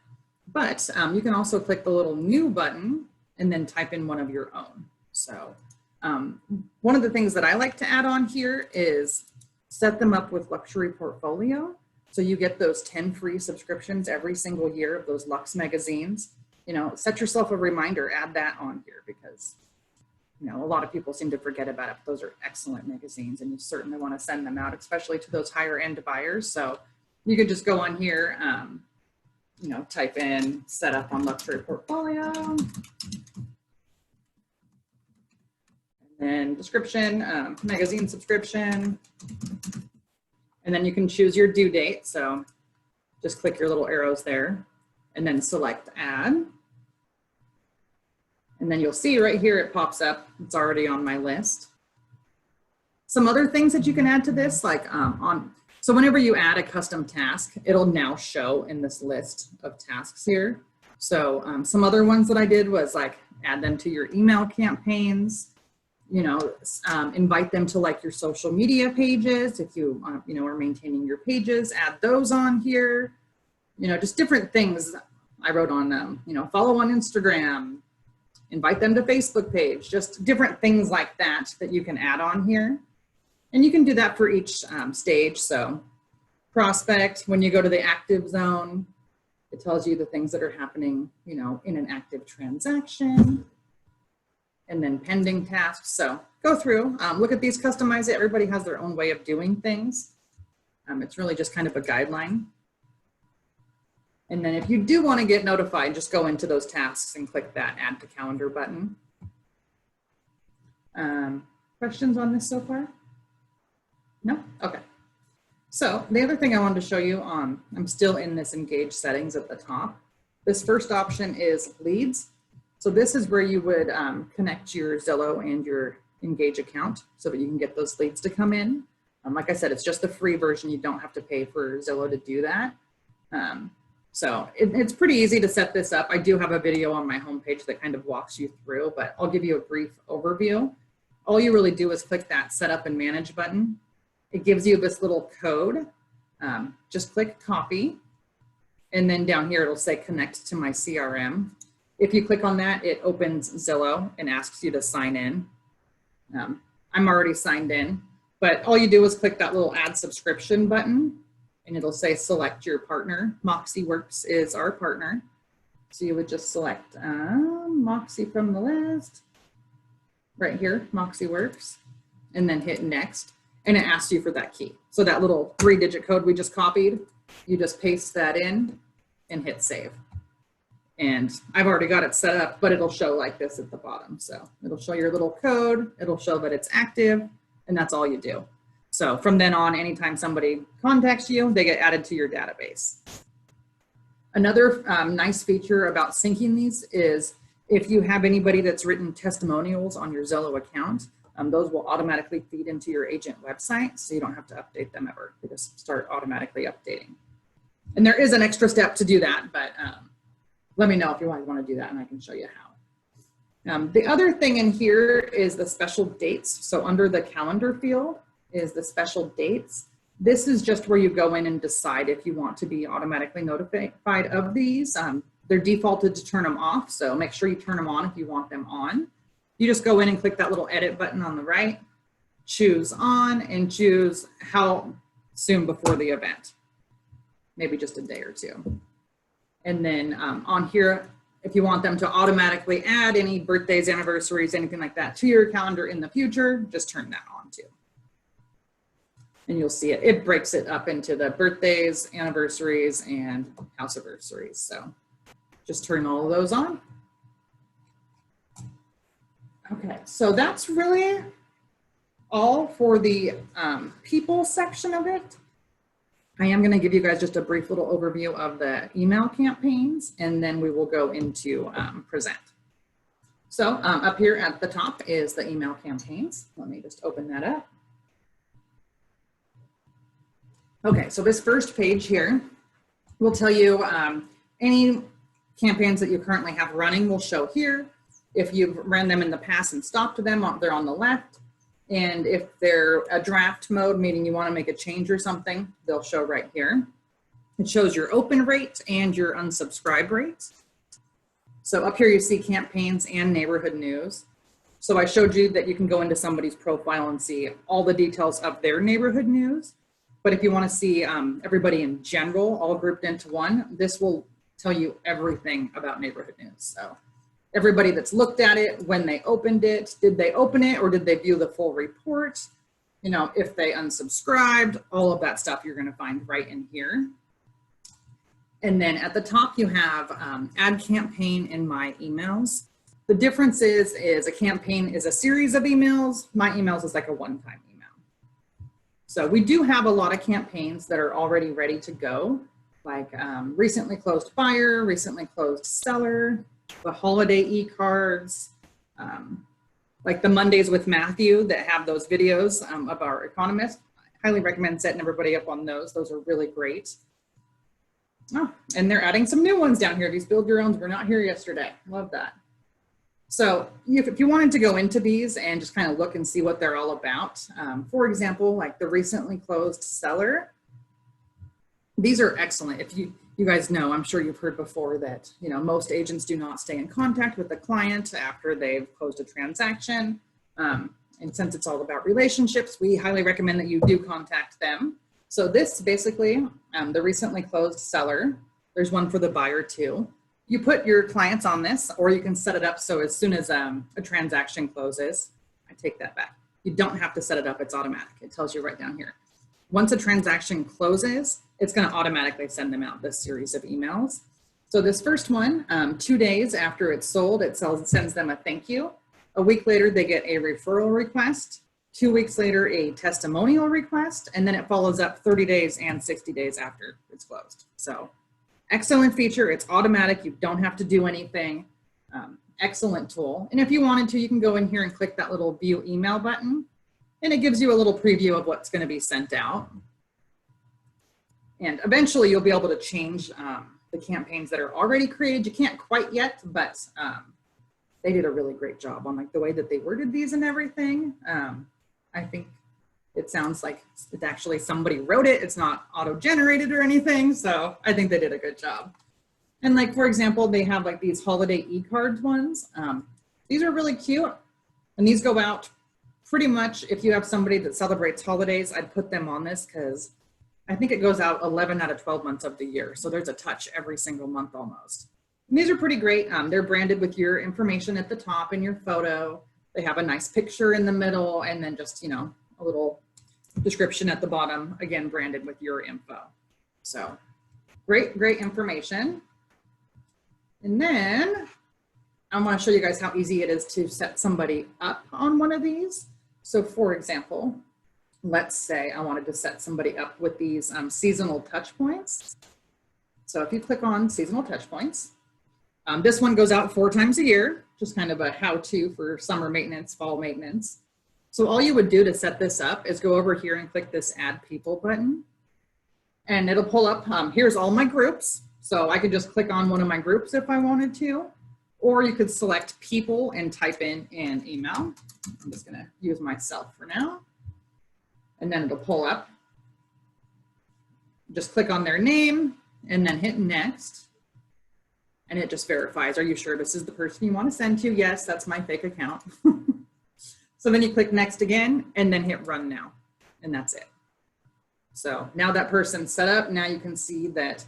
D: But you can also click the little new button and then type in one of your own. So one of the things that I like to add on here is set them up with Luxury Portfolio. So you get those 10 free subscriptions every single year of those Lux magazines. You know, set yourself a reminder, add that on here because, you know, a lot of people seem to forget about it. But those are excellent magazines and you certainly want to send them out, especially to those higher end buyers. So you could just go on here, you know, type in set up on Luxury Portfolio. and description, magazine subscription, and then you can choose your due date. So just click your little arrows there and then select add. And then you'll see right here, it pops up. It's already on my list. Some other things that you can add to this, like so whenever you add a custom task, it'll now show in this list of tasks here. So some other ones that I did was like add them to your email campaigns, you know, invite them to like your social media pages. If you, you know, are maintaining your pages, add those on here, you know, just different things I wrote on, you know, follow on Instagram, invite them to Facebook page, just different things like that that you can add on here. And you can do that for each stage. So prospect, when you go to the active zone, it tells you the things that are happening, you know, in an active transaction, and then pending tasks. So go through, look at these, customize it. Everybody has their own way of doing things. It's really just kind of a guideline. And then if you do want to get notified, just go into those tasks and click that add to calendar button. Questions on this so far? No? Okay. So the other thing I wanted to show you, I'm still in this engage settings at the top. This first option is leads. So this is where you would connect your Zillow and your Engage account so that you can get those leads to come in. Like I said, it's just the free version. You don't have to pay for Zillow to do that. So it's pretty easy to set this up. I do have a video on my homepage that kind of walks you through, but I'll give you a brief overview. All you really do is click that set up and manage button. It gives you this little code. Just click copy. And then down here, it'll say connect to my CRM. If you click on that, it opens Zillow and asks you to sign in. I'm already signed in, but all you do is click that little add subscription button and it'll say select your partner. MoxieWorks is our partner. So you would just select Moxie from the list, right here, MoxieWorks, and then hit next. And it asks you for that key. So that little 3-digit code we just copied, you just paste that in and hit save. And I've already got it set up, but it'll show like this at the bottom. So it'll show your little code, it'll show that it's active, and that's all you do. So from then on, anytime somebody contacts you, they get added to your database. Another nice feature about syncing these is if you have anybody that's written testimonials on your Zillow account, those will automatically feed into your agent website, so you don't have to update them ever. They just start automatically updating. And there is an extra step to do that, but let me know if you want to do that and I can show you how. The other thing in here is the special dates. So under the calendar field is the special dates. This is just where you go in and decide if you want to be automatically notified of these. They're defaulted to turn them off, so make sure you turn them on if you want them on. You just go in and click that little edit button on the right, choose on, and choose how soon before the event. Maybe just a day or two. And then on here, if you want them to automatically add any birthdays, anniversaries, anything like that to your calendar in the future, just turn that on too. And you'll see it, it breaks it up into the birthdays, anniversaries, and house anniversaries. So just turn all of those on. Okay, so that's really all for the people section of it. I am going to give you guys just a brief little overview of the email campaigns, and then we will go into present. So up here at the top is the email campaigns. Let me just open that up. Okay, so this first page here will tell you any campaigns that you currently have running will show here. If you've ran them in the past and stopped them, they're on the left. And if they're a draft mode, meaning you want to make a change or something, they'll show right here. It shows your open rate and your unsubscribe rate. So up here you see campaigns and neighborhood news. So I showed you that you can go into somebody's profile and see all the details of their neighborhood news. But if you want to see everybody in general all grouped into one, this will tell you everything about neighborhood news. So everybody that's looked at it, when they opened it, did they open it or did they view the full report? You know, if they unsubscribed, all of that stuff you're going to find right in here. And then at the top you have add campaign in my emails. The difference is a campaign is a series of emails. My emails is like a one-time email. So we do have a lot of campaigns that are already ready to go, like recently closed buyer, recently closed seller, the holiday e-cards, like the Mondays with Matthew that have those videos of our economist. I highly recommend setting everybody up on those. Those are really great. Oh, and they're adding some new ones down here. These build your owns were not here yesterday. Love that. So if you wanted to go into these and just kind of look and see what they're all about, for example, like the recently closed seller, these are excellent. If you guys know, I'm sure you've heard before that, you know, most agents do not stay in contact with the client after they've closed a transaction. And since it's all about relationships, we highly recommend that you do contact them. So this basically, the recently closed seller, there's one for the buyer too. You put your clients on this, or you can set it up so as soon as a transaction closes, I take that back. You don't have to set it up, it's automatic. It tells you right down here. Once a transaction closes, it's gonna automatically send them out this series of emails. So this first one, 2 days after it's sold, it sends them a thank you. A week later, they get a referral request. 2 weeks later, a testimonial request, and then it follows up 30 days and 60 days after it's closed. So excellent feature. It's automatic. You don't have to do anything. Excellent tool. And if you wanted to, you can go in here and click that little view email button, and it gives you a little preview of what's going to be sent out. And eventually you'll be able to change the campaigns that are already created. You can't quite yet, but they did a really great job on like the way that they worded these and everything. I think it sounds like it's actually somebody wrote it. It's not auto-generated or anything. So I think they did a good job. And like, for example, they have like these holiday e-cards ones. These are really cute. And these go out pretty much if you have somebody that celebrates holidays, I'd put them on this because I think it goes out 11 out of 12 months of the year. So there's a touch every single month almost. And these are pretty great. They're branded with your information at the top and your photo. They have a nice picture in the middle and then just, you know, a little description at the bottom, again, branded with your info. So great information. And then I want to show you guys how easy it is to set somebody up on one of these. So for example, let's say I wanted to set somebody up with these seasonal touch points. So if you click on seasonal touch points, this one goes out 4 times a year, just kind of a how-to for summer maintenance, fall maintenance. So all you would do to set this up is go over here and click this add people button. And it'll pull up, here's all my groups. So I could just click on one of my groups if I wanted to, or you could select people and type in an email. I'm just gonna use myself for now. And then it'll pull up. Just click on their name and then hit next. And it just verifies, are you sure this is the person you want to send to? Yes, that's my fake account. So then you click next again and then hit run now. And that's it. So now that person's set up, now you can see that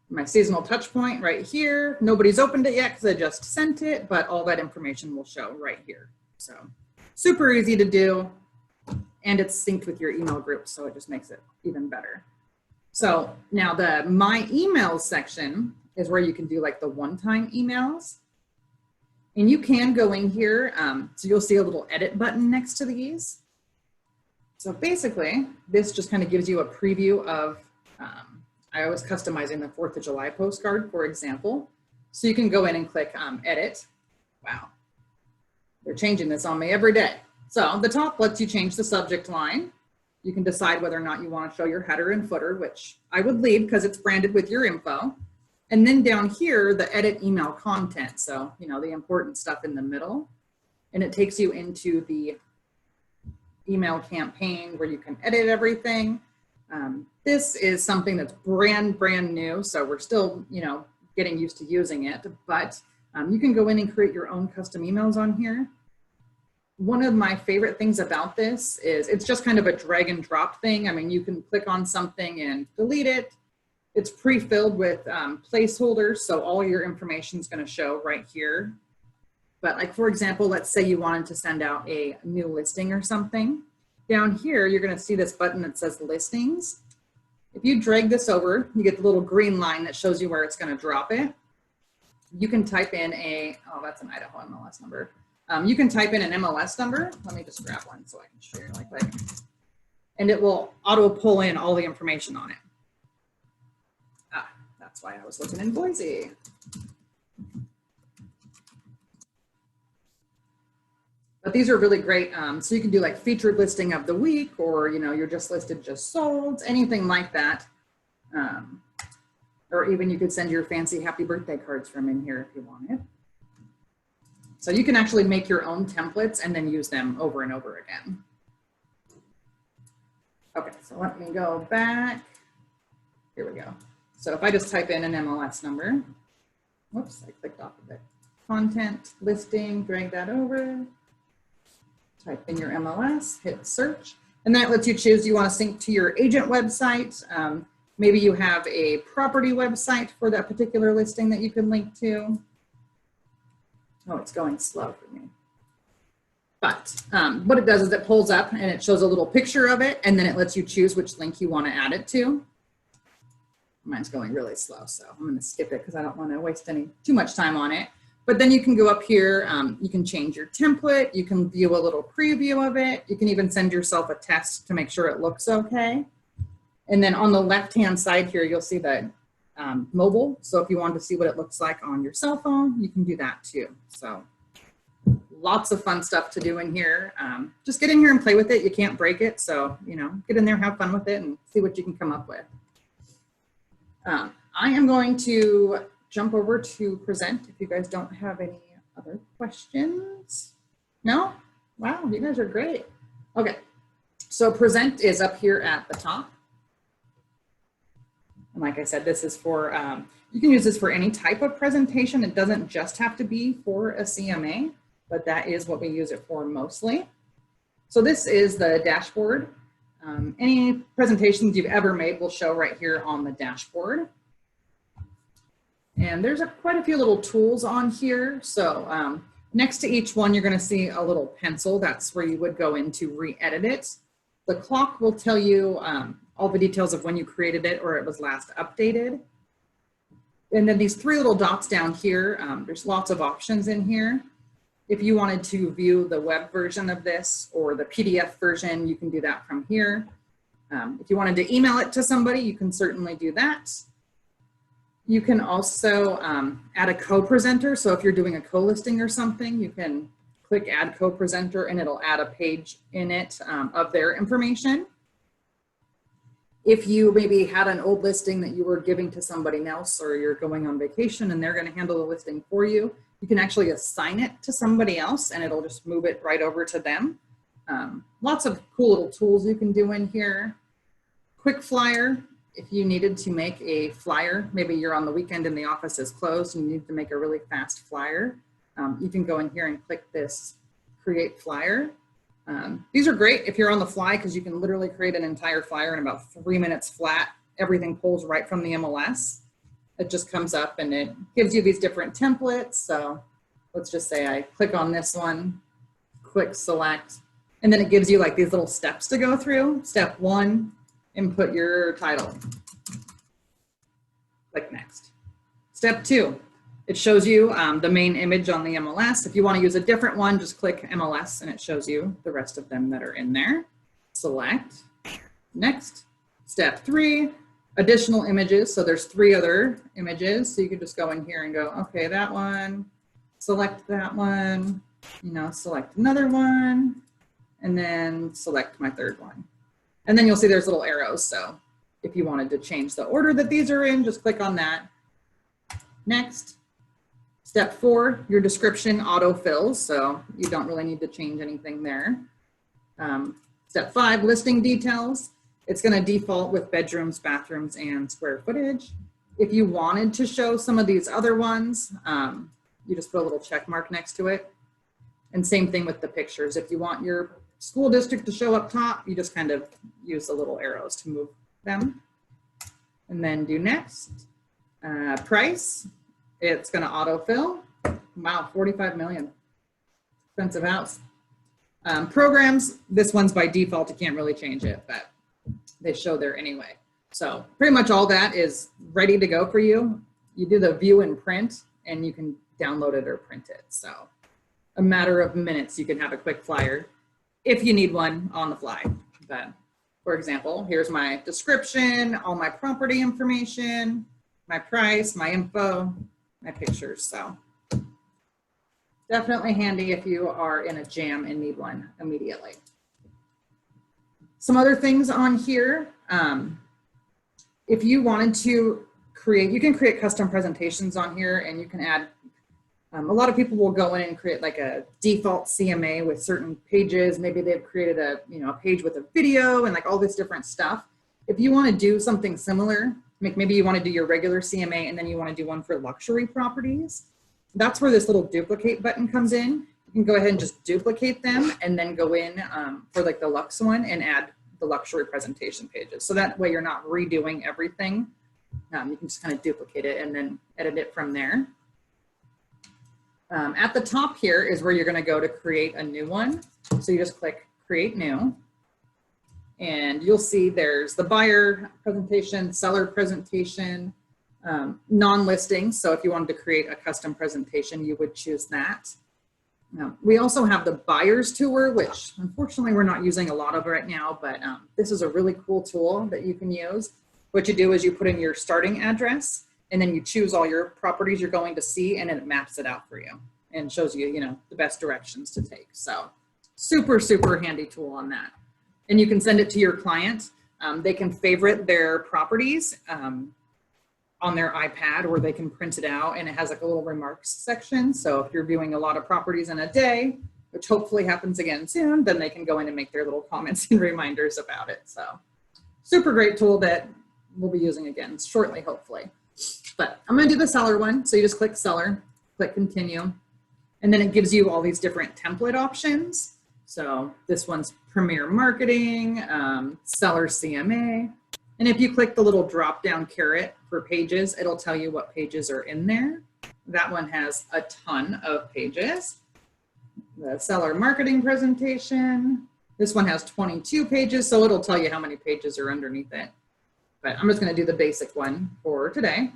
D: my seasonal touch point right here, nobody's opened it yet because I just sent it, but all that information will show right here. So super easy to do. And it's synced with your email group, so it just makes it even better. So now the my emails section is where you can do like the one-time emails. And you can go in here, so you'll see a little edit button next to these. So basically, this just kind of gives you a preview of, I was customizing the 4th of July postcard, for example. So you can go in and click edit. Wow, they're changing this on me every day. So the top lets you change the subject line. You can decide whether or not you want to show your header and footer, which I would leave because it's branded with your info. And then down here, the edit email content. So, you know, the important stuff in the middle. And it takes you into the email campaign where you can edit everything. This is something that's brand new. So we're still, you know, getting used to using it, but you can go in and create your own custom emails on here. One of my favorite things about this is it's just kind of a drag and drop thing. I mean, you can click on something and delete it. It's pre-filled with placeholders, so all your information is going to show right here. But like, for example, let's say you wanted to send out a new listing or something. Down here, you're going to see this button that says listings. If you drag this over, you get the little green line that shows you where it's going to drop it. you can type in oh, that's an Idaho MLS number. You can type in an MLS number. Let me just grab one so I can show you really quick. And it will auto pull in all the information on it. Ah, that's why I was looking in Boise. But these are really great. So you can do like featured listing of the week, or, you know, you're just listed, just sold, anything like that. Or even you could send your fancy happy birthday cards from in here if you wanted. So you can actually make your own templates and then use them over and over again. Okay, so let me go back. Here we go. So if I just type in an MLS number, whoops, I clicked off of it. Content, listing, drag that over. Type in your MLS, hit search, and that lets you choose, you want to sync to your agent website. Maybe you have a property website for that particular listing that you can link to. Oh, it's going slow for me. But what it does is it pulls up and it shows a little picture of it, and then it lets you choose which link you want to add it to. Mine's going really slow, so I'm going to skip it because I don't want to waste too much time on it. But then you can go up here, you can change your template, you can view a little preview of it, you can even send yourself a test to make sure it looks okay. And then on the left-hand side here, you'll see the mobile. So if you want to see what it looks like on your cell phone, you can do that too. So lots of fun stuff to do in here. Just get in here and play with it. You can't break it. So, you know, get in there, have fun with it, and see what you can come up with. I am going to jump over to present if you guys don't have any other questions. No? Wow, you guys are great. Okay, so present is up here at the top. And like I said, this is for, you can use this for any type of presentation. It doesn't just have to be for a CMA, but that is what we use it for mostly. So this is the dashboard. Any presentations you've ever made will show right here on the dashboard. And there's quite a few little tools on here. So next to each one, you're going to see a little pencil. That's where you would go in to re-edit it. The clock will tell you all the details of when you created it or it was last updated. And then these three little dots down here, there's lots of options in here. If you wanted to view the web version of this or the PDF version, you can do that from here. If you wanted to email it to somebody, you can certainly do that. You can also add a co-presenter. So if you're doing a co-listing or something, you can click add co-presenter and it'll add a page in it of their information. If you maybe had an old listing that you were giving to somebody else, or you're going on vacation and they're going to handle the listing for you, you can actually assign it to somebody else and it'll just move it right over to them. Lots of cool little tools you can do in here. Quick flyer. If you needed to make a flyer, maybe you're on the weekend and the office is closed and you need to make a really fast flyer, you can go in here and click this create flyer. These are great if you're on the fly because you can literally create an entire flyer in about 3 minutes flat. Everything pulls right from the MLS. It just comes up and it gives you these different templates. So let's just say I click on this one, click select, and then it gives you like these little steps to go through. Step 1, input your title. Click next. Step 2, it shows you the main image on the MLS. If you want to use a different one, just click MLS and it shows you the rest of them that are in there. Select. Next. Step 3, additional images. So there's 3 other images. So you can just go in here and go, okay, that one, select that one, you know, select another one, and then select my 3rd one. And then you'll see there's little arrows. So if you wanted to change the order that these are in, just click on that. Next. Step 4, your description autofills. So you don't really need to change anything there. Step 5, listing details. It's going to default with bedrooms, bathrooms, and square footage. If you wanted to show some of these other ones, you just put a little check mark next to it. And same thing with the pictures. If you want your school district to show up top, you just kind of use the little arrows to move them. And then do next. Price, it's going to autofill. Wow, 45 million. Expensive house. Programs, this one's by default. You can't really change it, but they show there anyway. So pretty much all that is ready to go for you. You do the view and print, and you can download it or print it. So a matter of minutes, you can have a quick flyer if you need one on the fly. But for example, here's my description, all my property information, my price, my info, my pictures. So definitely handy if you are in a jam and need one immediately. Some other things on here. If you wanted to create, you can create custom presentations on here, and you can add, a lot of people will go in and create like a default CMA with certain pages. Maybe they've created a, a page with a video and like all this different stuff. If you want to do something similar, maybe you want to do your regular CMA and then you want to do one for luxury properties, that's where this little duplicate button comes in. You can go ahead and just duplicate them and then go in for like the Lux one and add the luxury presentation pages. So that way you're not redoing everything. You can just kind of duplicate it and then edit it from there. At the top here is where you're going to go to create a new one. So you just click create new, and you'll see there's the buyer presentation, seller presentation, non-listing. So if you wanted to create a custom presentation, you would choose that. We also have the buyer's tour, which unfortunately we're not using a lot of right now, but this is a really cool tool that you can use. What you do is you put in your starting address, and then you choose all your properties you're going to see, and it maps it out for you and shows you, the best directions to take. So super, super handy tool on that. And you can send it to your client. They can favorite their properties on their iPad, or they can print it out, and it has like a little remarks section. So if you're viewing a lot of properties in a day, which hopefully happens again soon, then they can go in and make their little comments and reminders about it. So super great tool that we'll be using again shortly, hopefully. But I'm going to do the seller one. So you just click seller, click continue, and then it gives you all these different template options. So this one's Premier Marketing, Seller CMA. And if you click the little drop down caret for pages, it'll tell you what pages are in there. That one has a ton of pages. The Seller Marketing Presentation. This one has 22 pages, so it'll tell you how many pages are underneath it. But I'm just going to do the basic one for today.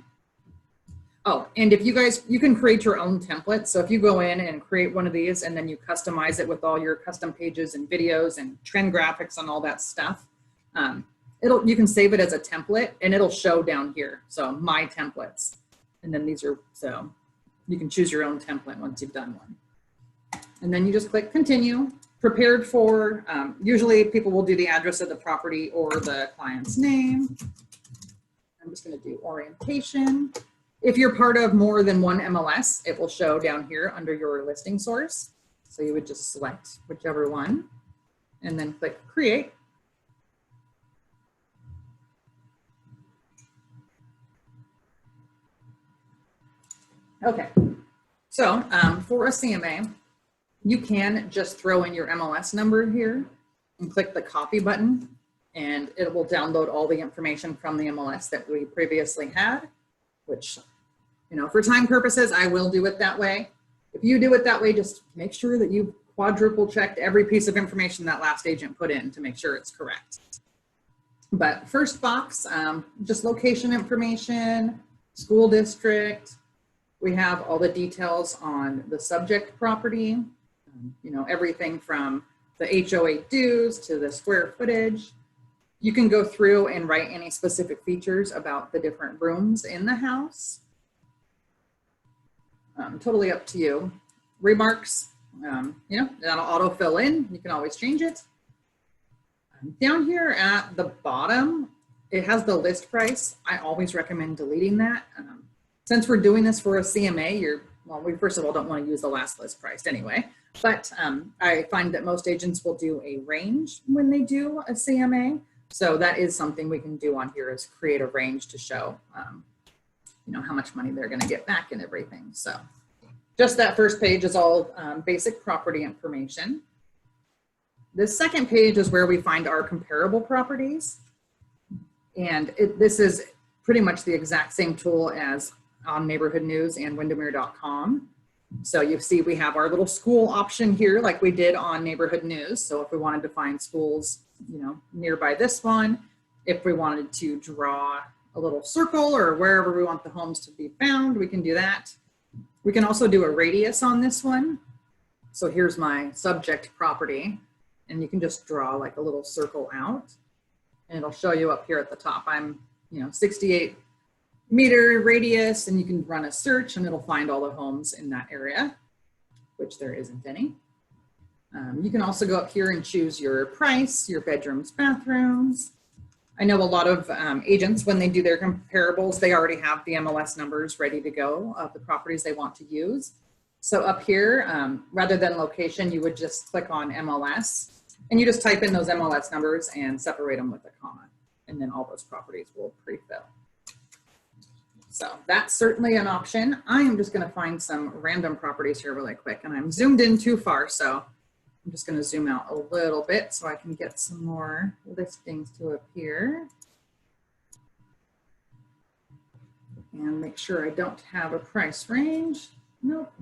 D: Oh, and if you can create your own template. So if you go in and create one of these and then you customize it with all your custom pages and videos and trend graphics and all that stuff, you can save it as a template and it'll show down here. So my templates. And then so you can choose your own template once you've done one. And then you just click continue. Prepared for, usually people will do the address of the property or the client's name. I'm just going to do orientation. If you're part of more than one MLS, it will show down here under your listing source. So you would just select whichever one and then click create. Okay, so for a CMA, you can just throw in your MLS number here and click the copy button, and it will download all the information from the MLS that we previously had, which, for time purposes, I will do it that way. If you do it that way, just make sure that you quadruple checked every piece of information that last agent put in to make sure it's correct. But first box, just location information, school district. We have all the details on the subject property. Everything from the HOA dues to the square footage. You can go through and write any specific features about the different rooms in the house. Totally up to you. Remarks, that'll auto fill in. You can always change it. Down here at the bottom, it has the list price. I always recommend deleting that. Since we're doing this for a CMA, we first of all don't want to use the last list price anyway. But I find that most agents will do a range when they do a CMA. So that is something we can do on here, is create a range to show, how much money they're going to get back and everything. So just that first page is all basic property information. The second page is where we find our comparable properties. And this is pretty much the exact same tool as on Neighborhood News and Windermere.com. So you see we have our little school option here like we did on Neighborhood News. So if we wanted to find schools, nearby this one, if we wanted to draw a little circle or wherever we want the homes to be found, we can do that. We can also do a radius on this one. So here's my subject property, and you can just draw like a little circle out, and it'll show you up here at the top. I'm, 68 meter radius, and you can run a search and it'll find all the homes in that area, which there isn't any. You can also go up here and choose your price, your bedrooms, bathrooms. I know a lot of agents, when they do their comparables, they already have the MLS numbers ready to go of the properties they want to use. So up here, rather than location, you would just click on MLS, and you just type in those MLS numbers and separate them with a comma, and then all those properties will pre-fill. So that's certainly an option. I am just going to find some random properties here really quick, and I'm zoomed in too far, so I'm just going to zoom out a little bit so I can get some more listings to appear. And make sure I don't have a price range. Nope.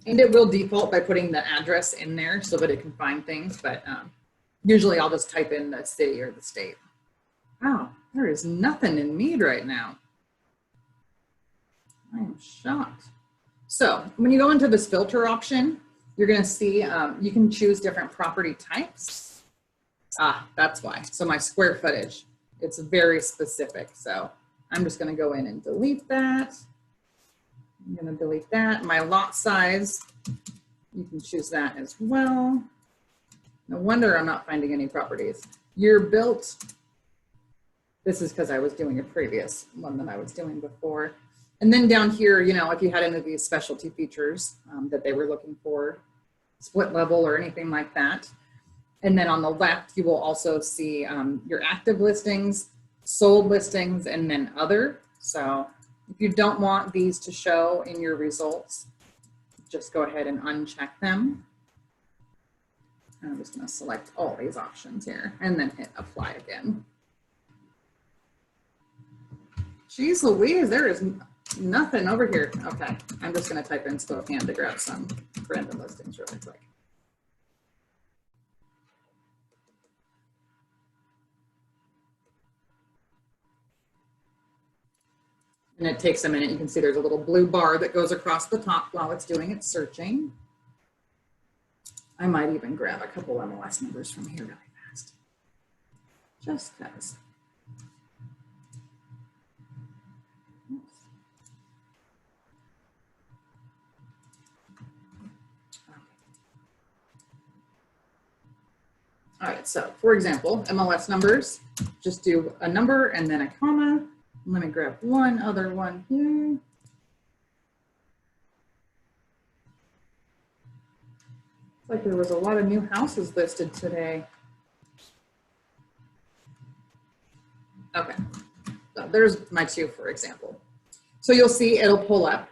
D: And it will default by putting the address in there so that it can find things, but usually I'll just type in the city or the state. Wow, there is nothing in Mead right now. I am shocked. So when you go into this filter option, you're going to see you can choose different property types. That's why. So my square footage, it's very specific. So I'm just going to go in and delete that. I'm going to delete that. My lot size, you can choose that as well. No wonder I'm not finding any properties. Year built. This is because I was doing a previous one that I was doing before. And then down here, if you had any of these specialty features that they were looking for, split level or anything like that. And then on the left, you will also see your active listings, sold listings, and then other. So if you don't want these to show in your results, just go ahead and uncheck them. And I'm just going to select all these options here and then hit apply again. Jeez Louise, there is nothing over here. Okay, I'm just going to type in Spokane to grab some random listings really quick. And it takes a minute. You can see there's a little blue bar that goes across the top while it's doing its searching. I might even grab a couple MLS numbers from here really fast. Just because. All right, so for example, MLS numbers, just do a number and then a comma. Let me grab one other one here. It's like there was a lot of new houses listed today. Okay, so there's my two, for example. So you'll see it'll pull up.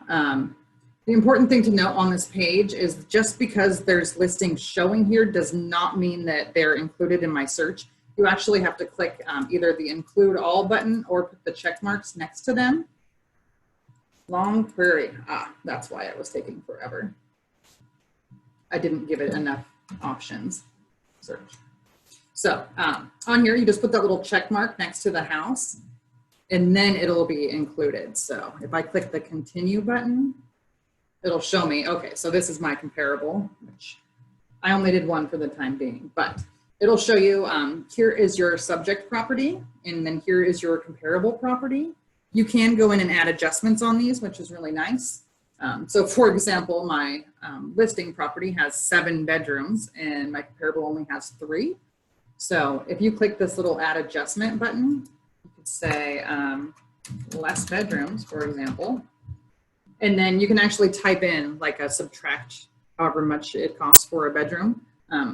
D: The important thing to note on this page is just because there's listings showing here does not mean that they're included in my search. You actually have to click either the include all button or put the check marks next to them. Long query. That's why it was taking forever. I didn't give it enough options. Search. So on here, you just put that little check mark next to the house and then it'll be included. So if I click the continue button, it'll show me, okay, so this is my comparable, which I only did one for the time being, but it'll show you, here is your subject property, and then here is your comparable property. You can go in and add adjustments on these, which is really nice. So for example, my listing property has 7 bedrooms and my comparable only has 3. So if you click this little add adjustment button, you could say less bedrooms, for example. And then you can actually type in like a subtract however much it costs for a bedroom.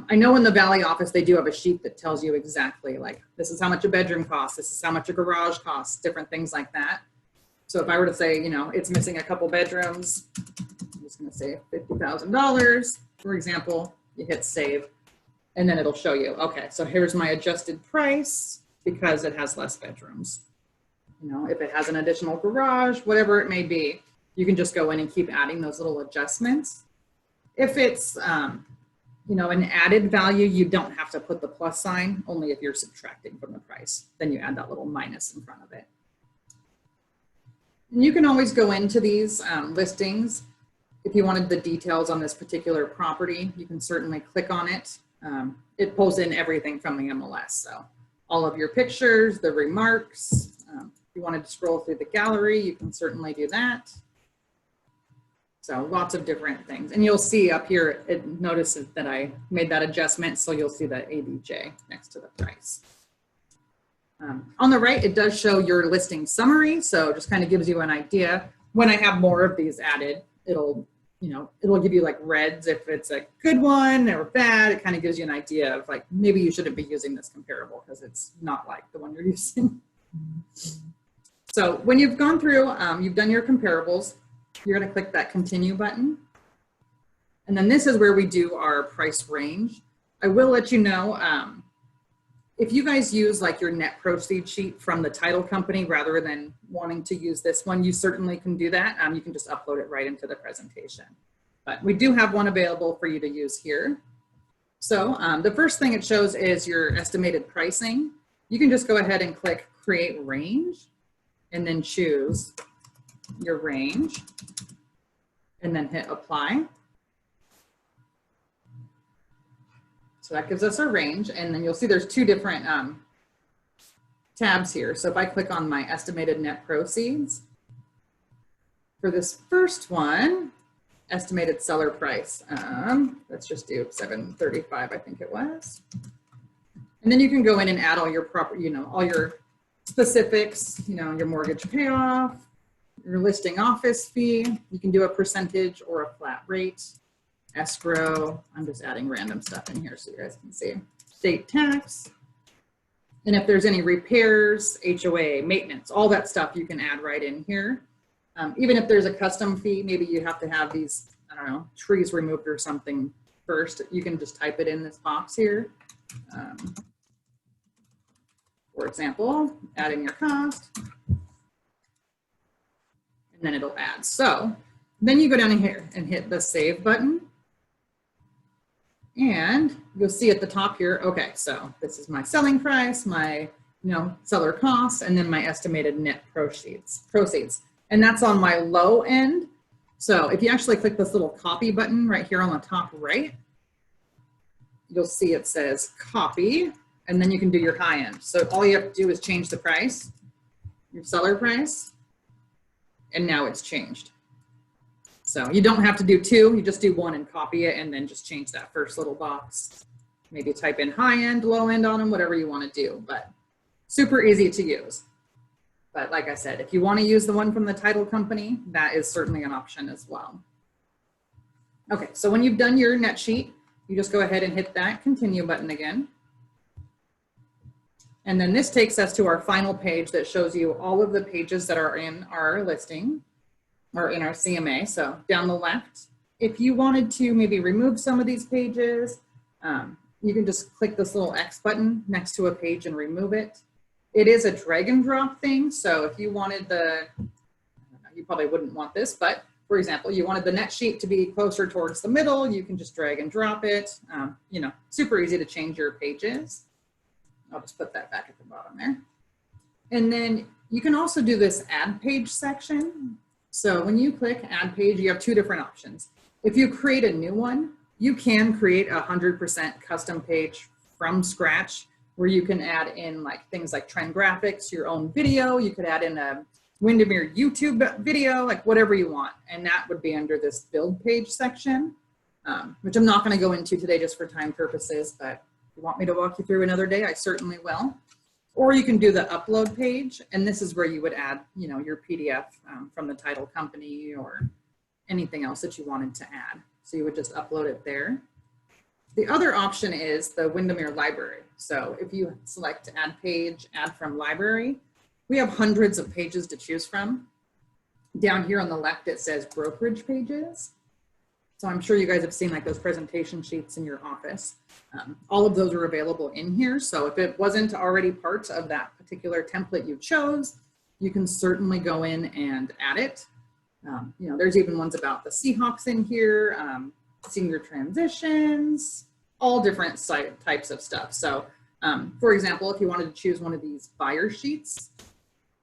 D: I know in the Valley office, they do have a sheet that tells you exactly like, this is how much a bedroom costs. This is how much a garage costs, different things like that. So if I were to say, it's missing a couple bedrooms, I'm just going to say $50,000, for example, you hit save and then it'll show you, okay, so here's my adjusted price because it has less bedrooms. If it has an additional garage, whatever it may be, you can just go in and keep adding those little adjustments. If it's, an added value, you don't have to put the plus sign, only if you're subtracting from the price. Then you add that little minus in front of it. And you can always go into these listings. If you wanted the details on this particular property, you can certainly click on it. It pulls in everything from the MLS. So all of your pictures, the remarks. If you wanted to scroll through the gallery, you can certainly do that. So lots of different things. And you'll see up here, it notices that I made that adjustment. So you'll see that ABJ next to the price. On the right, it does show your listing summary. So just kind of gives you an idea. When I have more of these added, it'll give you like reds if it's a good one or bad. It kind of gives you an idea of like, maybe you shouldn't be using this comparable because it's not like the one you're using. So when you've gone through, you've done your comparables, you're going to click that continue button. And then this is where we do our price range. I will let you know, if you guys use like your net proceed sheet from the title company rather than wanting to use this one, you certainly can do that. You can just upload it right into the presentation. But we do have one available for you to use here. So the first thing it shows is your estimated pricing. You can just go ahead and click create range and then choose your range and then hit apply. So that gives us a range, and then you'll see there's two different tabs here. So if I click on my estimated net proceeds, for this first one, estimated seller price, let's just do $735, I think it was. And then you can go in and add all your proper, all your specifics, your mortgage payoff, your listing office fee. You can do a percentage or a flat rate. Escrow, I'm just adding random stuff in here so you guys can see. State tax, and if there's any repairs, HOA, maintenance, all that stuff you can add right in here. Even if there's a custom fee, maybe you have to have these, I don't know, trees removed or something first, you can just type it in this box here. For example, add in your cost, and then it'll add. So then you go down here and hit the save button. And you'll see at the top here, okay, so this is my selling price, my seller costs, and then my estimated net proceeds. And that's on my low end. So if you actually click this little copy button right here on the top right, you'll see it says copy, and then you can do your high end. So all you have to do is change the price, your seller price, and now it's changed. So you don't have to do two, you just do one and copy it and then just change that first little box. Maybe type in high end, low end on them, whatever you want to do, but super easy to use. But like I said, if you want to use the one from the title company, that is certainly an option as well. Okay, so when you've done your net sheet, you just go ahead and hit that continue button again. And then this takes us to our final page that shows you all of the pages that are in our listing or in our CMA. So down the left, if you wanted to maybe remove some of these pages, you can just click this little X button next to a page and remove it. It is a drag and drop thing. So if you wanted you probably wouldn't want this, but for example, you wanted the net sheet to be closer towards the middle, you can just drag and drop it. Super easy to change your pages. I'll just put that back at the bottom there. And then you can also do this add page section. So when you click add page, you have two different options. If you create a new one, you can create 100% custom page from scratch where you can add in like things like trend graphics, your own video. You could add in a Windermere YouTube video, like whatever you want. And that would be under this build page section, which I'm not going to go into today just for time purposes, but if you want me to walk you through another day, I certainly will. Or you can do the upload page, and this is where you would add, your PDF from the title company or anything else that you wanted to add. So you would just upload it there. The other option is the Windermere library. So if you select add page, add from library, we have hundreds of pages to choose from. Down here on the left, it says brokerage pages. So I'm sure you guys have seen like those presentation sheets in your office. All of those are available in here. So if it wasn't already part of that particular template you chose, you can certainly go in and add it. There's even ones about the Seahawks in here, senior transitions, all different types of stuff. So for example, if you wanted to choose one of these buyer sheets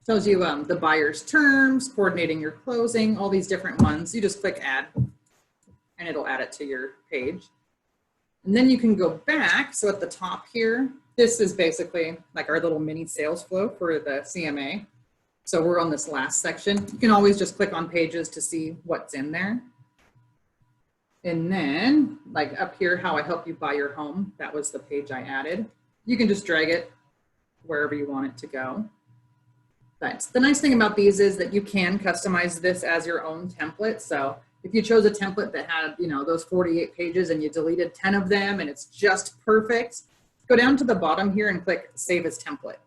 D: Shows you the buyer's terms, coordinating your closing, all these different ones. You just click add and it'll add it to your page. And then you can go back. So at the top here, this is basically like our little mini sales flow for the CMA. So we're on this last section. You can always just click on pages to see what's in there. And then like up here, how I help you buy your home. That was the page I added. You can just drag it wherever you want it to go. But the nice thing about these is that you can customize this as your own template. So if you chose a template that had, you know, those 48 pages and you deleted 10 of them and it's just perfect, go down to the bottom here and click Save as Template.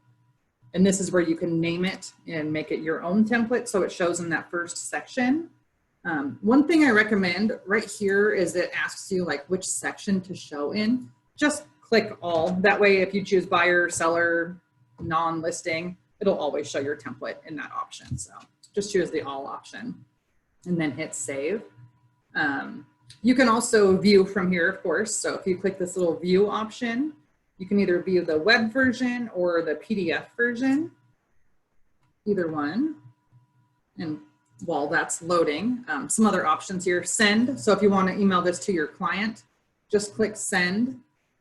D: And this is where you can name it and make it your own template so it shows in that first section. One thing I recommend right here is it asks you like which section to show in. Just click all. That way if you choose buyer, seller, non-listing, it'll always show your template in that option. So just choose the all option and then hit save. You can also view from here, of course. So if you click this little view option, you can either view the web version or the PDF version, either one. And while that's loading, some other options here, send. So if you want to email this to your client, just click send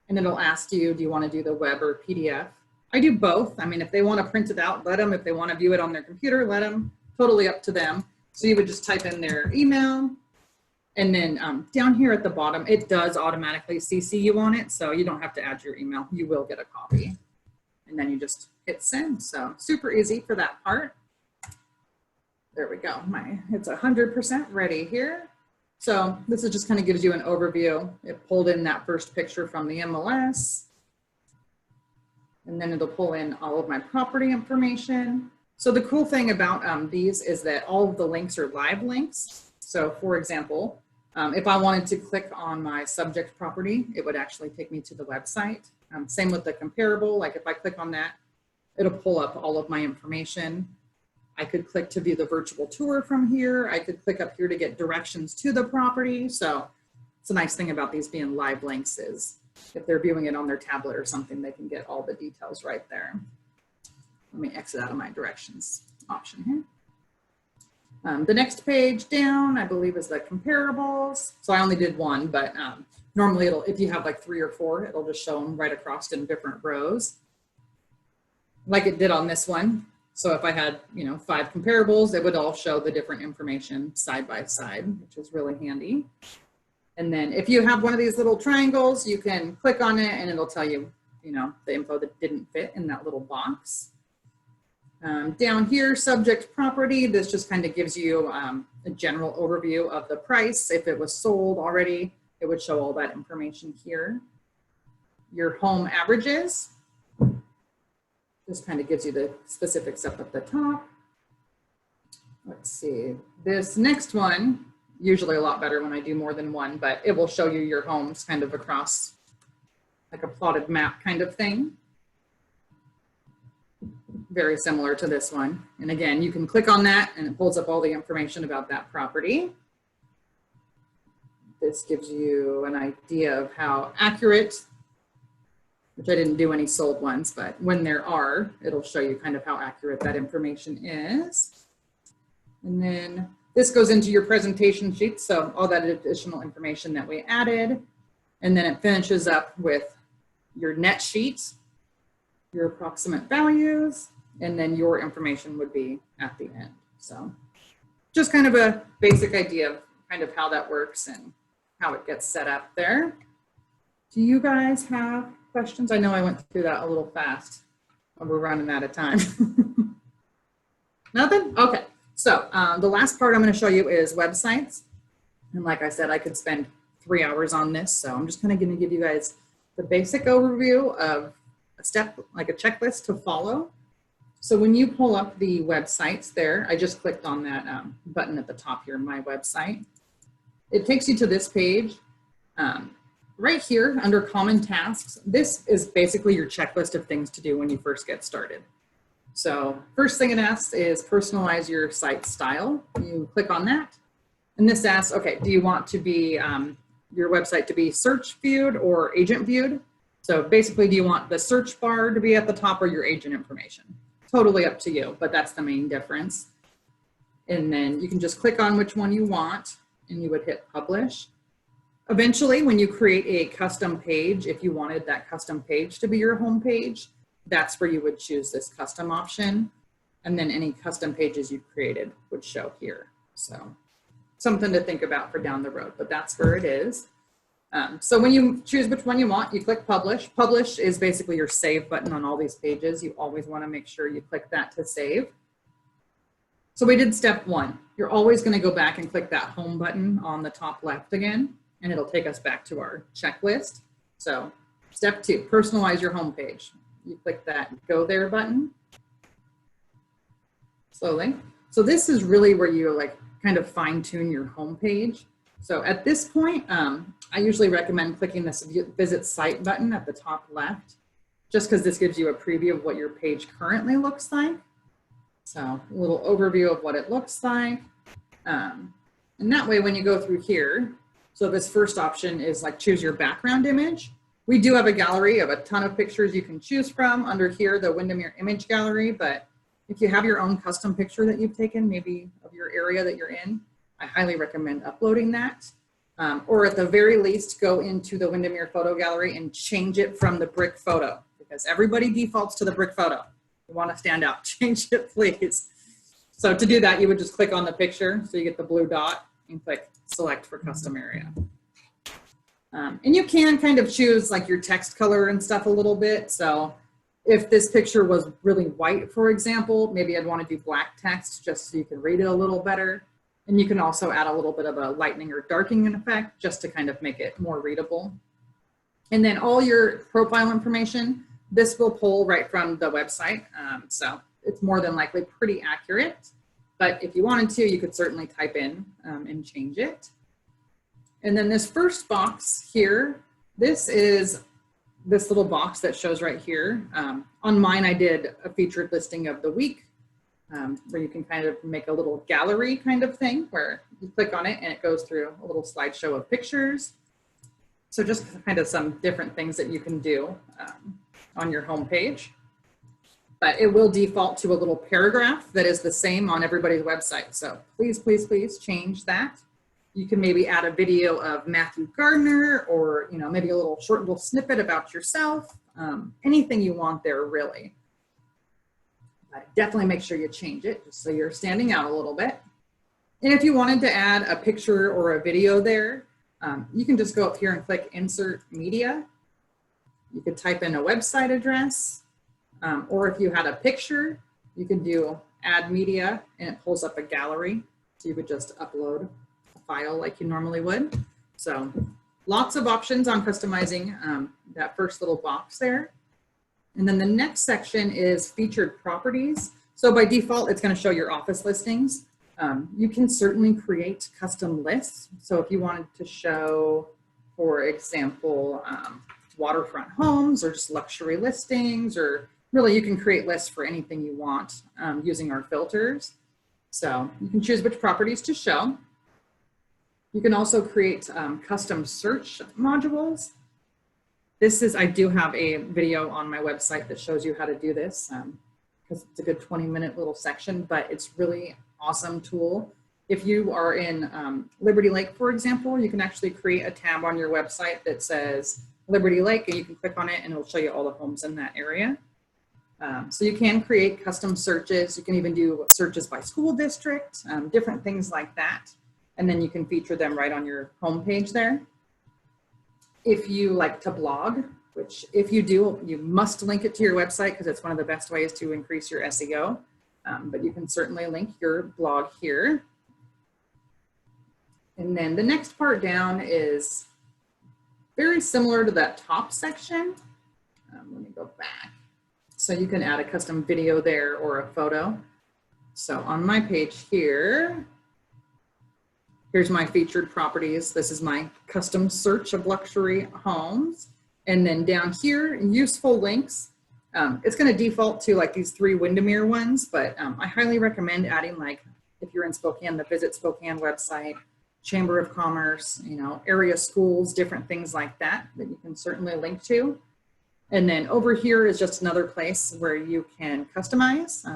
D: and it'll ask you, do you want to do the web or PDF? I do both. I mean, if they want to print it out, let them. If they want to view it on their computer, let them. Totally up to them. So you would just type in their email. And then down here at the bottom, it does automatically CC you on it. So you don't have to add your email. You will get a copy. And then you just hit send. So super easy for that part. There we go. It's 100% ready here. So this is just kind of gives you an overview. It pulled in that first picture from the MLS. And then it'll pull in all of my property information. So the cool thing about these is that all of the links are live links. So for example, if I wanted to click on my subject property, it would actually take me to the website. Same with the comparable, like if I click on that, it'll pull up all of my information. I could click to view the virtual tour from here. I could click up here to get directions to the property. So it's a nice thing about these being live links is if they're viewing it on their tablet or something, they can get all the details right there. Let me exit out of my directions option here. The next page down, I believe, is the comparables. So I only did one, but normally if you have like 3 or 4, it'll just show them right across in different rows, like it did on this one. So if I had, 5 comparables, it would all show the different information side by side, which is really handy. And then if you have one of these little triangles, you can click on it and it'll tell you, the info that didn't fit in that little box. Down here, subject property, this just kind of gives you a general overview of the price. If it was sold already, it would show all that information here. Your home averages, this kind of gives you the specifics up at the top. Let's see, this next one, usually a lot better when I do more than one, but it will show you your homes kind of across like a plotted map kind of thing. Very similar to this one. And again, you can click on that and it pulls up all the information about that property. This gives you an idea of how accurate, which I didn't do any sold ones, but when there are, it'll show you kind of how accurate that information is. And then this goes into your presentation sheet. So all that additional information that we added, and then it finishes up with your net sheet, your approximate values, and then your information would be at the end. So just kind of a basic idea of kind of how that works and how it gets set up there. Do you guys have questions? I know I went through that a little fast. We're running out of time. Nothing? Okay. So the last part I'm going to show you is websites. And like I said, I could spend 3 hours on this. So I'm just kind of going to give you guys the basic overview of a step, like a checklist to follow. So when you pull up the websites there, I just clicked on that button at the top here, my website. It takes you to this page. Right here under common tasks, this is basically your checklist of things to do when you first get started. So first thing it asks is personalize your site style. You click on that. And this asks, okay, do you want to be your website to be search viewed or agent viewed? So basically, do you want the search bar to be at the top or your agent information? totally up to you, but that's the main difference. And then you can just click on which one you want and you would hit publish. Eventually, when you create a custom page, if you wanted that custom page to be your home page, that's where you would choose this custom option. And then any custom pages you created would show here. So something to think about for down the road, but that's where it is. So when you choose which one you want, you click publish. Publish is basically your save button on all these pages. You always want to make sure you click that to save. So we did step one. You're always going to go back and click that home button on the top left again, and it'll take us back to our checklist. So step two, personalize your home page. You click that go there button slowly. So this is really where you like kind of fine tune your home page. So at this point, I usually recommend clicking this visit site button at the top left, just because this gives you a preview of what your page currently looks like. So a little overview of what it looks like. And that way when you go through here, so this first option is like choose your background image. We do have a gallery of a ton of pictures you can choose from under here, the Windermere Image Gallery, but if you have your own custom picture that you've taken, maybe of your area that you're in, I highly recommend uploading that. Or at the very least, go into the Windermere Photo Gallery and change it from the brick photo, because everybody defaults to the brick photo. You want to stand out, change it, please. So to do that, you would just click on the picture. So you get the blue dot and click select for custom area. And you can kind of choose like your text color and stuff a little bit. So if this picture was really white, for example, maybe I'd want to do black text just so you can read it a little better. And you can also add a little bit of a lightening or darkening effect just to kind of make it more readable. And then all your profile information, this will pull right from the website. So it's more than likely pretty accurate. But if you wanted to, you could certainly type in and change it. And then this first box here, this is this little box that shows right here. On mine, I did a featured listing of the week. Where you can kind of make a little gallery kind of thing where you click on it and it goes through a little slideshow of pictures. So just kind of some different things that you can do on your home page. But it will default to a little paragraph that is the same on everybody's website. So please, please, please change that. You can maybe add a video of Matthew Gardner or maybe a little short little snippet about yourself. Anything you want there, really. Definitely make sure you change it just so you're standing out a little bit. And if you wanted to add a picture or a video there, you can just go up here and click Insert Media. You could type in a website address, or if you had a picture, you could do Add Media and it pulls up a gallery. So you would just upload a file like you normally would. So lots of options on customizing that first little box there. And then the next section is featured properties. So by default, it's going to show your office listings. You can certainly create custom lists. So if you wanted to show, for example, waterfront homes or just luxury listings, or really you can create lists for anything you want using our filters. So you can choose which properties to show. You can also create custom search modules. I do have a video on my website that shows you how to do this because it's a good 20-minute little section, but it's really awesome tool. If you are in Liberty Lake, for example, you can actually create a tab on your website that says Liberty Lake, and you can click on it and it'll show you all the homes in that area. So you can create custom searches. You can even do searches by school district, different things like that. And then you can feature them right on your homepage there. If you like to blog, which if you do, you must link it to your website because it's one of the best ways to increase your SEO. But you can certainly link your blog here. And then the next part down is very similar to that top section. Let me go back. So you can add a custom video there or a photo. So on my page here, here's my featured properties. This is my custom search of luxury homes. And then down here, useful links. It's going to default to like these 3 Windermere ones, but I highly recommend adding, like, if you're in Spokane, the Visit Spokane website, Chamber of Commerce, area schools, different things like that you can certainly link to. And then over here is just another place where you can customize.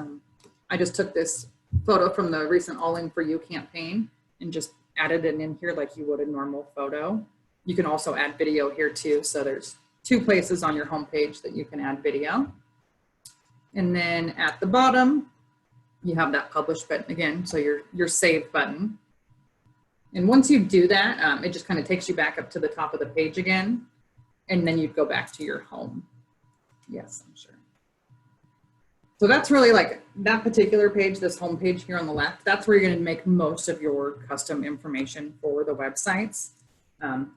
D: I just took this photo from the recent All In For You campaign and just added it in here like you would a normal photo. You can also add video here too. So there's 2 places on your homepage that you can add video. And then at the bottom, you have that publish button again. So your save button. And once you do that, it just kind of takes you back up to the top of the page again. And then you'd go back to your home. Yes, I'm sure. So that's really like that particular page, this home page here on the left, that's where you're going to make most of your custom information for the websites.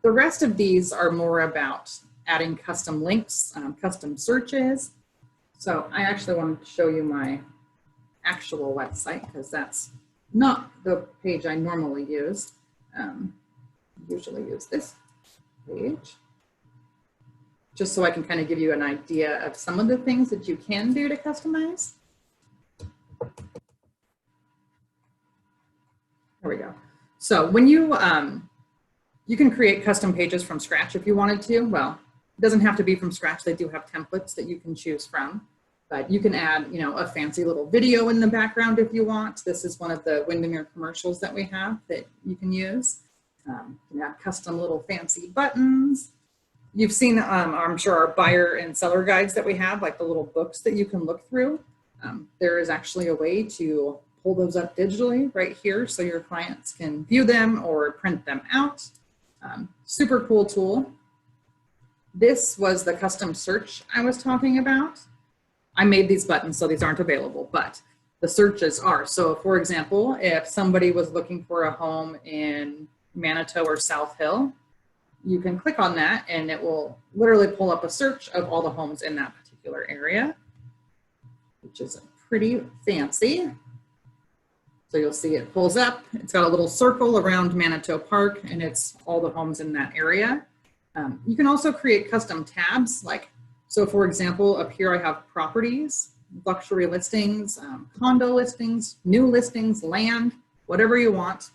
D: The rest of these are more about adding custom links, custom searches. So I actually wanted to show you my actual website because that's not the page I normally use. I usually use this page, just so I can kind of give you an idea of some of the things that you can do to customize. There we go. So when you can create custom pages from scratch if you wanted to. Well, it doesn't have to be from scratch. They do have templates that you can choose from, but you can add, you know, a fancy little video in the background if you want. This is one of the Windermere commercials that we have that you can use. You can add custom little fancy buttons. You've seen, I'm sure, our buyer and seller guides that we have, like the little books that you can look through. There is actually a way to pull those up digitally right here so your clients can view them or print them out. Super cool tool. This was the custom search I was talking about. I made these buttons, so these aren't available, but the searches are. So for example, if somebody was looking for a home in Manitou or South Hill, you can click on that and it will literally pull up a search of all the homes in that particular area, which is pretty fancy. So you'll see it pulls up. It's got a little circle around Manitou Park and it's all the homes in that area. You can also create custom tabs. So for example, up here I have properties, luxury listings, condo listings, new listings, land, whatever you want.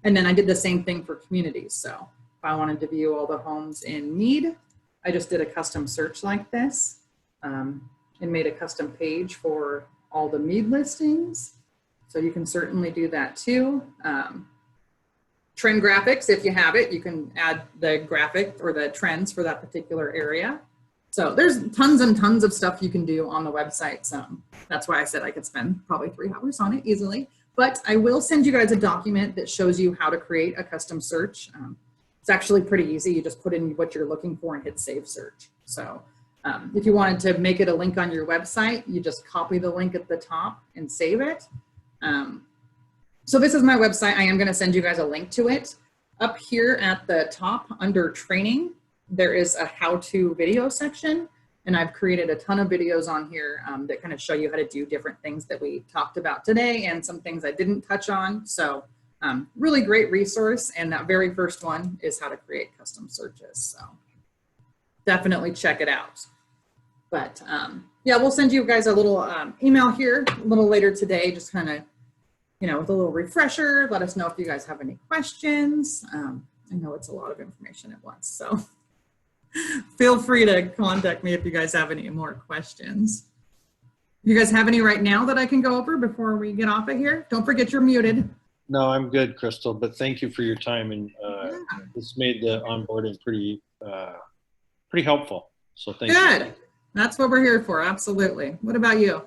D: And then I did the same thing for communities. So if I wanted to view all the homes in Mead, I just did a custom search like this and made a custom page for all the Mead listings. So you can certainly do that too. Trend graphics, if you have it, you can add the graphic or the trends for that particular area. So there's tons and tons of stuff you can do on the website. So that's why I said I could spend probably 3 hours on it easily. But I will send you guys a document that shows you how to create a custom search. It's actually pretty easy. You just put in what you're looking for and hit save search. So if you wanted to make it a link on your website, you just copy the link at the top and save it. So this is my website. I am going to send you guys a link to it. Up here at the top under training, there is a how-to video section. And I've created a ton of videos on here that kind of show you how to do different things that we talked about today and some things I didn't touch on. So really great resource. And that very first one is how to create custom searches. So definitely check it out. But yeah, we'll send you guys a little email here a little later today, just kind of, you know, with a little refresher. Let us know if you guys have any questions. I know it's a lot of information at once, so feel free to contact me if you guys have any more questions. You guys have any right now that I can go over before we get off of here? Don't forget you're muted.
F: No, I'm good, Crystal, but thank you for your time. And this made the onboarding pretty helpful. So thank you.
D: Good. That's what we're here for. Absolutely. What about you?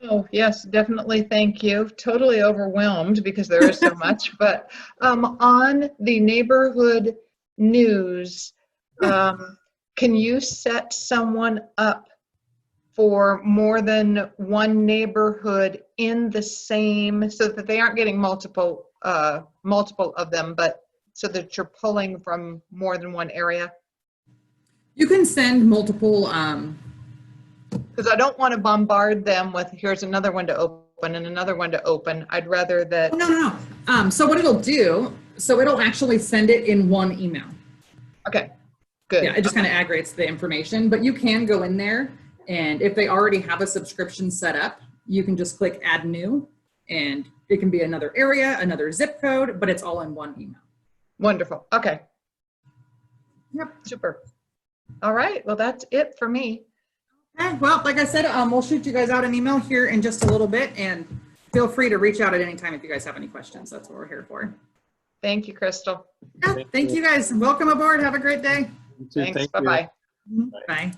B: Oh, yes, definitely. Thank you. Totally overwhelmed because there is so much. But on the neighborhood news, can you set someone up for more than one neighborhood in the same, so that they aren't getting multiple of them, but so that you're pulling from more than one area?
D: You can send multiple.
B: Because I don't want to bombard them with, here's another one to open and another one to open. I'd rather that.
D: Oh, no. So what it'll do, so it'll actually send it in one email.
B: Okay, good.
D: Yeah, it just kind of aggregates the information, but you can go in there and if they already have a subscription set up, you can just click add new and it can be another area, another zip code, but it's all in one email.
B: Wonderful. Okay.
D: Yep.
B: Super. All right. Well, that's it for me.
D: Okay, well, like I said, we'll shoot you guys out an email here in just a little bit, and feel free to reach out at any time if you guys have any questions. That's what we're here for.
B: Thank you, Crystal.
D: Yeah, thank you guys. Welcome aboard. Have a great day.
F: You too.
B: Thanks.
F: Thank you.
B: Bye-bye.
D: Bye.